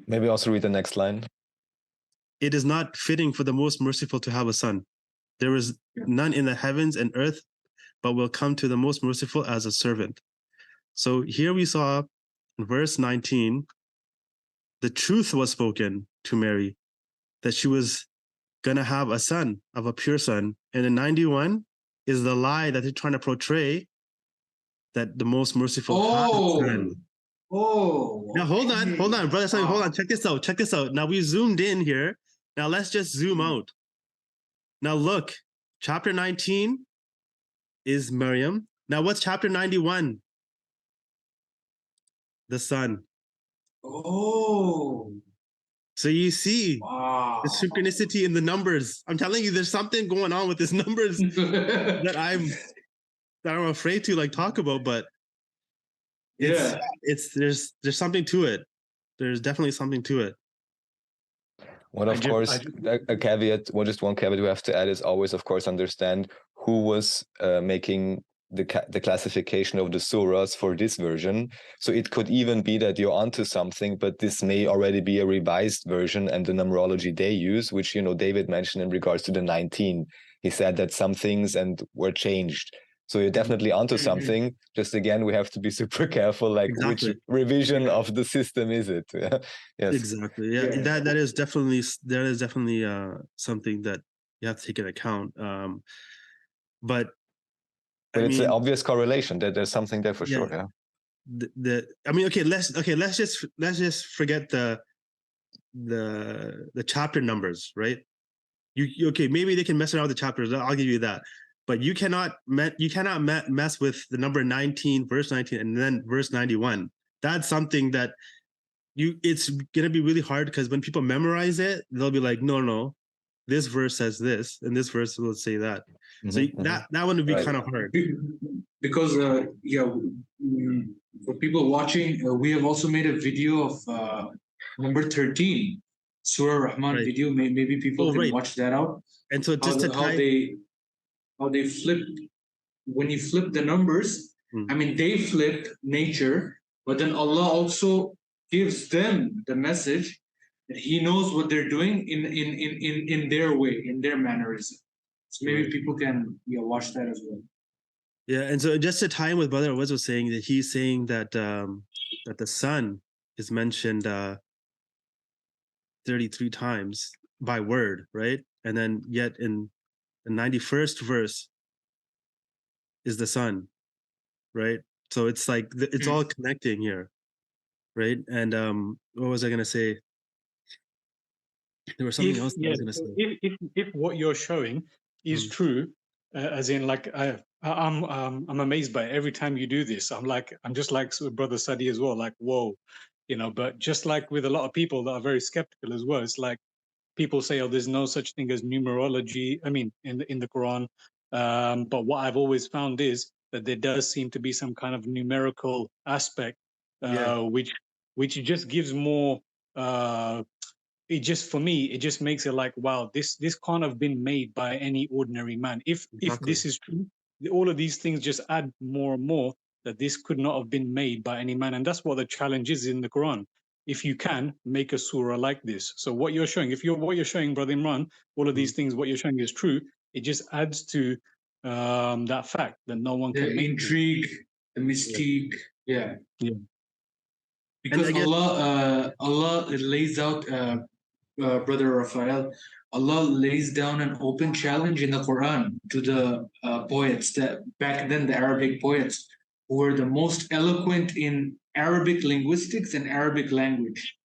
Speaker 2: Maybe also read the next line.
Speaker 1: It is not fitting for the most merciful to have a son. There is none in the heavens and earth, but will come to the most merciful as a servant. So here we saw in verse 19, the truth was spoken to Mary, that she was going to have a son, of a pure son. And in 91 is the lie that they're trying to portray, that the most merciful has a son. Now hold on, brother. Sorry, hold on. Check this out. Now we zoomed in here. Now let's just zoom out. Now look, chapter 19 is Maryam. Now what's chapter 91? The son. So you see the synchronicity in the numbers. I'm telling you, there's something going on with these numbers that I'm afraid to talk about, but there's something to it. There's definitely something to it.
Speaker 2: Well, of course, a caveat, just one caveat we have to add is always, of course, understand who was making the classification of the surahs for this version. So it could even be that you're onto something, but this may already be a revised version, and the numerology they use, which, David mentioned in regards to the 19. He said that some things were changed. So you're definitely onto something. Just again, we have to be super careful, which revision of the system is it? Yes.
Speaker 1: Exactly. Yeah. That is definitely something that you have to take into account. But
Speaker 2: it's an obvious correlation that there's something there for sure. Yeah.
Speaker 1: Let's just forget the chapter numbers, right? Maybe they can mess around with the chapters. I'll give you that. But you cannot mess with the number 19, verse 19, and then verse 91. That's something that it's gonna be really hard, because when people memorize it, they'll be like, no, this verse says this, and this verse will say that. So that one would be kind of hard.
Speaker 3: Because for people watching, we have also made a video of number 13, Surah Rahman video. Maybe people can watch that out.
Speaker 1: And so just
Speaker 3: how they flipped, when you flip the numbers, they flipped nature, but then Allah also gives them the message that He knows what they're doing in their way, in their mannerism. So maybe people can watch that as well.
Speaker 1: Yeah, and so just to tie in with Brother Awaz was saying, that he's saying that that the son is mentioned 33 times by word, right? And then yet in the 91st verse is the son, right? So it's like it's all connecting here, right? And what was I gonna say? There was something else I was gonna say.
Speaker 5: If what you're showing is true, as in I'm amazed by it. Every time you do this. I'm just like Brother Sadi as well. Like, whoa, But just like with a lot of people that are very skeptical as well, it's like people say, oh, there's no such thing as numerology. In the Quran. But what I've always found is that there does seem to be some kind of numerical aspect, which just gives more. For me, it just makes it like, wow, this can't have been made by any ordinary man. If this is true, all of these things just add more and more that this could not have been made by any man. And that's what the challenge is in the Quran. If you can make a surah like this. So what you're showing, what you're showing, Brother Imran, all of these things, what you're showing is true. It just adds to that fact that no one can make
Speaker 3: intrigue, the mystique. Yeah. Because Allah lays out, Brother Raphael, Allah lays down an open challenge in the Quran to the poets, that back then the Arabic poets, who were the most eloquent in Arabic linguistics and Arabic language.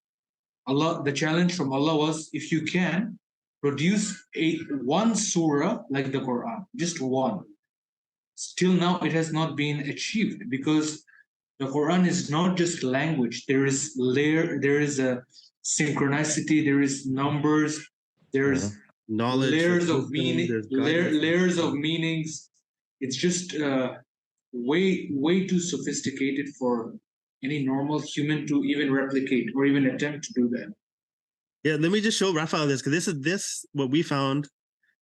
Speaker 3: Allah, the challenge from Allah was, if you can, produce one surah like the Quran, just one. Still now it has not been achieved, because the Quran is not just language. There is a synchronicity, there is numbers, there's
Speaker 1: knowledge,
Speaker 3: layers
Speaker 1: wisdom,
Speaker 3: of meaning,
Speaker 1: there's guidance.
Speaker 3: layers of meanings. It's just way too sophisticated for any normal human to even replicate or even attempt to do that.
Speaker 1: Yeah, let me just show Raphael this, because this what we found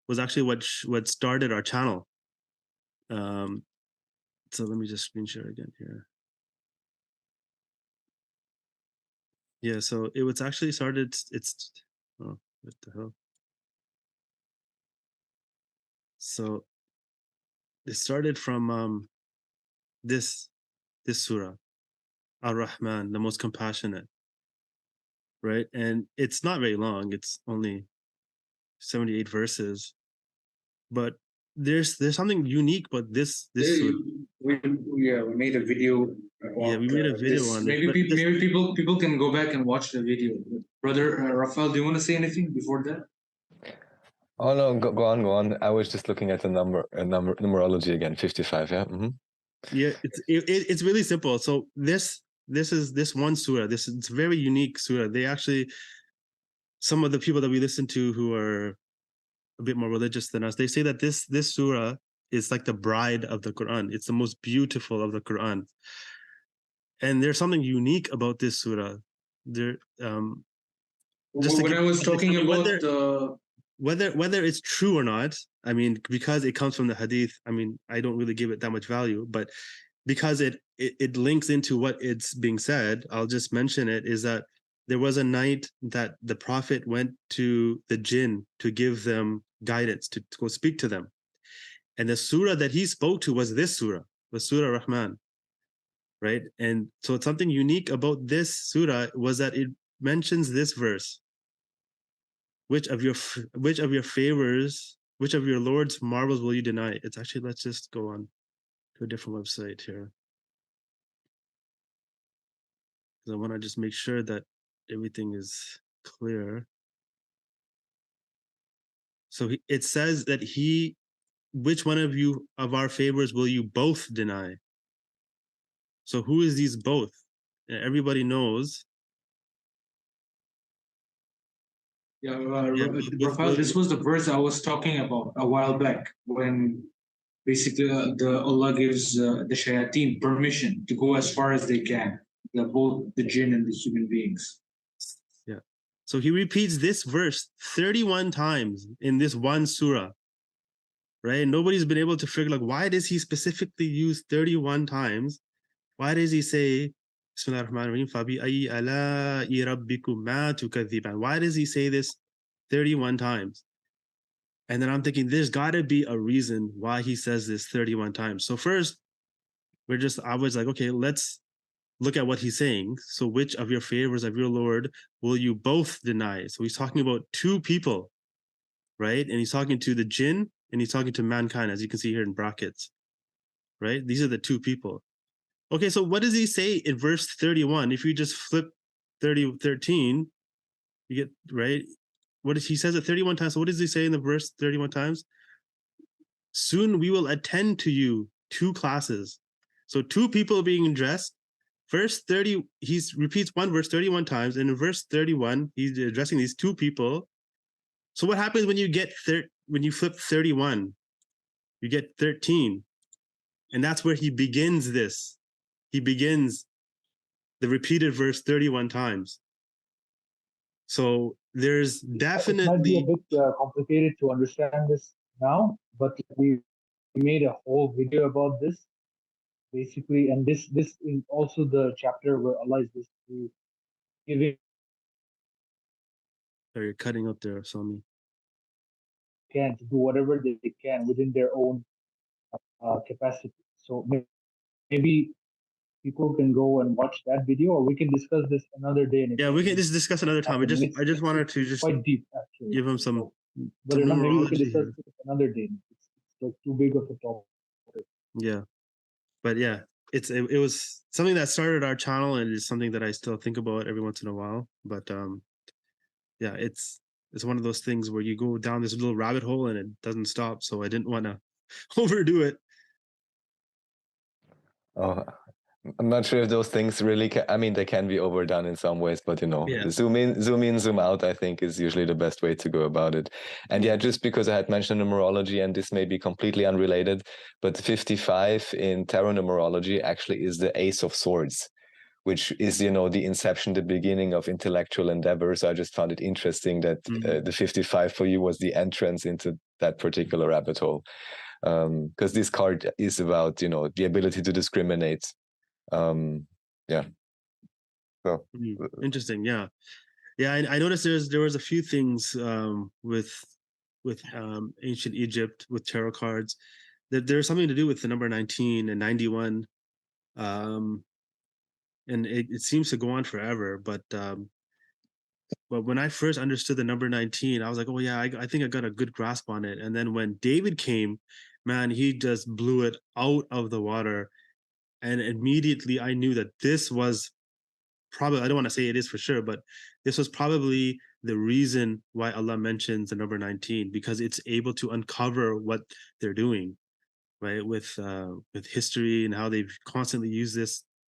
Speaker 1: was actually what started our channel. So let me just screen share again here. Yeah, so it was actually started. Oh, what the hell? So it started from this surah, Ar-Rahman, the most compassionate, right? And it's not very long. It's only 78 verses, but there's something unique about this surah.
Speaker 3: We made a video.
Speaker 1: Yeah, we made a video on it.
Speaker 3: Maybe people can go back and watch the video. Brother Raphael, do you want to say anything before that?
Speaker 2: Oh no, go on. I was just looking at the numerology again, 55. Yeah. Mm-hmm.
Speaker 1: Yeah, it's really simple. So this one surah. It's very unique surah. They actually, some of the people that we listen to who are a bit more religious than us, they say that this surah is like the bride of the Quran. It's the most beautiful of the Quran. And there's something unique about this surah. There,
Speaker 3: just when I was talking about
Speaker 1: whether it's true or not, I mean, because it comes from the hadith, I mean, I don't really give it that much value, but because it links into what it's being said, I'll just mention it, is that there was a night that the Prophet went to the jinn to give them guidance, to go speak to them. And the surah that he spoke to was this surah, was Surah Rahman, right? And so it's something unique about this surah was that it mentions this verse. Which of your favors, which of your Lord's marvels will you deny? It's actually, let's just go on to a different website here, because I want to just make sure that everything is clear. So it says that which one of you of our favors will you both deny? So who is these both? And everybody knows.
Speaker 3: Yeah, Raphael, this was the verse I was talking about a while back, when basically the Allah gives the shayateen permission to go as far as they can, both the jinn and the human beings.
Speaker 1: Yeah. So he repeats this verse 31 times in this one surah, right? Nobody's been able to figure, like, why does he specifically use 31 times? Why does he say, why does he say this 31 times? And then I'm thinking, there's got to be a reason why he says this 31 times. So first, I was like, okay, let's look at what he's saying. So which of your favors of your Lord will you both deny? So he's talking about two people, right? And he's talking to the jinn and he's talking to mankind, as you can see here in brackets, right? These are the two people. Okay, so what does he say in verse 31? If you just flip 13, you get, right? He says it 31 times. So what does he say in the verse 31 times? Soon we will attend to you two classes. So two people being addressed. Verse 30, he repeats one verse 31 times. And in verse 31, he's addressing these two people. So what happens when you when you flip 31? You get 13. And that's where he begins this. He begins the repeated verse 31 times. So there's definitely...
Speaker 6: It might be a bit complicated to understand this now, but we made a whole video about this, basically, and this is also the chapter where Allah is basically giving...
Speaker 1: Oh, you're cutting up there, Sami.
Speaker 6: ...can to do whatever they can within their own capacity. So maybe people can go and watch that video, or we can discuss this another day.
Speaker 1: Yeah, we can just discuss another time. I just wanted to just
Speaker 6: quite deep, actually.
Speaker 1: give him some.
Speaker 6: But maybe we can discuss this another day. It's like too big of a topic.
Speaker 1: Yeah, but yeah, it was something that started our channel, and it's something that I still think about every once in a while. But yeah, it's one of those things where you go down this little rabbit hole and it doesn't stop. So I didn't want to overdo it.
Speaker 2: Oh, I'm not sure if those things really can, I mean, they can be overdone in some ways, but
Speaker 1: Yeah.
Speaker 2: zoom in, zoom out, I think is usually the best way to go about it. And yeah, just because I had mentioned numerology, and this may be completely unrelated, but 55 in tarot numerology actually is the Ace of Swords, which is, the inception, the beginning of intellectual endeavor. So I just found it interesting that the 55 for you was the entrance into that particular rabbit hole. Because this card is about, the ability to discriminate. Yeah. So
Speaker 1: interesting. Yeah. I noticed there was a few things with ancient Egypt with tarot cards. There's something to do with the number 19 and 91. And it seems to go on forever, but when I first understood the number 19, I was like, oh yeah, I think I got a good grasp on it. And then when David came, man, he just blew it out of the water. And immediately I knew that this was probably, I don't want to say it is for sure, but this was probably the reason why Allah mentions the number 19, because it's able to uncover what they're doing, right? With history and how they've constantly used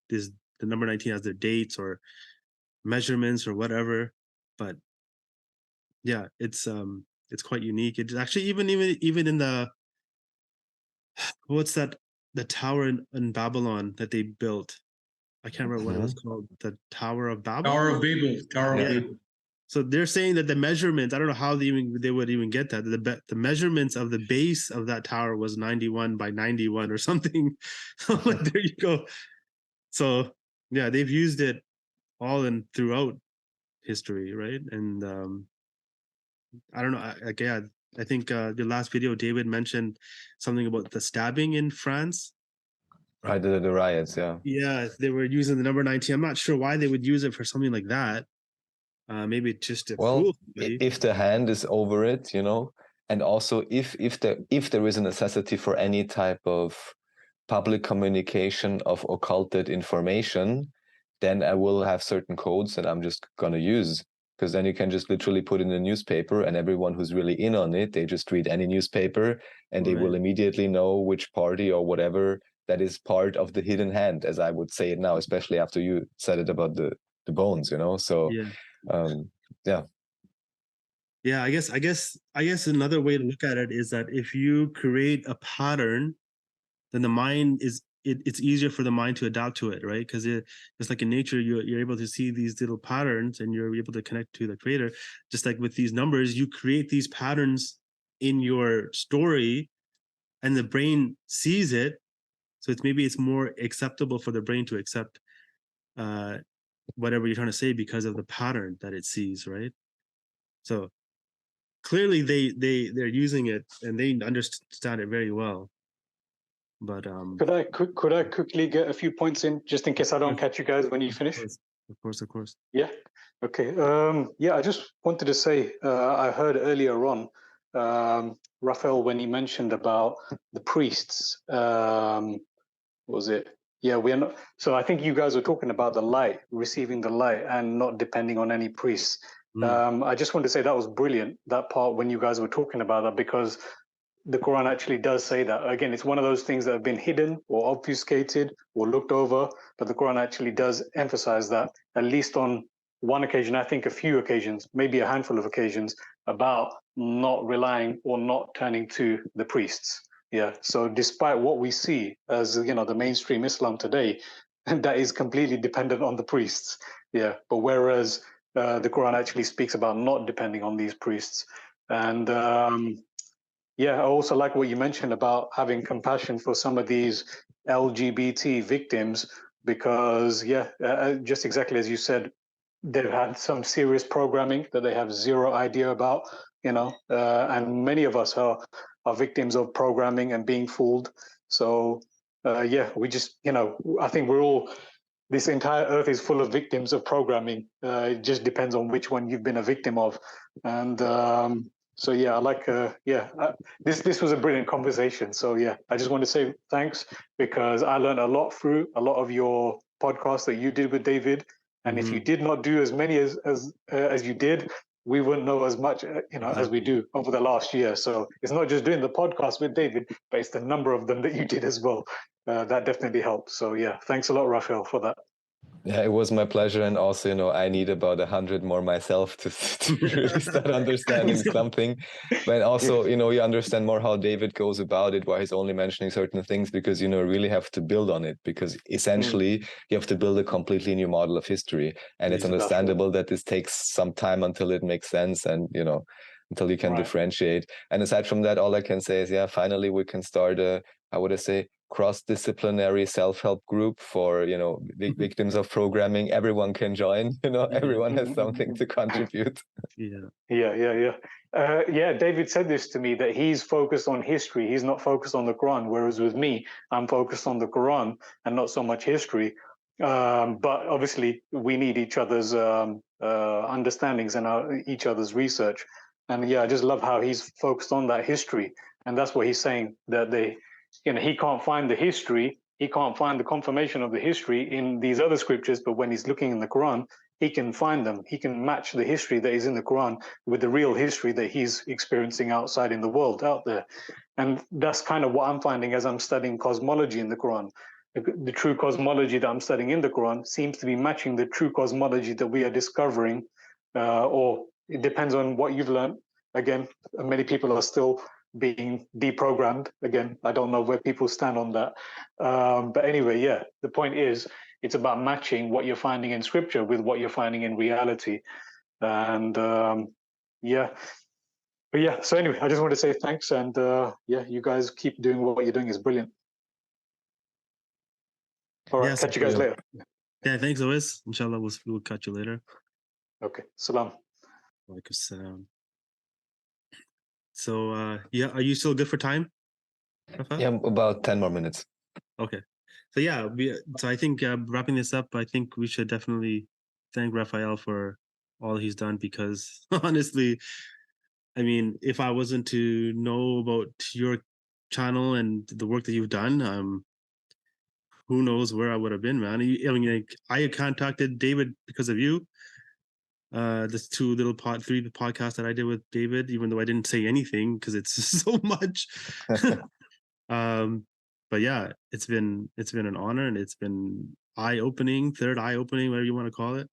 Speaker 1: the number 19 as their dates or measurements or whatever. But yeah, it's quite unique. It's actually even in the, what's that, the tower in Babylon that they built. I can't remember what it was called. The Tower of Babel.
Speaker 3: Tower of Babel. Tower of Babel.
Speaker 1: So they're saying that the measurements, I don't know how they would even get that. The measurements of the base of that tower was 91 by 91 or something. Like, there you go. So yeah, they've used it all throughout history, right? And I don't know. I think the last video David mentioned something about the stabbing in France.
Speaker 2: Right, the riots, yeah.
Speaker 1: Yeah, they were using the number 19. I'm not sure why they would use it for something like that. Maybe just to fool somebody.
Speaker 2: If the hand is over it, and also if there is a necessity for any type of public communication of occulted information, then I will have certain codes that I'm just gonna use, because then you can just literally put in a newspaper, and everyone who's really in on it, they just read any newspaper, and they will immediately know which party or whatever that is part of the hidden hand, as I would say it now, especially after you said it about the bones, So
Speaker 1: yeah, I guess another way to look at it is that if you create a pattern, then the mind it's easier for the mind to adapt to it, right? Because it's like in nature, you're able to see these little patterns and you're able to connect to the creator. Just like with these numbers, you create these patterns in your story and the brain sees it. So it's more acceptable for the brain to accept whatever you're trying to say because of the pattern that it sees, right? So clearly they're using it and they understand it very well. But
Speaker 4: could I quickly get a few points in, just in case I don't catch you guys when you finish?
Speaker 1: Of course.
Speaker 4: Yeah. Okay. I just wanted to say I heard earlier on Raphael, when he mentioned about the priests. Was it? Yeah, we're not. So I think you guys were talking about the light, receiving the light, and not depending on any priests. I just want to say that was brilliant, that part when you guys were talking about that, because the Quran actually does say that. Again, it's one of those things that have been hidden or obfuscated or looked over, but the Quran actually does emphasize that, at least on one occasion, I think a few occasions, maybe a handful of occasions, about not relying or not turning to the priests. Yeah. So despite what we see as, the mainstream Islam today, that is completely dependent on the priests. Yeah. But whereas the Quran actually speaks about not depending on these priests. And I also like what you mentioned about having compassion for some of these LGBT victims, because just exactly as you said, they've had some serious programming that they have zero idea about, and many of us are victims of programming and being fooled. So we just, I think this entire earth is full of victims of programming. It just depends on which one you've been a victim of. And So yeah, I like this was a brilliant conversation. So yeah, I just want to say thanks because I learned a lot through a lot of your podcasts that you did with David. And if you did not do as many as you did, we wouldn't know as much as we do over the last year. So it's not just doing the podcast with David, but it's the number of them that you did as well. That definitely helped. So yeah, thanks a lot, Raphael, for that.
Speaker 2: Yeah, it was my pleasure, and also, I need about 100 more myself to really start understanding something. But also, you understand more how David goes about it, why he's only mentioning certain things, because you really have to build on it. Because essentially, you have to build a completely new model of history, and it's understandable that this takes some time until it makes sense, and until you can differentiate. And aside from that, all I can say is, yeah, finally we can start a, how would I say, cross-disciplinary self-help group for victims of programming. Everyone can join. Everyone has something to contribute.
Speaker 4: Yeah, David said this to me, that he's focused on history, he's not focused on the Quran, whereas with me, I'm focused on the Quran and not so much history. But obviously we need each other's understandings and each other's research. And yeah, I just love how he's focused on that history. And that's what he's saying, that he can't find the history, he can't find the confirmation of the history in these other scriptures, but when he's looking in the Quran, he can find them. He can match the history that is in the Quran with the real history that he's experiencing outside in the world out there. And that's kind of what I'm finding as I'm studying cosmology in the Quran. The true cosmology that I'm studying in the Quran seems to be matching the true cosmology that we are discovering, or it depends on what you've learned. Again, many people are still being deprogrammed. Again, I don't know where people stand on that. But anyway, yeah, the point is, it's about matching what you're finding in scripture with what you're finding in reality. And But yeah, so anyway, I just want to say thanks. And you guys keep doing what you're doing is brilliant. All right, catch you guys later.
Speaker 1: Yeah, thanks, Awais. Inshallah, we'll catch you later.
Speaker 4: Okay, salam.
Speaker 1: Walaikum salam. So, are you still good for time, Rafa?
Speaker 2: Yeah, about 10 more minutes.
Speaker 1: Okay. So, so I think wrapping this up, I think we should definitely thank Raphael for all he's done, because honestly, I mean, if I wasn't to know about your channel and the work that you've done, who knows where I would have been, man. I mean, I contacted David because of you. This three podcasts that I did with David, even though I didn't say anything because it's so much. But yeah, it's been an honor, and it's been third eye opening, whatever you want to call it.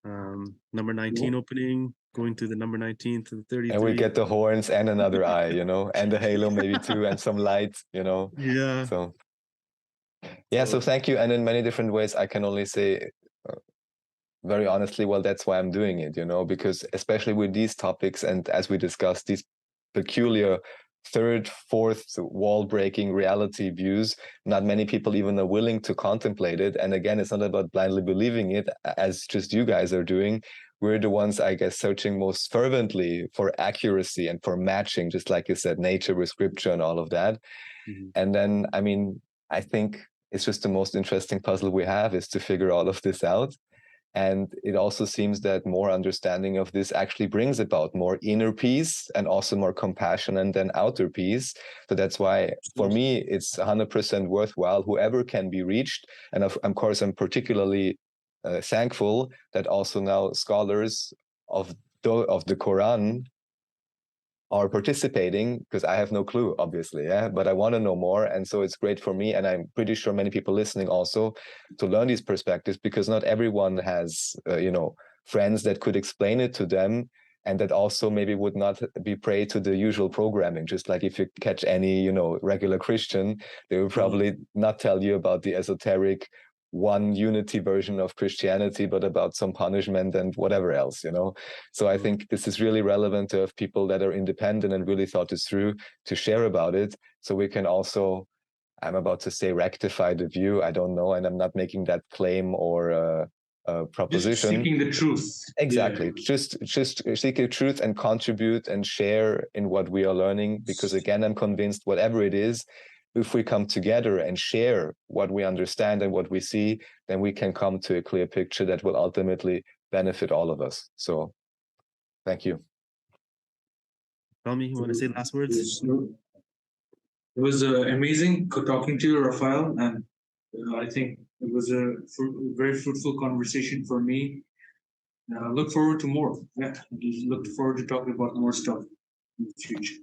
Speaker 1: Number 19 opening, going through the number 19 to the 33.
Speaker 2: And we get the horns and another eye, and the halo maybe too, and some lights,
Speaker 1: Yeah.
Speaker 2: So thank you. And in many different ways, I can only say very honestly, well, that's why I'm doing it, because especially with these topics, and as we discussed, these peculiar third, fourth wall breaking reality views, not many people even are willing to contemplate it. And again, it's not about blindly believing it, as just you guys are doing. We're the ones, I guess, searching most fervently for accuracy and for matching, just like you said, nature with scripture and all of that. And then, I mean, I think it's just the most interesting puzzle we have, is to figure all of this out. And it also seems that more understanding of this actually brings about more inner peace and also more compassion, and then outer peace. So that's why, for me, it's 100% worthwhile, whoever can be reached. And of course, I'm particularly thankful that also now scholars of the Quran are participating, because I have no clue, obviously, but I want to know more. And so it's great for me, and I'm pretty sure many people listening also, to learn these perspectives, because not everyone has friends that could explain it to them, and that also maybe would not be prey to the usual programming. Just like if you catch any regular Christian, they will probably not tell you about the esoteric one unity version of Christianity, but about some punishment and whatever else, So I think this is really relevant to have people that are independent and really thought this through, to share about it, so we can also, I'm about to say, rectify the view. I don't know, and I'm not making that claim or proposition.
Speaker 3: Just seeking the truth.
Speaker 2: Exactly. Yeah. Just seek the truth and contribute and share in what we are learning, because again, I'm convinced whatever it is, if we come together and share what we understand and what we see, then we can come to a clear picture that will ultimately benefit all of us. So thank you.
Speaker 1: Rami, you want to say last words?
Speaker 3: It was amazing talking to you, Raphael, and I think it was a very fruitful conversation for me. Look forward to more. Yeah, look forward to talking about more stuff in the future.